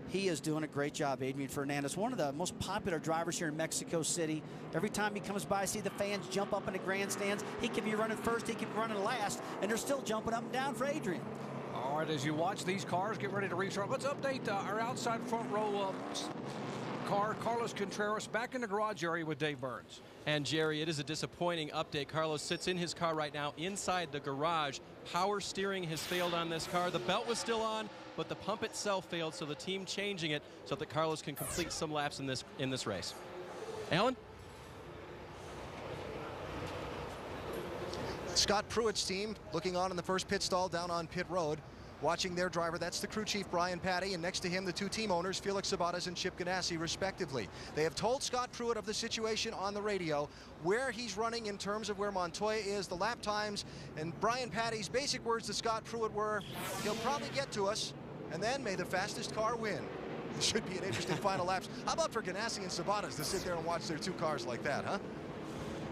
he is doing a great job, Adrian Fernandez. One of the most popular drivers here in Mexico City. Every time he comes by, I see the fans jump up in the grandstands. He could be running first, he could be running last, and they're still jumping up and down for Adrian. All right, as you watch these cars get ready to restart, let's update our outside front row car, Carlos Contreras, back in the garage area with Dave Burns. And Jerry, it is a disappointing update. Carlos sits in his car right now inside the garage. Power steering has failed on this car. The belt was still on, but the pump itself failed, so the team changing it so that Carlos can complete some laps in this race. Alan? Scott Pruitt's team looking on in the first pit stall down on pit road, watching their driver. That's the crew chief, Brian Patty, and next to him, the two team owners, Felix Sabates and Chip Ganassi, respectively. They have told Scott Pruitt of the situation on the radio, where he's running in terms of where Montoya is, the lap times, and Brian Patty's basic words to Scott Pruitt were, he'll probably get to us, and then may the fastest car win. It should be an interesting final laps. How about for Ganassi and Sabates to sit there and watch their two cars like that, huh?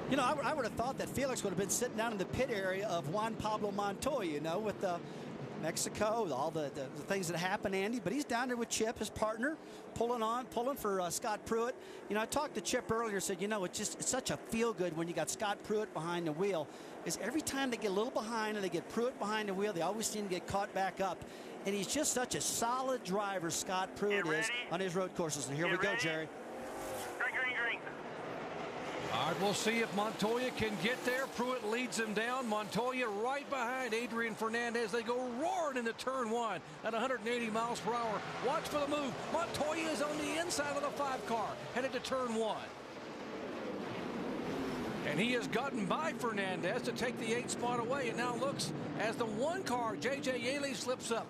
You know, I would have thought that Felix would have been sitting down in the pit area of Juan Pablo Montoya, you know, with Mexico, all the things that happen, Andy. But he's down there with Chip, his partner, pulling for Scott Pruitt. You know, I talked to Chip earlier, said, you know, it's such a feel-good when you got Scott Pruitt behind the wheel. Is every time they get a little behind and they get Pruitt behind the wheel, they always seem to get caught back up. And he's just such a solid driver, Scott Pruitt is, on his road courses. And here we go, Jerry. All right, we'll see if Montoya can get there. Pruitt leads him down. Montoya right behind Adrian Fernandez. They go roaring into turn one at 180 miles per hour. Watch for the move. Montoya is on the inside of the 5-car, headed to turn one. And he has gotten by Fernandez to take the 8th spot away. And now looks as the 1-car, J.J. Yaley, slips up.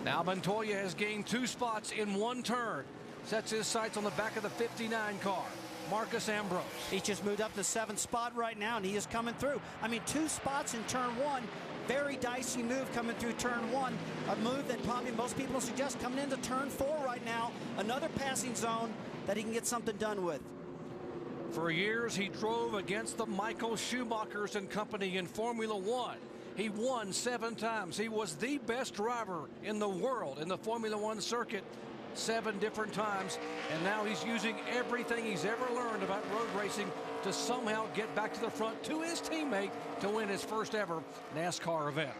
Now Montoya has gained 2 spots in 1 turn. Sets his sights on the back of the 59 car, Marcus Ambrose. He's just moved up to the 7th spot right now, and he is coming through. I mean, 2 spots in turn 1. Very dicey move coming through turn 1. A move that probably most people suggest coming into turn 4 right now. Another passing zone that he can get something done with. For years, he drove against the Michael Schumachers and company in Formula One. He won 7 times. He was the best driver in the world in the Formula One circuit 7 different times, and now he's using everything he's ever learned about road racing to somehow get back to the front to his teammate to win his first ever NASCAR event.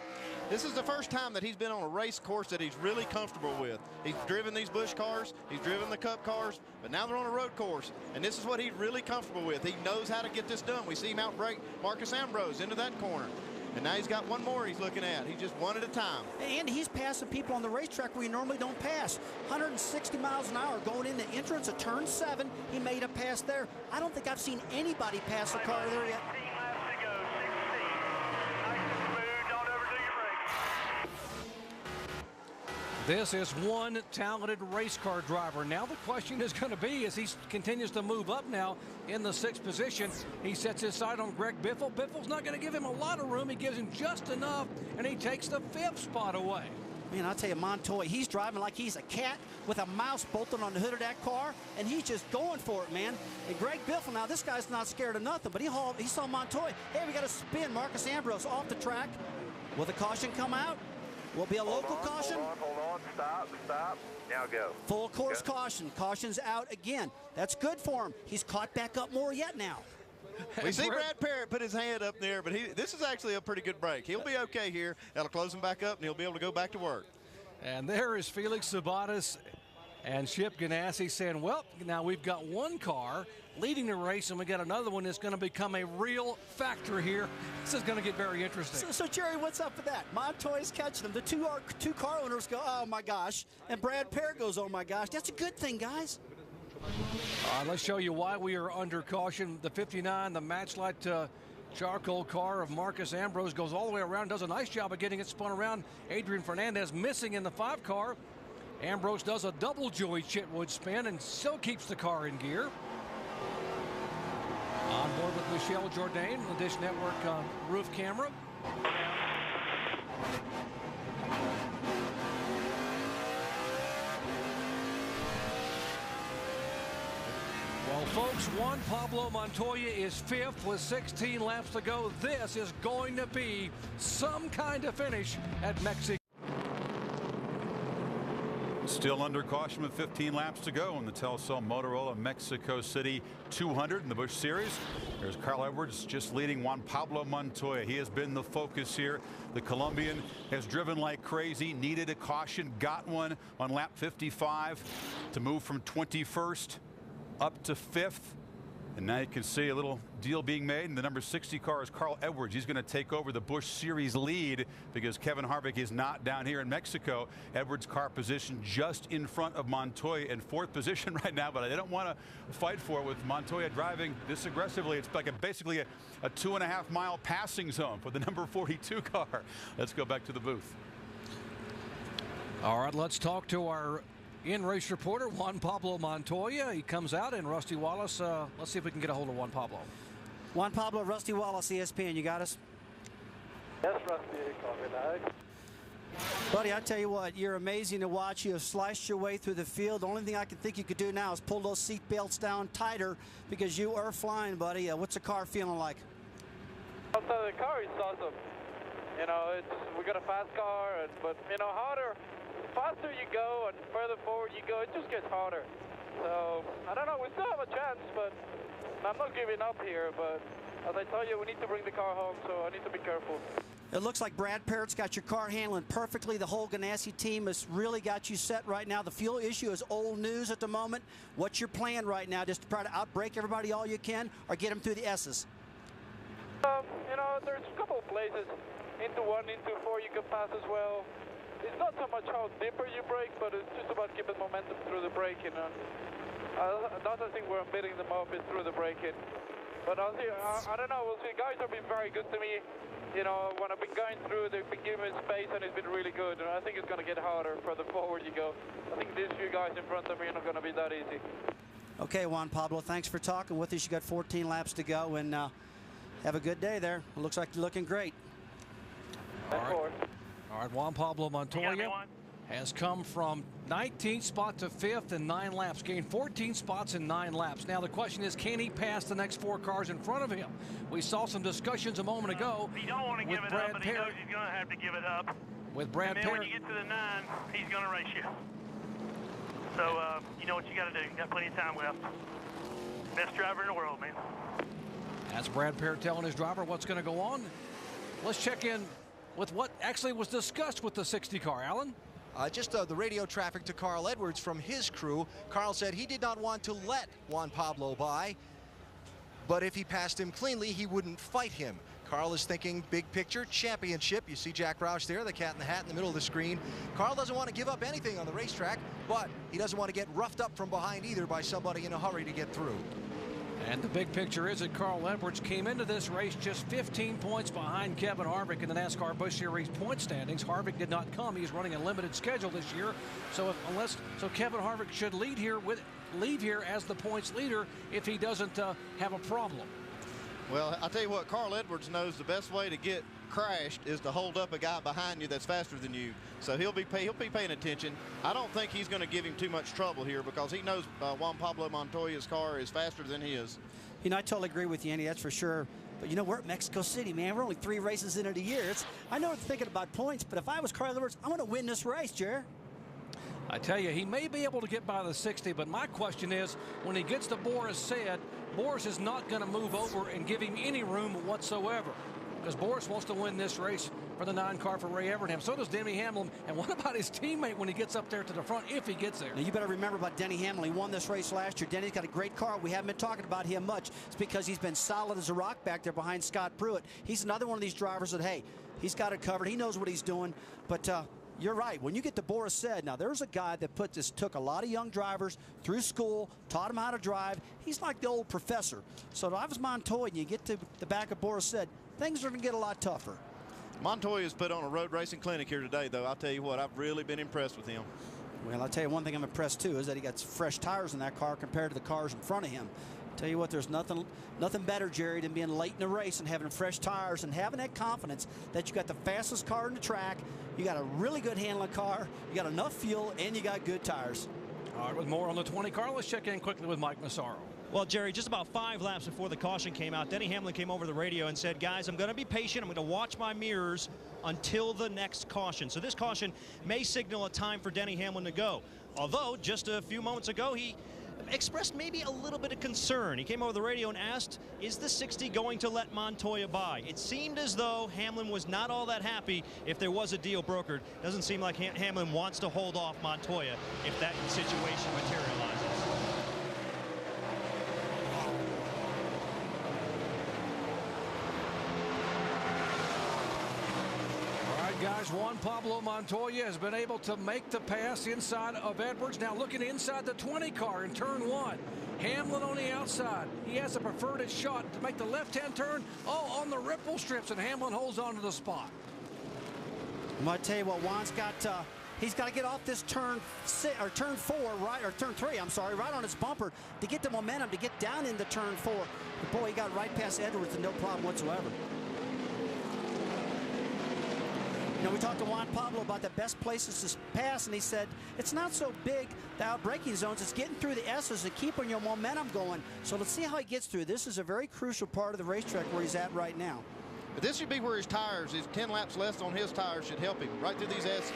This is the first time that he's been on a race course that he's really comfortable with. He's driven these Busch cars, he's driven the Cup cars, but now they're on a road course, and this is what he's really comfortable with. He knows how to get this done. We see him outbrake Marcus Ambrose into that corner. And now he's got one more he's looking at. He's just one at a time. And he's passing people on the racetrack where you normally don't pass. 160 miles an hour going in the entrance of turn 7. He made a pass there. I don't think I've seen anybody pass a car there yet. This is one talented race car driver. Now the question is going to be, as he continues to move up now in the 6th position, he sets his sight on Greg Biffle. Biffle's not going to give him a lot of room. He gives him just enough, and he takes the 5th spot away. Man, I'll tell you, Montoya, he's driving like he's a cat with a mouse bolted on the hood of that car, and he's just going for it, man. And Greg Biffle, now this guy's not scared of nothing, but he saw Montoya. Hey, we got to spin Marcus Ambrose off the track. Will the caution come out? Will be a local caution. Hold on, stop. Now go. Full course caution. Caution's out again. That's good for him. He's caught back up more yet now. We see Brad Parrott put his hand up there, but this is actually a pretty good break. He'll be okay here. That'll close him back up, and he'll be able to go back to work. And there is Felix Sabates and Chip Ganassi saying, well, now we've got one car leading the race, and we got another one that's going to become a real factor here. This is going to get very interesting. So Jerry, what's up with that? Montoya's catching them. The two car owners go, oh, my gosh. And Brad Parrott goes, oh, my gosh. That's a good thing, guys. All right, let's show you why we are under caution. The 59, the Matchlight charcoal car of Marcus Ambrose goes all the way around, does a nice job of getting it spun around. Adrian Fernandez missing in the 5 car. Ambrose does a double Joey Chitwood spin and still keeps the car in gear. On board with Michelle Jourdain, the Dish Network roof camera. Well, folks, Juan Pablo Montoya is 5th with 16 laps to go. This is going to be some kind of finish at Mexico. Still under caution with 15 laps to go in the Telcel-Motorola Mexico City 200 in the Busch Series. There's Carl Edwards just leading Juan Pablo Montoya. He has been the focus here. The Colombian has driven like crazy, needed a caution, got one on lap 55 to move from 21st up to 5th. And now you can see a little deal being made. And the number 60 car is Carl Edwards. He's going to take over the Busch Series lead because Kevin Harvick is not down here in Mexico. Edwards' car position just in front of Montoya in 4th position right now, but they don't want to fight for it with Montoya driving this aggressively. It's like basically a 2.5 mile passing zone for the number 42 car. Let's go back to the booth. All right, let's talk to our in-race reporter, Juan Pablo Montoya. He comes out, and Rusty Wallace, let's see if we can get a hold of Juan Pablo. Juan Pablo, Rusty Wallace, ESPN, you got us? Yes, Rusty, copy that. Buddy, I tell you what, you're amazing to watch. You have sliced your way through the field. The only thing I can think you could do now is pull those seat belts down tighter because you are flying, buddy. What's the car feeling like? So the car is awesome. You know, we got a fast car, but, you know, faster you go and further forward you go, it just gets harder. So, I don't know, we still have a chance, but I'm not giving up here. But as I tell you, we need to bring the car home, so I need to be careful. It looks like Brad Parrott's got your car handling perfectly. The whole Ganassi team has really got you set right now. The fuel issue is old news at the moment. What's your plan right now? Just to try to outbrake everybody all you can, or get them through the S's? You know, there's a couple of places. Into 1, into 4 you can pass as well. It's not so much how deeper you brake, but it's just about keeping momentum through the braking. Another thing where I'm beating them up is through the braking. But I'll see, I don't know, we'll see. Guys have been very good to me. You know, when I've been going through, they've been giving me space, and it's been really good. And I think it's going to get harder further forward you go. I think these few guys in front of me are not going to be that easy. Okay, Juan Pablo, thanks for talking with us. You got 14 laps to go, and have a good day there. It looks like you're looking great. All right, Juan Pablo Montoya has come from 19th spot to 5th in 9 laps, gained 14 spots in 9 laps. Now the question is, can he pass the next 4 cars in front of him? We saw some discussions a moment ago. He don't want to give it up, but he knows he's going to have to give it up. With Brad Parrott. And then when you get to the 9, he's going to race you. So you know what you got to do. You got plenty of time left. Best driver in the world, man. That's Brad Parrott telling his driver what's going to go on. Let's check in with what actually was discussed with the 60 car, Alan. Just the radio traffic to Carl Edwards from his crew. Carl said he did not want to let Juan Pablo by, but if he passed him cleanly, he wouldn't fight him. Carl is thinking big picture championship. You see Jack Roush there, the cat in the hat in the middle of the screen. Carl doesn't want to give up anything on the racetrack, but he doesn't want to get roughed up from behind either by somebody in a hurry to get through. And the big picture is that Carl Edwards came into this race just 15 points behind Kevin Harvick in the NASCAR Busch Series point standings. Harvick did not come. He's running a limited schedule this year. So Kevin Harvick should leave here as the points leader if he doesn't have a problem. Well, I'll tell you what, Carl Edwards knows the best way to get crashed is to hold up a guy behind you that's faster than you. So he'll be paying attention. I don't think he's going to give him too much trouble here because he knows Juan Pablo Montoya's car is faster than his. You know, I totally agree with you, Andy. That's for sure. But, you know, we're at Mexico City, man. We're only 3 races into the year. I know it's thinking about points, but if I was Carl Edwards, I want to win this race, Jer. I tell you, he may be able to get by the 60, but my question is, when he gets to Boris Said, Boris is not going to move over and give him any room whatsoever, because Boris wants to win this race for the 9 car for Ray Evernham. So does Denny Hamlin. And what about his teammate when he gets up there to the front, if he gets there? Now, you better remember about Denny Hamlin. He won this race last year. Denny's got a great car. We haven't been talking about him much. It's because he's been solid as a rock back there behind Scott Pruitt. He's another one of these drivers that, hey, he's got it covered. He knows what he's doing. But you're right. When you get to Boris Said, now there's a guy that took a lot of young drivers through school, taught them how to drive. He's like the old professor. So if I was Montoya and you get to the back of Boris Said, things are going to get a lot tougher. Montoya's put on a road racing clinic here today, though. I'll tell you what, I've really been impressed with him. Well, I'll tell you one thing I'm impressed, too, is that he got fresh tires in that car compared to the cars in front of him. Tell you what, there's nothing better, Jerry, than being late in the race and having fresh tires and having that confidence that you got the fastest car in the track, you got a really good handling car, you got enough fuel, and you got good tires. All right, with more on the 20 car, let's check in quickly with Mike Massaro. Well, Jerry, just about 5 laps before the caution came out, Denny Hamlin came over the radio and said, guys, I'm going to be patient. I'm going to watch my mirrors until the next caution. So this caution may signal a time for Denny Hamlin to go. Although, just a few moments ago, he expressed maybe a little bit of concern. He came over the radio and asked, is the 60 going to let Montoya by? It seemed as though Hamlin was not all that happy if there was a deal brokered. Doesn't seem like Hamlin wants to hold off Montoya if that situation materializes. Guys, Juan Pablo Montoya has been able to make the pass inside of Edwards. Now looking inside the 20 car in turn 1. Hamlin on the outside. He has a preferred shot to make the left-hand turn. Oh, on the ripple strips, and Hamlin holds on to the spot. I'm going to tell you what, Juan's got. He's got to get off this turn 4, right, or turn 3. I'm sorry, right on his bumper to get the momentum to get down into turn 4. But boy, he got right past Edwards and no problem whatsoever. You know, we talked to Juan Pablo about the best places to pass, and he said it's not so big, the out-braking zones. It's getting through the S's and keeping your momentum going. So let's see how he gets through. This is a very crucial part of the racetrack where he's at right now. But this should be where his tires, his 10 laps less on his tires should help him right through these S's.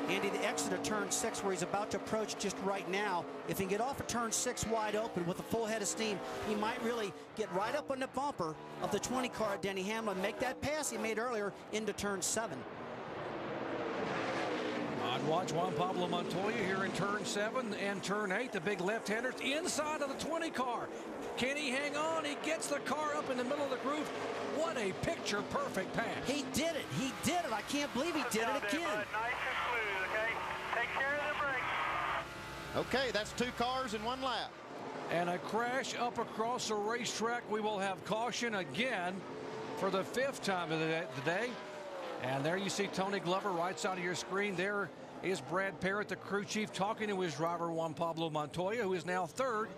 Andy, the exit of turn 6 where he's about to approach just right now, if he can get off of turn 6 wide open with a full head of steam, he might really get right up on the bumper of the 20 car at Denny Hamlin, make that pass he made earlier into turn 7. I'd watch Juan Pablo Montoya here in turn 7 and turn 8, the big left-handers inside of the 20 car. Can he hang on? He gets the car up in the middle of the groove. What a picture-perfect pass. He did it. He did it. I can't believe he did it again. Nice and smooth, okay? Take care of the brakes. Okay, that's 2 cars in 1 lap. And a crash up across the racetrack. We will have caution again for the 5th time of the day. And there you see Tony Glover right side of your screen. There is Brad Parrott, the crew chief, talking to his driver Juan Pablo Montoya, who is now 3rd.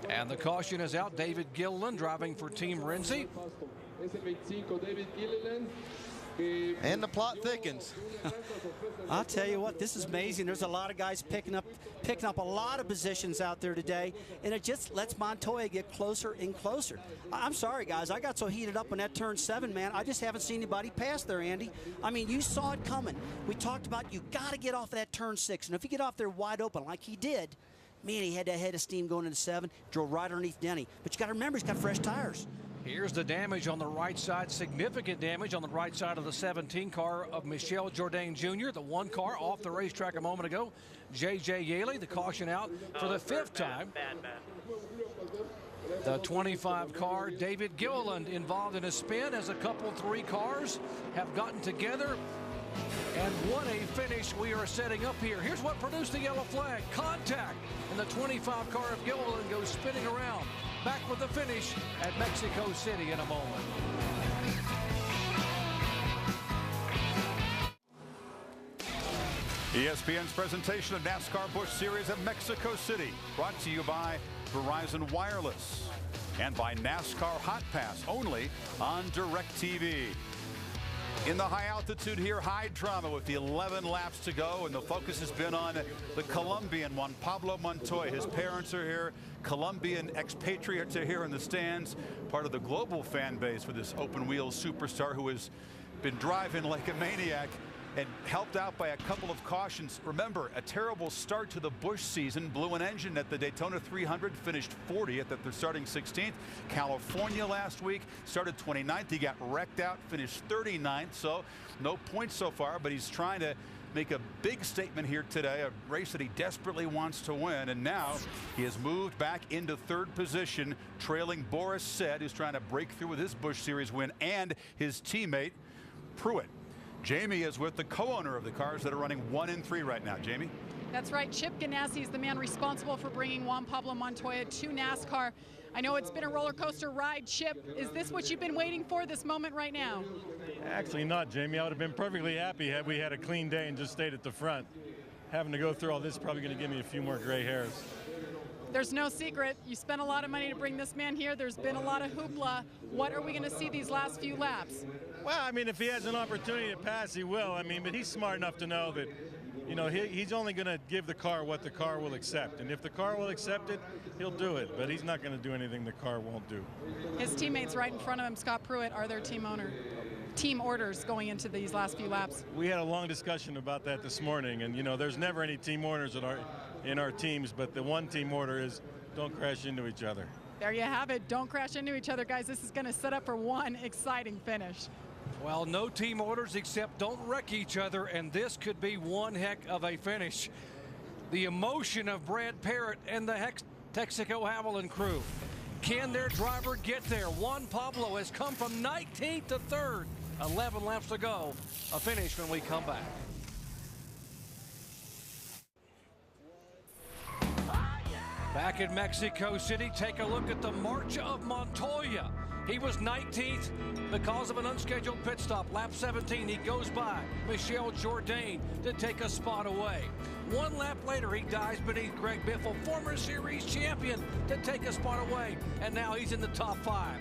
And the caution is out. David Gilliland driving for Team Renzi. And the plot thickens. I'll tell you what, this is amazing. There's a lot of guys picking up a lot of positions out there today, and it just lets Montoya get closer and closer. I'm sorry, guys. I got so heated up on that turn 7, man. I just haven't seen anybody pass there, Andy. I mean, you saw it coming. We talked about you got to get off of that turn 6, and if you get off there wide open like he did, man, he had that head of steam going into 7, drove right underneath Denny. But you got to remember, he's got fresh tires. Here's the damage on the right side, significant damage on the right side of the 17 car of Michel Jourdain Jr., the 1 car off the racetrack a moment ago. J.J. Yaley, the caution out for the 5th time. The 25 car, David Gilliland, involved in a spin as a couple 3 cars have gotten together. And what a finish we are setting up here. Here's what produced the yellow flag. Contact. And the 25 car of Gilliland goes spinning around. Back with the finish at Mexico City in a moment. ESPN's presentation of NASCAR Busch Series at Mexico City, brought to you by Verizon Wireless and by NASCAR Hot Pass, only on DirecTV. In the high altitude here, high drama with the 11 laps to go, and the focus has been on the Colombian one, Pablo Montoya. His parents are here. Colombian expatriates are here in the stands, part of the global fan base for this open wheel superstar who is been driving like a maniac and helped out by a couple of cautions. Remember, a terrible start to the Busch season. Blew an engine at the Daytona 300, finished 40th at the starting 16th. California last week started 29th. He got wrecked out, finished 39th. So no points so far, but he's trying to make a big statement here today, a race that he desperately wants to win. And now he has moved back into third position, trailing Boris Said, who's trying to break through with his Busch Series win, and his teammate Pruitt. Jamie is with the co-owner of the cars that are running 1 and 3 right now. Jamie? That's right. Chip Ganassi is the man responsible for bringing Juan Pablo Montoya to NASCAR. I know it's been a roller coaster ride, Chip. Is this what you've been waiting for, this moment right now? Actually not, Jamie. I would have been perfectly happy had we had a clean day and just stayed at the front. Having to go through all this is probably going to give me a few more gray hairs. There's no secret. You spent a lot of money to bring this man here. There's been a lot of hoopla. What are we going to see these last few laps? Well, I mean, if he has an opportunity to pass, he will. I mean, but he's smart enough to know that, you know, he's only going to give the car what the car will accept. And if the car will accept it, he'll do it. But he's not going to do anything the car won't do. His teammates right in front of him, Scott Pruitt, are their team orders going into these last few laps. We had a long discussion about that this morning. And, you know, there's never any team orders in our teams. But the one team order is don't crash into each other. There you have it. Don't crash into each other, guys. This is going to set up for one exciting finish. Well, no team orders except don't wreck each other, and this could be one heck of a finish. The emotion of Brad Parrott and the Texaco Havoline crew. Can their driver get there? Juan Pablo has come from 19th to 3rd. 11 laps to go. A finish when we come back. Back in Mexico City, take a look at the March of Montoya. He was 19th because of an unscheduled pit stop. Lap 17, he goes by Michel Jourdain to take a spot away. 1 lap later, he dives beneath Greg Biffle, former series champion, to take a spot away. And now he's in the top 5.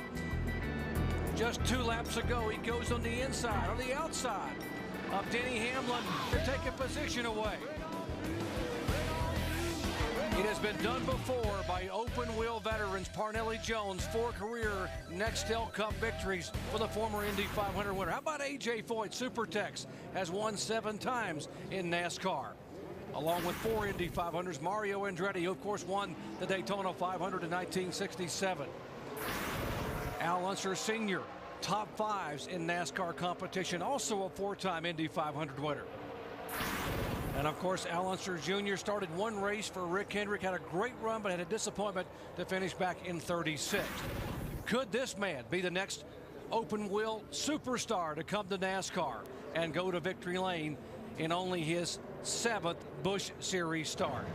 Just 2 laps ago, he goes on the inside, on the outside of Denny Hamlin to take a position away. It has been done before by open-wheel veterans Parnelli Jones, 4 career Nextel Cup victories for the former Indy 500 winner. How about A.J. Foyt? Supertex has won 7 times in NASCAR. Along with 4 Indy 500s, Mario Andretti, who of course won the Daytona 500 in 1967. Al Unser Sr., top 5s in NASCAR competition, also a 4-time Indy 500 winner. And of course, Al Unser Jr. started 1 race for Rick Hendrick, had a great run, but had a disappointment to finish back in 36th. Could this man be the next open wheel superstar to come to NASCAR and go to victory lane in only his 7th Busch Series start?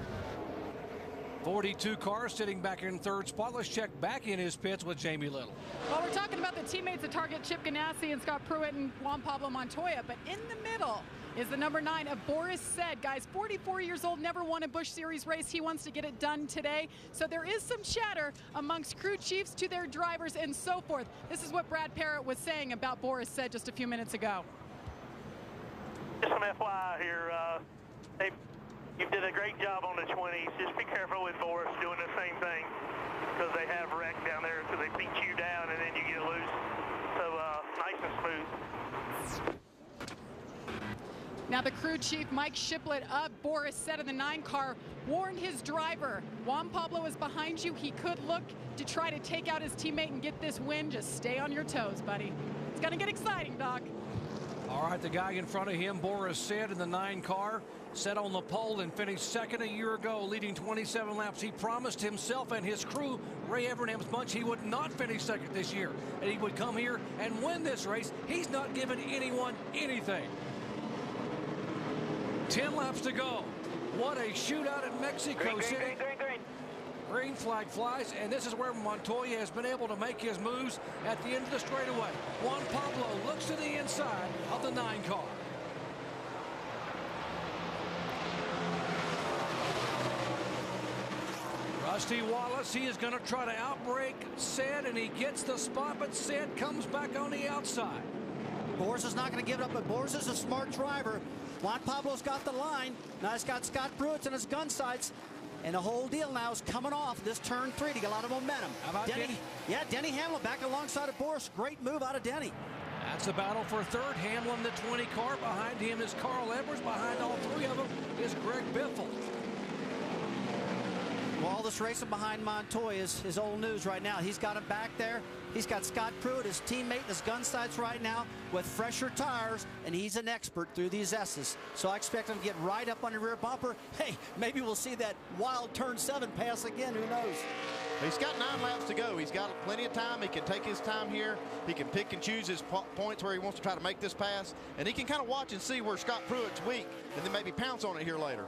42 cars sitting back in 3rd spot. Let's check back in his pits with Jamie Little. Well, we're talking about the teammates that target Chip Ganassi and Scott Pruitt and Juan Pablo Montoya, but in the middle is the number 9 of Boris Said. Guys, 44 years old, never won a Busch Series race. He wants to get it done today. So there is some chatter amongst crew chiefs to their drivers and so forth. This is what Brad Parrott was saying about Boris Said just a few minutes ago. Just some FYI here. You did a great job on the 20s. Just be careful with Boris doing the same thing, because they have wrecked down there because they beat you down and then you get loose. So nice and smooth. Now the crew chief, Mike Shiplett of Boris Said in the 9 car, warned his driver, Juan Pablo is behind you. He could look to try to take out his teammate and get this win. Just stay on your toes, buddy. It's going to get exciting, Doc. All right, the guy in front of him, Boris Said in the 9 car, set on the pole and finished 2nd a year ago, leading 27 laps. He promised himself and his crew, Ray Evernham's bunch, he would not finish 2nd this year, and he would come here and win this race. He's not giving anyone anything. 10 laps to go. What a shootout in Mexico City. Green flag flies, and this is where Montoya has been able to make his moves at the end of the straightaway. Juan Pablo looks to the inside of the 9 car. Rusty Wallace, he is going to try to outbrake Said, and he gets the spot, but Said comes back on the outside. Boris is not going to give it up, but Boris is a smart driver. Juan Pablo's got the line. Now he's got Scott Pruitt in his gun sights. And the whole deal now is coming off this turn 3 to get a lot of momentum. How about Denny? Yeah, Denny Hamlin back alongside of Boris. Great move out of Denny. That's the battle for third. Hamlin, the 20 car. Behind him is Carl Edwards. Behind all three of them is Greg Biffle. Well, all this racing behind Montoya is old news right now. He's got him back there. He's got Scott Pruitt, his teammate, in his gun sights right now with fresher tires, and he's an expert through these S's. So I expect him to get right up on the rear bumper. Hey, maybe we'll see that wild turn 7 pass again. Who knows? He's got 9 laps to go. He's got plenty of time. He can take his time here. He can pick and choose his points where he wants to try to make this pass. And he can kind of watch and see where Scott Pruitt's weak and then maybe pounce on it here later.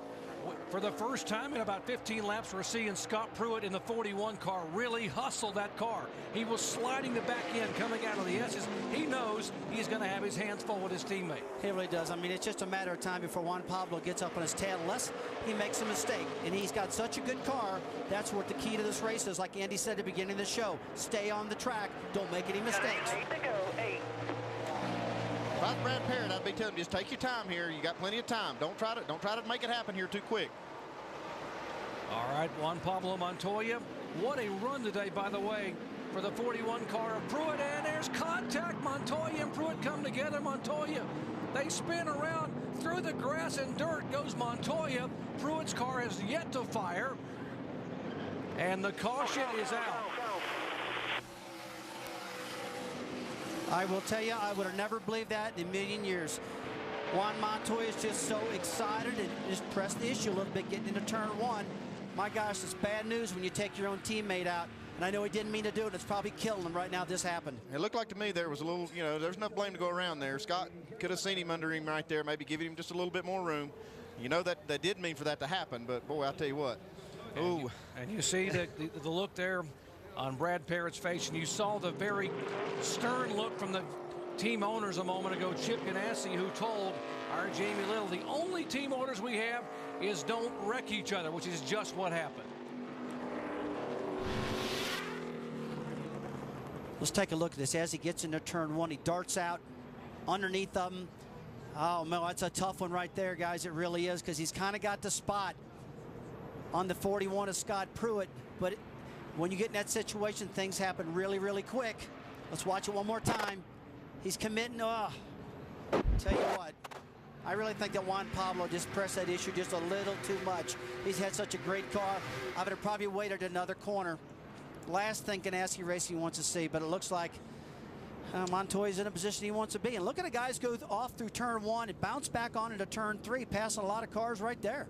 For the first time in about 15 laps, we're seeing Scott Pruitt in the 41 car really hustle that car. He was sliding the back end coming out of the S's. He knows he's going to have his hands full with his teammate. He really does. I mean, it's just a matter of time before Juan Pablo gets up on his tail, unless he makes a mistake. And he's got such a good car. That's what the key to this race is. Like Andy said at the beginning of the show, stay on the track. Don't make any mistakes. If I was Brad Parrott, I'd be telling him, just take your time here. You got plenty of time. Don't try to make it happen here too quick. All right, Juan Pablo Montoya. What a run today, by the way, for the 41 car of Pruitt. And there's contact. Montoya and Pruitt come together. Montoya, they spin around through the grass and dirt goes Montoya. Pruitt's car has yet to fire. And the caution is out. I will tell you, I would have never believed that in a million years. Juan Montoya is just so excited and just pressed the issue a little bit getting into turn 1. My gosh, it's bad news when you take your own teammate out. And I know he didn't mean to do it. It's probably killing him right now this happened. It looked like to me there was a little, there's enough blame to go around there. Scott could have seen him under him right there, maybe giving him just a little bit more room. You know that did mean for that to happen, but boy, I'll tell you what. Ooh. And you see the look there on Brad Parrott's face, and you saw the very stern look from the team owners a moment ago, Chip Ganassi, who told our Jamie Little, the only team orders we have is don't wreck each other, which is just what happened. Let's take a look at this. As he gets into turn 1, he darts out underneath them. Oh, no, that's a tough one right there, guys. It really is, because he's kind of got the spot on the 41 of Scott Pruitt. But when you get in that situation, things happen really, really quick. Let's watch it one more time. He's committing. Oh, tell you what, I really think that Juan Pablo just pressed that issue just a little too much. He's had such a great car. I would have probably waited another corner. Last thing Ganassi Racing wants to see, but it looks like Montoya's in a position he wants to be. And look at the guys go off through turn 1 and bounce back on into turn 3, passing a lot of cars right there.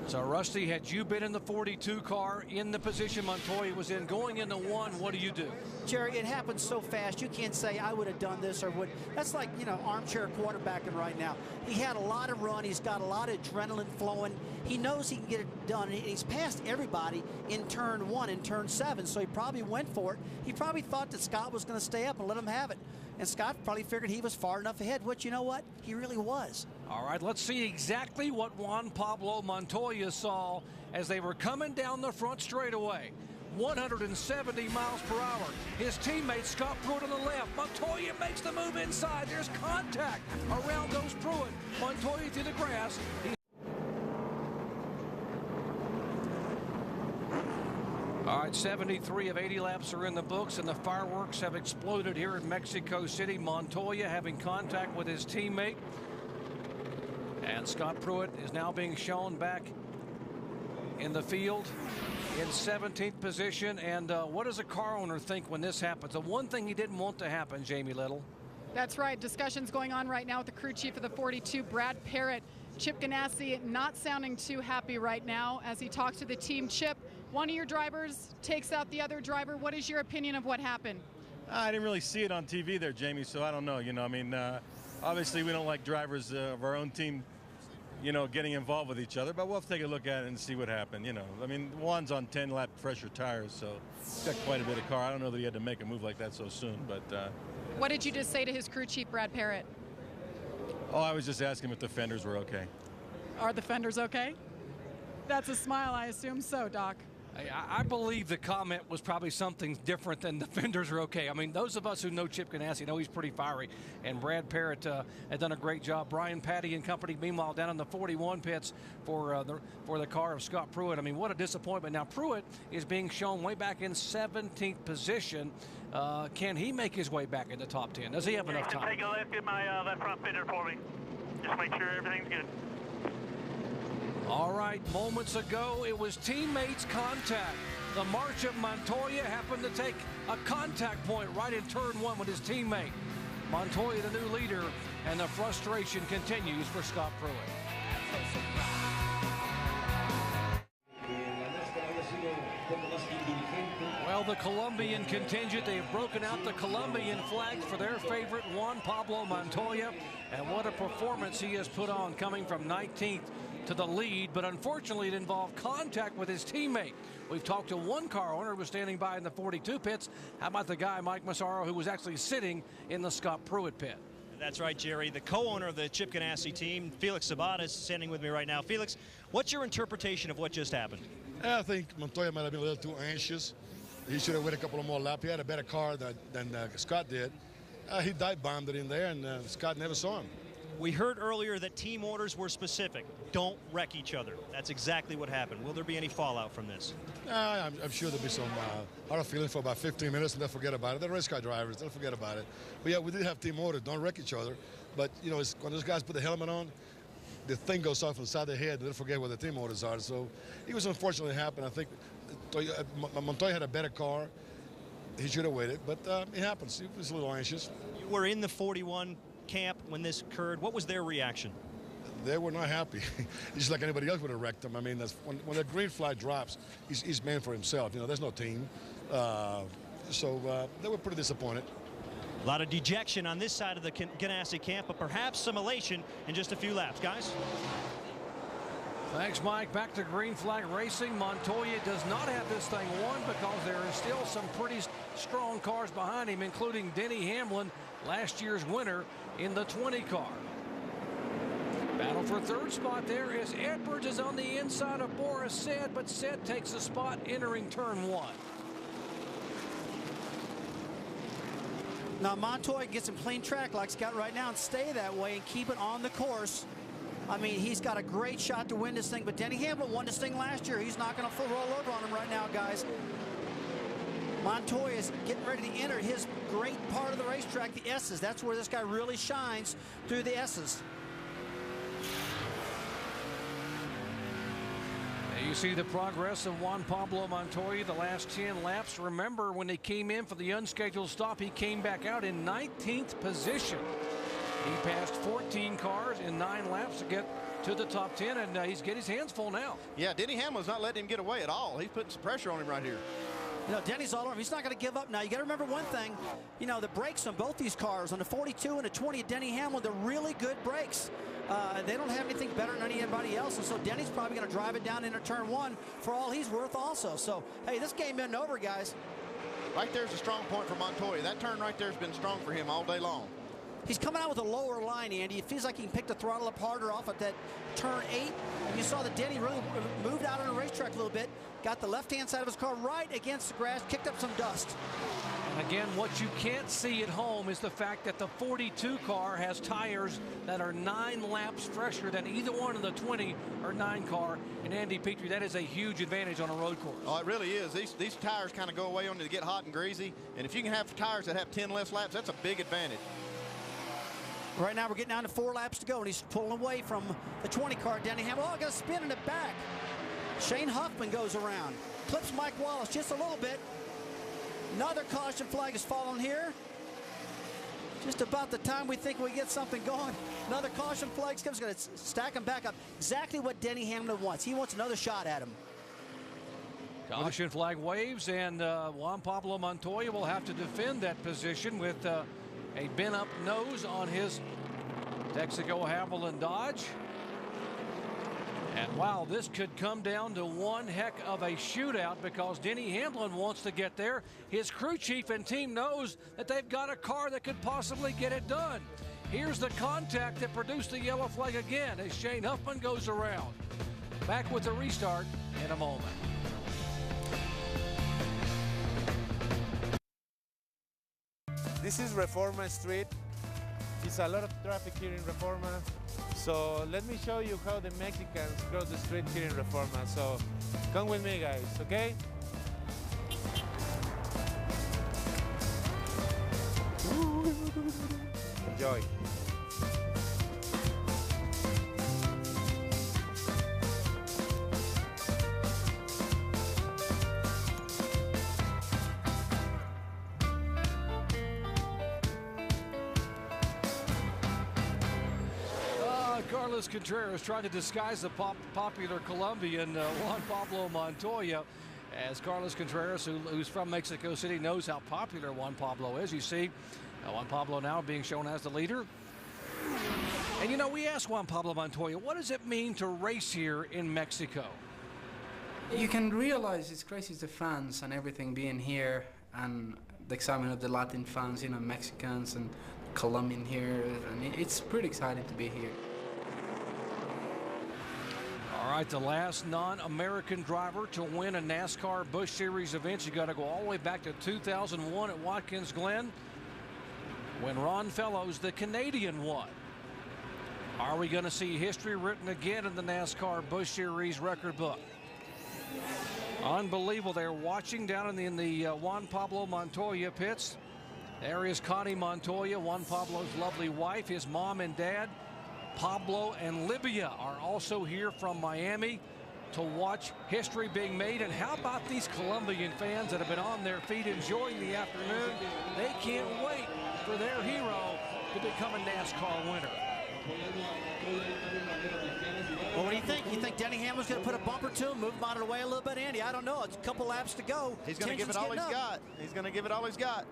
So, Rusty, had you been in the 42 car in the position Montoya was in, going into 1, what do you do? Jerry, it happens so fast. You can't say I would have done this or would. That's like, armchair quarterbacking right now. He had a lot of run. He's got a lot of adrenaline flowing. He knows he can get it done. He's passed everybody in turn 1 and turn 7, so he probably went for it. He probably thought that Scott was going to stay up and let him have it. And Scott probably figured he was far enough ahead, which, you know what? He really was. All right, let's see exactly what Juan Pablo Montoya saw as they were coming down the front straightaway. 170 miles per hour. His teammate Scott Pruitt on the left. Montoya makes the move inside. There's contact around those Pruitt. Montoya through the grass. All right, 73 of 80 laps are in the books, and the fireworks have exploded here in Mexico City. Montoya having contact with his teammate. And Scott Pruitt is now being shown back in the field in 17th position. And what does a car owner think when this happens? The one thing he didn't want to happen, Jamie Little. That's right. Discussions going on right now with the crew chief of the 42, Brad Parrott. Chip Ganassi not sounding too happy right now as he talks to the team. Chip, one of your drivers takes out the other driver. What is your opinion of what happened? I didn't really see it on TV there, Jamie, so I don't know. Obviously we don't like drivers of our own team, getting involved with each other, but we'll have to take a look at it and see what happened. Juan's on 10-lap fresher tires, so he's got quite a bit of car. I don't know that he had to make a move like that so soon, but... What did you just say to his crew chief, Brad Parrott? Oh, I was just asking if the fenders were okay. Are the fenders okay? That's a smile, I assume so, Doc. I believe the comment was probably something different than the fenders are okay. I mean, those of us who know Chip Ganassi know he's pretty fiery, and Brad Parrott had done a great job. Brian Patty and company, meanwhile, down in the 41 pits for the car of Scott Pruitt. I mean, what a disappointment. Now, Pruitt is being shown way back in 17th position. Can he make his way back in the top 10? Does he have enough time? Take a look at my left front fender for me. Just make sure everything's good. All right, moments ago, it was teammates contact. The March of Montoya happened to take a contact point right in turn 1 with his teammate. Montoya, the new leader, and the frustration continues for Scott Pruitt. Well, the Colombian contingent, they've broken out the Colombian flags for their favorite Juan Pablo Montoya. And what a performance he has put on, coming from 19th to the lead, but unfortunately it involved contact with his teammate. We've talked to one car owner who was standing by in the 42 pits. How about the guy, Mike Massaro, who was actually sitting in the Scott Pruitt pit? That's right, Jerry. The co-owner of the Chip Ganassi team, Felix Sabata, is standing with me right now. Felix, what's your interpretation of what just happened? I think Montoya might have been a little too anxious. He should have waited a couple of more laps. He had a better car than Scott did. He dive-bombed it in there, and Scott never saw him. We heard earlier that team orders were specific. Don't wreck each other. That's exactly what happened. Will there be any fallout from this? I'm sure there'll be some hard feeling for about 15 minutes, and they'll forget about it. They're race car drivers. They'll forget about it. But, yeah, we did have team orders. Don't wreck each other. But, you know, when those guys put the helmet on, the thing goes off inside their head, and they'll forget what the team orders are. So it was unfortunately happened. I think Montoya had a better car. He should have waited, but it happens. He was a little anxious. You were in the 41 camp when this occurred. What was their reaction? They were not happy. Just like anybody else would have wrecked him. I mean, when the green flag drops, he's man for himself. You know, there's no team. So they were pretty disappointed. A lot of dejection on this side of the Ganassi camp, but perhaps some elation in just a few laps. Guys? Thanks, Mike. Back to green flag racing. Montoya does not have this thing won because there are still some pretty strong cars behind him, including Denny Hamlin, last year's winner in the 20 car. Battle for third spot there as Edwards is on the inside of Boris Said, but Said takes a spot entering turn 1. Now Montoya gets some clean track like he's got right now and stay that way and keep it on the course. I mean, he's got a great shot to win this thing, but Denny Hamlin won this thing last year. He's not going to roll over on him right now, guys. Montoya is getting ready to enter his great part of the racetrack, the S's. That's where this guy really shines, through the S's. You see the progress of Juan Pablo Montoya the last 10 laps. Remember, when he came in for the unscheduled stop, he came back out in 19th position. He passed 14 cars in 9 laps to get to the top 10, and he's getting his hands full now. Yeah, Denny Hamlin's not letting him get away at all. He's putting some pressure on him right here. You know, Denny's all over. He's not going to give up now. You got to remember one thing. You know, the brakes on both these cars, on the 42 and the 20 of Denny Hamlin, they're really good brakes. They don't have anything better than anybody else, and so Denny's probably going to drive it down into turn 1 for all he's worth also. So, hey, this game isn't over, guys. Right there's a strong point for Montoya. That turn right there has been strong for him all day long. He's coming out with a lower line, Andy. It feels like he can pick the throttle up harder off at that turn 8. And you saw that Denny really moved out on the racetrack a little bit, got the left-hand side of his car right against the grass, kicked up some dust. And again, what you can't see at home is the fact that the 42 car has tires that are 9 laps fresher than either one of the 20 or 9 car. And Andy Petrie, that is a huge advantage on a road course. Oh, it really is. These tires kind of go away on you to get hot and greasy. And if you can have tires that have 10 less laps, that's a big advantage. Right now we're getting down to 4 laps to go, and he's pulling away from the 20 car. Denny Hamlin, oh, got a spin in the back. Shane Huffman goes around, clips Mike Wallace just a little bit. Another caution flag is falling here. Just about the time we think we get something going. Another caution flag comes, going to stack him back up. Exactly what Denny Hamlin wants. He wants another shot at him. Caution flag waves, and Juan Pablo Montoya will have to defend that position with a bent-up nose on his Texaco Havoline Dodge. And wow, this could come down to one heck of a shootout because Denny Hamlin wants to get there. His crew chief and team knows that they've got a car that could possibly get it done. Here's the contact that produced the yellow flag again as Shane Huffman goes around. Back with the restart in a moment. This is Reforma Street. It's a lot of traffic here in Reforma. So let me show you how the Mexicans cross the street here in Reforma. So come with me, guys, okay? Enjoy. Carlos Contreras trying to disguise the popular Colombian Juan Pablo Montoya, as Carlos Contreras, who's from Mexico City, knows how popular Juan Pablo is. You see Juan Pablo now being shown as the leader. And you know, we asked Juan Pablo Montoya, what does it mean to race here in Mexico? You can realize it's crazy, the fans and everything being here, and the excitement of the Latin fans, you know, Mexicans and Colombian here, and it's pretty exciting to be here. All right, the last non-American driver to win a NASCAR Busch Series event. You got to go all the way back to 2001 at Watkins Glen when Ron Fellows, the Canadian, won. Are we going to see history written again in the NASCAR Busch Series record book? Unbelievable. They're watching down in the Juan Pablo Montoya pits. There is Connie Montoya, Juan Pablo's lovely wife, his mom and dad. Pablo and Libya are also here from Miami to watch history being made. And how about these Colombian fans that have been on their feet enjoying the afternoon? They can't wait for their hero to become a NASCAR winner. Well, what do you think? You think Denny Hamlin's going to put a bumper to him, move him out of the way a little bit, Andy? I don't know. It's a couple laps to go. He's going to give it all he's got. He's going to give it all he's got.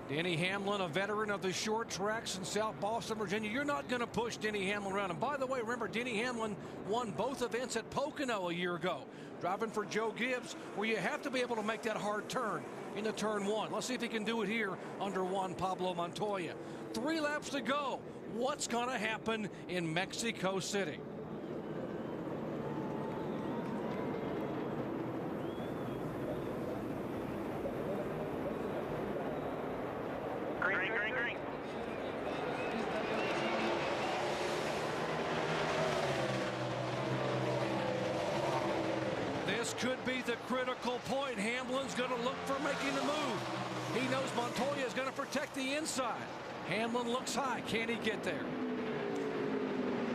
Denny Hamlin, a veteran of the short tracks in South Boston, Virginia. You're not going to push Denny Hamlin around. And by the way, remember, Denny Hamlin won both events at Pocono a year ago, driving for Joe Gibbs, where you have to be able to make that hard turn into turn one. Let's see if he can do it here under Juan Pablo Montoya. 3 laps to go. What's going to happen in Mexico City? Green. This could be the critical point. Hamlin's going to look for making the move. He knows Montoya is going to protect the inside. Hamlin looks high. Can he get there?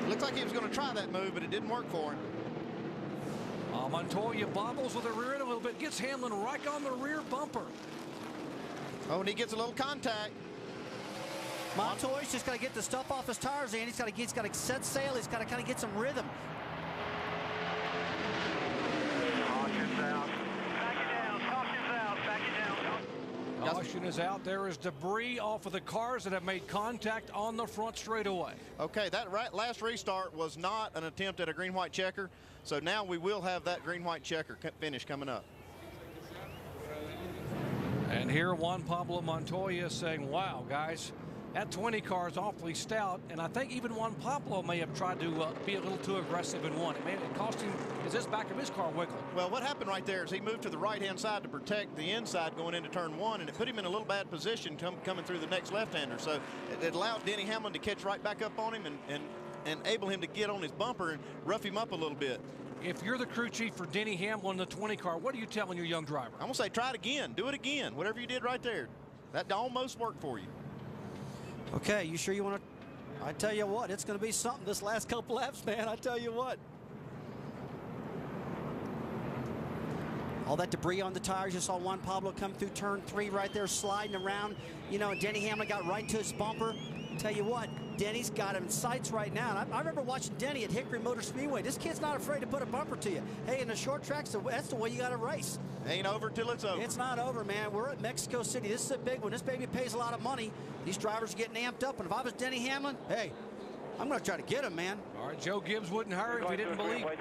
It looked like he was going to try that move, but it didn't work for him. Montoya bobbles with the rear end a little bit. Gets Hamlin right on the rear bumper. Oh, and he gets a little contact. Montoya's just got to get the stuff off his tires, and he's got to set sail. He's got to kind of get some rhythm. Caution is out. There is debris off of the cars that have made contact on the front straightaway. Okay, that last restart was not an attempt at a green-white checker, so now we will have that green-white checker finish coming up. And here Juan Pablo Montoya saying, wow, guys, that 20 car is awfully stout, and I think even Juan Pablo may have tried to be a little too aggressive in one. It cost him, is this back of his car wiggled? Well, what happened right there is he moved to the right-hand side to protect the inside going into turn one, and it put him in a little bad position coming through the next left-hander. So it allowed Denny Hamlin to catch right back up on him and enable him to get on his bumper and rough him up a little bit. If you're the crew chief for Denny Hamlin, the 20 car, what are you telling your young driver? I'm going to say try it again. Do it again. Whatever you did right there. That almost worked for you. Okay, you sure you want to? I tell you what, it's going to be something this last couple laps, man. I tell you what. All that debris on the tires. You saw Juan Pablo come through turn 3 right there, sliding around. You know, and Denny Hamlin got right to his bumper. Tell you what, Denny's got him in sights right now. And I remember watching Denny at Hickory Motor Speedway. This kid's not afraid to put a bumper to you. Hey, in the short tracks, that's the way you got to race. Ain't over till it's over. It's not over, man. We're at Mexico City. This is a big one. This baby pays a lot of money. These drivers are getting amped up. And if I was Denny Hamlin, hey, I'm going to try to get him, man. All right, Joe Gibbs wouldn't hire him if he didn't believe. Yes,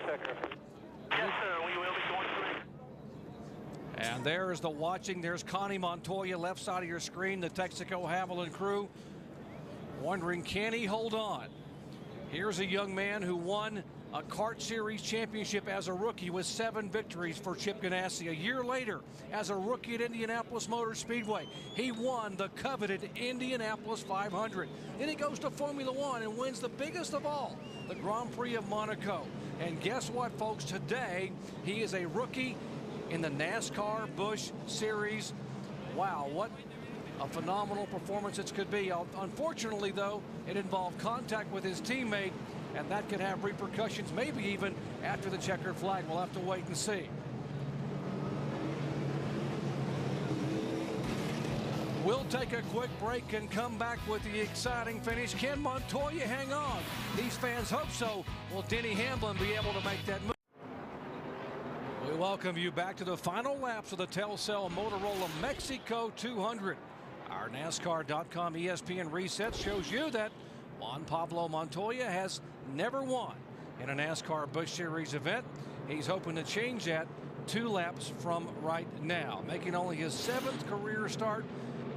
sir. We will be going through. And there is the watching. There's Connie Montoya, left side of your screen, the Texaco Havoline crew. Wondering, can he hold on? Here's a young man who won a Kart Series championship as a rookie with 7 victories for Chip Ganassi. A year later, as a rookie at Indianapolis Motor Speedway, he won the coveted Indianapolis 500. Then he goes to Formula One and wins the biggest of all, the Grand Prix of Monaco. And guess what, folks? Today, he is a rookie in the NASCAR Busch Series. Wow, what a phenomenal performance it could be. Unfortunately, though, it involved contact with his teammate, and that could have repercussions, maybe even after the checkered flag. We'll have to wait and see. We'll take a quick break and come back with the exciting finish. Can Montoya hang on? These fans hope so. Will Denny Hamlin be able to make that move? We welcome you back to the final laps of the Telcel-Motorola Mexico 200. Our NASCAR.com ESPN reset shows you that Juan Pablo Montoya has never won in a NASCAR Busch Series event. He's hoping to change that 2 laps from right now, making only his 7th career start.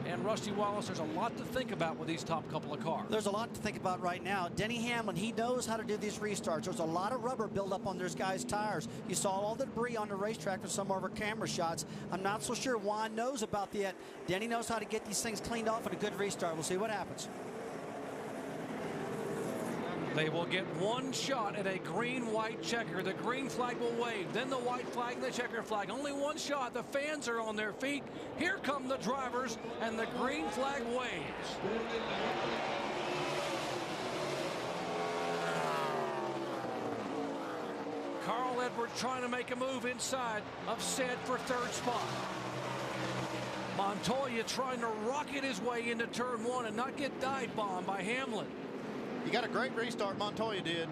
And Rusty Wallace, there's a lot to think about with these top couple of cars. There's a lot to think about right now. Denny Hamlin, he knows how to do these restarts. There's a lot of rubber buildup on those guys' tires. You saw all the debris on the racetrack with some of our camera shots. I'm not so sure Juan knows about that. Denny knows how to get these things cleaned off with a good restart. We'll see what happens. They will get 1 shot at a green-white checker. The green flag will wave, then the white flag and the checker flag. Only 1 shot. The fans are on their feet. Here come the drivers, and the green flag waves. Carl Edwards trying to make a move inside of said for 3rd spot. Montoya trying to rocket his way into turn 1 and not get dive bombed by Hamlin. He got a great restart, Montoya did.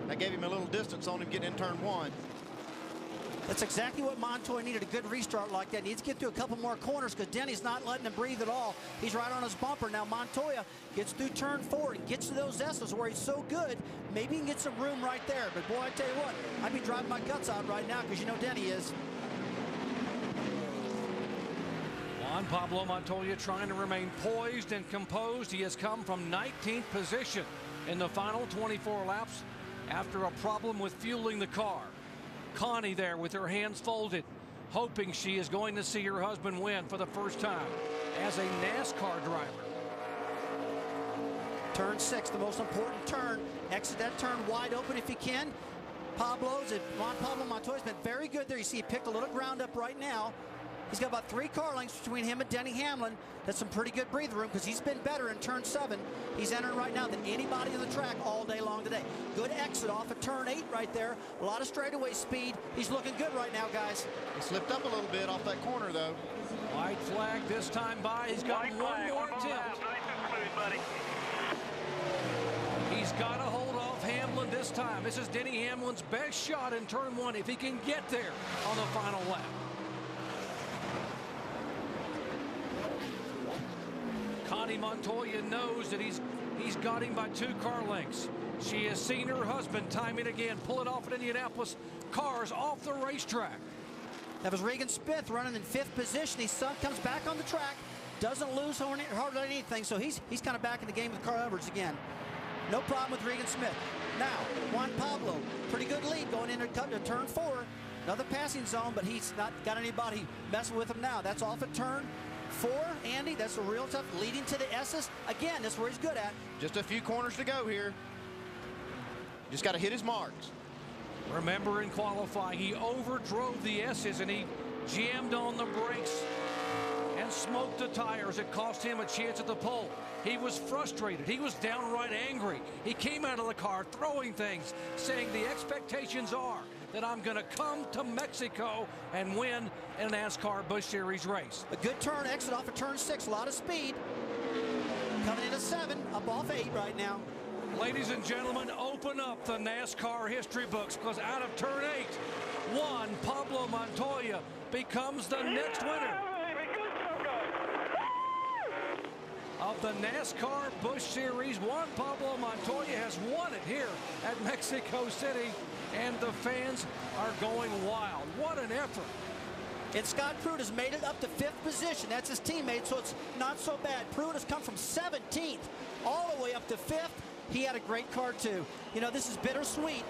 That gave him a little distance on him getting in turn 1. That's exactly what Montoya needed, a good restart like that. He needs to get through a couple more corners because Denny's not letting him breathe at all. He's right on his bumper. Now Montoya gets through turn 4 and gets to those S's where he's so good. Maybe he can get some room right there. But boy, I tell you what, I'd be driving my guts out right now because you know Denny is. Juan Pablo Montoya trying to remain poised and composed. He has come from 19th position in the final 24 laps after a problem with fueling the car. Connie there with her hands folded, hoping she is going to see her husband win for the first time as a NASCAR driver. Turn 6, the most important turn. Exit that turn wide open if you can. Juan Pablo Montoya's been very good there. You see he picked a little ground up right now. He's got about 3 car lengths between him and Denny Hamlin. That's some pretty good breathing room because he's been better in turn 7. He's entering right now than anybody on the track all day long today. Good exit off of turn 8 right there. A lot of straightaway speed. He's looking good right now, guys. He slipped up a little bit off that corner, though. White flag this time by. He's got one more attempt. He's got to hold off Hamlin this time. This is Denny Hamlin's best shot in turn 1 if he can get there on the final lap. Connie Montoya knows that he's got him by 2 car lengths. She has seen her husband time and again pull it off at Indianapolis. Cars off the racetrack. That was Regan Smith running in 5th position. He comes back on the track, doesn't lose hardly anything, so he's kind of back in the game with Carl Edwards again. No problem with Regan Smith. Now, Juan Pablo, pretty good lead going into turn 4. Another passing zone, but he's not got anybody messing with him now. That's off at turn 4, Andy. That's a real tough, leading to the S's. Again, that's where he's good at. Just a few corners to go here. Just got to hit his marks. Remember in qualifying, he overdrove the S's and he jammed on the brakes and smoked the tires. It cost him a chance at the pole. He was frustrated. He was downright angry. He came out of the car throwing things, saying the expectations are that I'm going to come to Mexico and win in a NASCAR Busch Series race. A good turn, exit off of turn 6, a lot of speed. Coming into 7, up off 8 right now. Ladies and gentlemen, open up the NASCAR history books because out of turn 8, Juan Pablo Montoya becomes the next winner of the NASCAR Busch Series. Juan Pablo Montoya has won it here at Mexico City, and the fans are going wild. What an effort. And Scott Pruitt has made it up to 5th position. That's his teammate, so it's not so bad. Pruitt has come from 17th all the way up to 5th. He had a great car, too. You know, this is bittersweet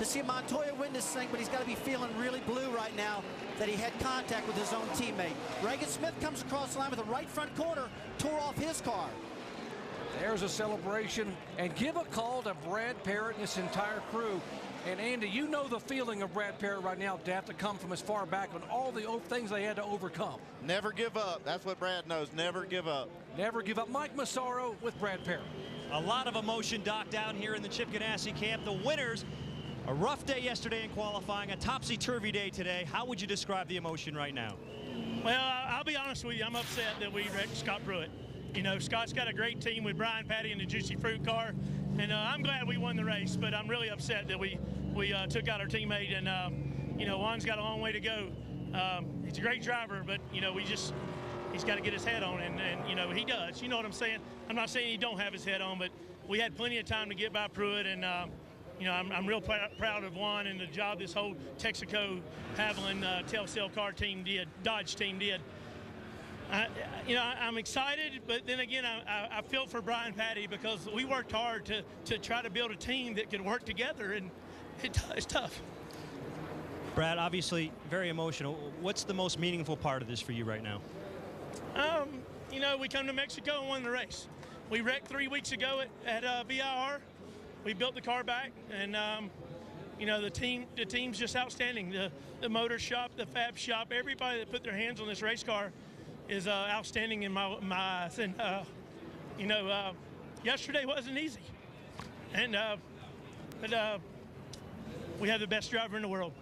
to see Montoya win this thing, but he's got to be feeling really blue right now that he had contact with his own teammate. Reagan Smith comes across the line with the right front corner, tore off his car. There's a celebration, and give a call to Brad Parrott and this entire crew. And Andy, you know the feeling of Brad Parrott right now to have to come from as far back on all the things they had to overcome. Never give up. That's what Brad knows. Never give up. Never give up. Mike Massaro with Brad Parrott. A lot of emotion, Doc, down here in the Chip Ganassi camp. The winners, a rough day yesterday in qualifying, a topsy-turvy day today. How would you describe the emotion right now? Well, I'll be honest with you. I'm upset that we wrecked Scott Pruitt. You know, Scott's got a great team with Brian Patty and the Juicy Fruit car, and I'm glad we won the race, but I'm really upset that we took out our teammate, and, you know, Juan's got a long way to go. He's a great driver, but, you know, he's got to get his head on, and, you know, he does. You know what I'm saying? I'm not saying he don't have his head on, but we had plenty of time to get by Pruitt, and, you know, I'm real proud of Juan and the job this whole Texaco, Haviland, Telcel car team did, Dodge team did. You know, I'm excited, but then again, I feel for Brian Patty because we worked hard to try to build a team that could work together, and it's tough. Brad, obviously very emotional. What's the most meaningful part of this for you right now? You know, we come to Mexico and won the race. We wrecked 3 weeks ago at BIR. We built the car back, and you know, the team's just outstanding. The motor shop, the fab shop, everybody that put their hands on this race car is outstanding in my eyes. And you know, yesterday wasn't easy, and but we have the best driver in the world.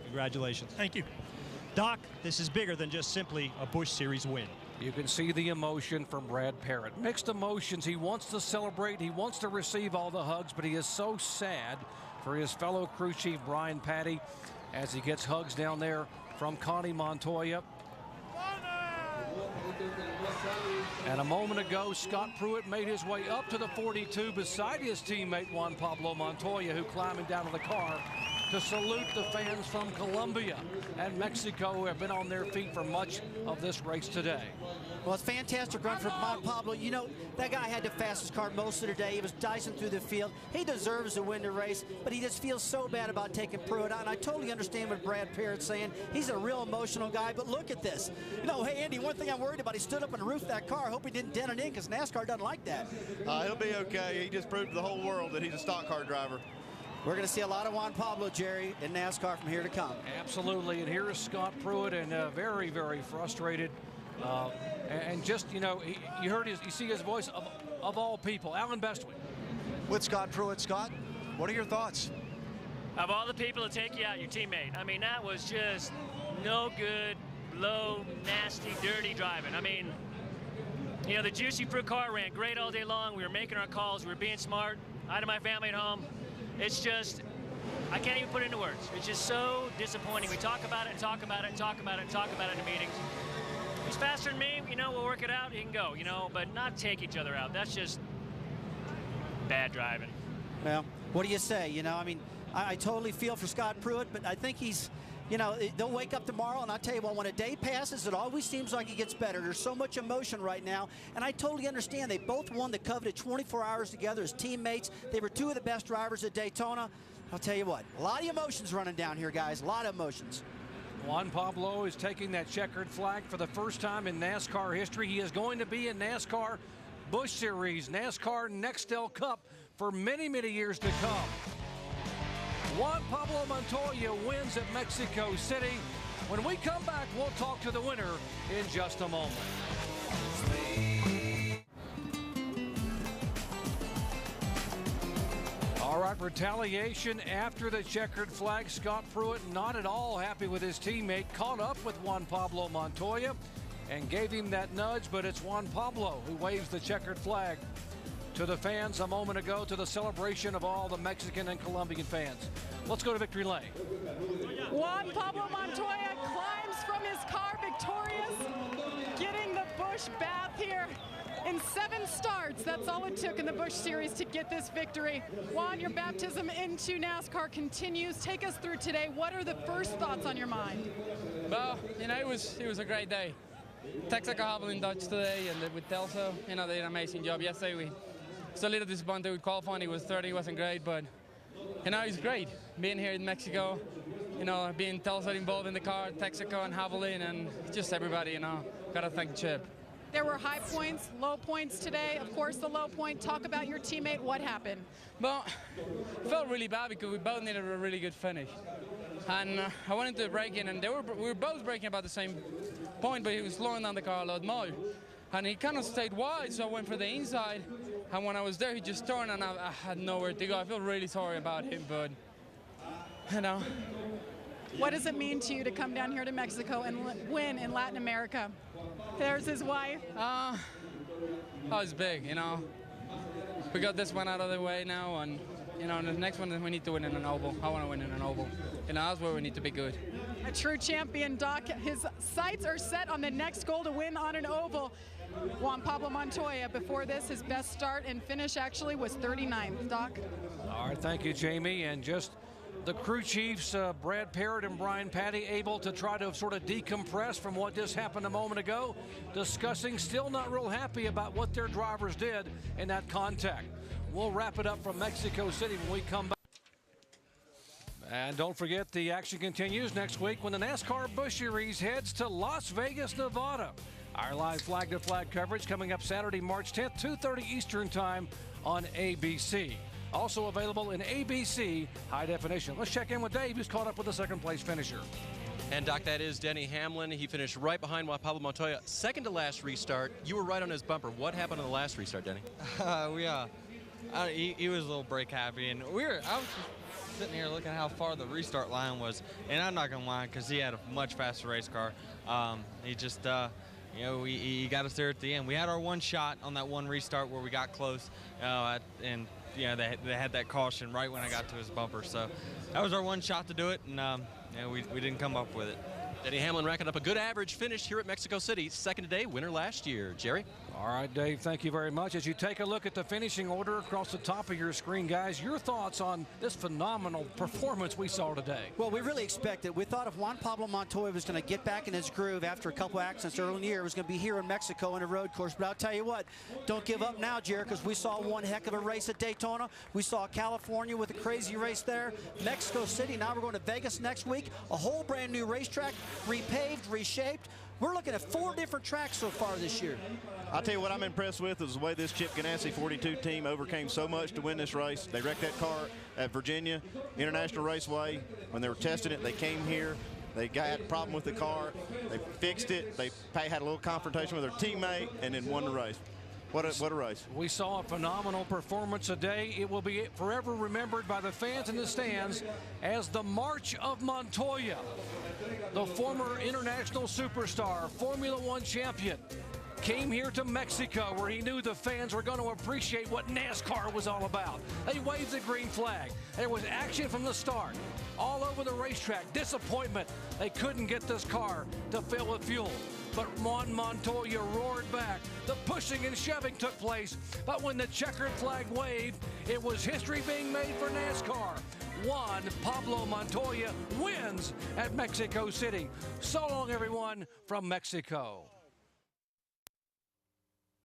Congratulations. Thank you. Doc, this is bigger than just simply a Busch Series win. You can see the emotion from Brad Parrott. Mixed emotions. He wants to celebrate. He wants to receive all the hugs, but he is so sad for his fellow crew chief, Brian Patty, as he gets hugs down there from Connie Montoya. And a moment ago, Scott Pruitt made his way up to the 42 beside his teammate Juan Pablo Montoya, who climbed down to the car to salute the fans from Colombia and Mexico who have been on their feet for much of this race today. Well, it's a fantastic run from Juan Pablo. You know, that guy had the fastest car most of the day. He was dicing through the field. He deserves to win the race, but he just feels so bad about taking Pruitt out. And I totally understand what Brad Parrott's saying. He's a real emotional guy, but look at this. You know, hey, Andy, one thing I'm worried about, he stood up on the roof of that car. I hope he didn't dent it in because NASCAR doesn't like that. He'll be okay. He just proved to the whole world that he's a stock car driver. We're going to see a lot of Juan Pablo, Jerry, in NASCAR from here to come. Absolutely, and here is Scott Pruitt, and very, very frustrated. And just, you know, you heard you see his voice of all people, Alan Bestwick. With Scott Pruitt. Scott, what are your thoughts? Of all the people to take you out, your teammate. I mean, that was just no good, low, nasty, dirty driving. I mean, you know, the Juicy Fruit car ran great all day long. We were making our calls. We were being smart. I had my family at home. It's just, I can't even put it into words. It's just so disappointing. We talk about it and talk about it and talk about it and talk about it in the meetings. He's faster than me, you know, we'll work it out, he can go, you know, but not take each other out. That's just bad driving. Well, what do you say? You know, I mean, I totally feel for Scott Pruitt, but I think he's, you know, they'll wake up tomorrow, and I'll tell you what, when a day passes, it always seems like it gets better. There's so much emotion right now, and I totally understand. They both won the coveted 24 hours together as teammates. They were two of the best drivers at Daytona. I'll tell you what, a lot of emotions running down here, guys, a lot of emotions. Juan Pablo is taking that checkered flag for the first time in NASCAR history. He is going to be in NASCAR Busch Series, NASCAR Nextel Cup for many, many years to come. Juan Pablo Montoya wins at Mexico City. When we come back, we'll talk to the winner in just a moment. All right, retaliation after the checkered flag. Scott Pruitt not at all happy with his teammate. Caught up with Juan Pablo Montoya and gave him that nudge, but it's Juan Pablo who waves the checkered flag to the fans a moment ago, to the celebration of all the Mexican and Colombian fans. Let's go to victory lane. Juan Pablo Montoya climbs from his car victorious, getting the Busch bath here. In 7 starts, that's all it took in the Busch Series to get this victory. Juan, your baptism into NASCAR continues. Take us through today. What are the first thoughts on your mind? Well, you know, it was a great day. Texaco Haviland Dodge today, and with Telcel, you know, they did an amazing job. Yesterday, we was a little disappointed with qualifying. It was 30, wasn't great, but you know, it's great being here in Mexico. You know, being Telcel involved in the car, Texaco and Javelin, and just everybody, you know. Got to thank Chip. There were high points, low points today. Of course, the low point. Talk about your teammate. What happened? Well, it felt really bad because we both needed a really good finish. And I went into the braking, and we were both braking about the same point, but he was slowing down the car a lot more. And he kind of stayed wide, so I went for the inside. And when I was there, he just turned, and I had nowhere to go. I feel really sorry about him, but, you know. What does it mean to you to come down here to Mexico and win in Latin America? There's his wife. Oh, it's big, you know. We got this one out of the way now, and, you know, the next one we need to win in an oval. I want to win in an oval. You know, that's where we need to be good. A true champion, Doc. His sights are set on the next goal to win on an oval. Juan Pablo Montoya, before this, his best start and finish actually was 39th. Doc? All right, thank you, Jamie. And just the crew chiefs, Brad Parrott and Brian Patty, able to try to sort of decompress from what just happened a moment ago, discussing, still not real happy about what their drivers did in that contact. We'll wrap it up from Mexico City when we come back. And don't forget, the action continues next week when the NASCAR Busch Series heads to Las Vegas, Nevada. Our live flag-to-flag coverage coming up Saturday, March 10th, 2:30 Eastern Time on ABC. Also available in ABC High Definition. Let's check in with Dave, who's caught up with the second-place finisher. And, Doc, that is Denny Hamlin. He finished right behind Juan Pablo Montoya. Second to last restart. You were right on his bumper. What happened on the last restart, Denny? He was a little brake happy, and I was sitting here looking at how far the restart line was, and I'm not going to lie, because he had a much faster race car. He just, you know, he got us there at the end. We had our one shot on that one restart where we got close, and you know, they had that caution right when I got to his bumper. So that was our one shot to do it, and you know, we didn't come up with it. Denny Hamlin racking up a good average finish here at Mexico City. Second today, winner last year. Jerry? All right, Dave, thank you very much. As you take a look at the finishing order across the top of your screen, guys, your thoughts on this phenomenal performance we saw today? Well, we really expected. We thought if Juan Pablo Montoya was going to get back in his groove after a couple accidents early in the year, it was going to be here in Mexico in a road course. But I'll tell you what, don't give up now, Jerry, because we saw one heck of a race at Daytona. We saw California with a crazy race there. Mexico City, now we're going to Vegas next week. A whole brand new racetrack, repaved, reshaped. We're looking at 4 different tracks so far this year. I'll tell you what I'm impressed with is the way this Chip Ganassi 42 team overcame so much to win this race. They wrecked that car at Virginia International Raceway. When they were testing it, they came here. They had a problem with the car. They fixed it. They had a little confrontation with their teammate and then won the race. What a race. We saw a phenomenal performance today. It will be forever remembered by the fans in the stands as the March of Montoya. The former international superstar, Formula One champion, came here to Mexico where he knew the fans were going to appreciate what NASCAR was all about. They waved the green flag. There was action from the start. All over the racetrack, disappointment. They couldn't get this car to fill with fuel. But Juan Montoya roared back. The pushing and shoving took place. But when the checkered flag waved, it was history being made for NASCAR. Juan Pablo Montoya wins at Mexico City. So long, everyone, from Mexico.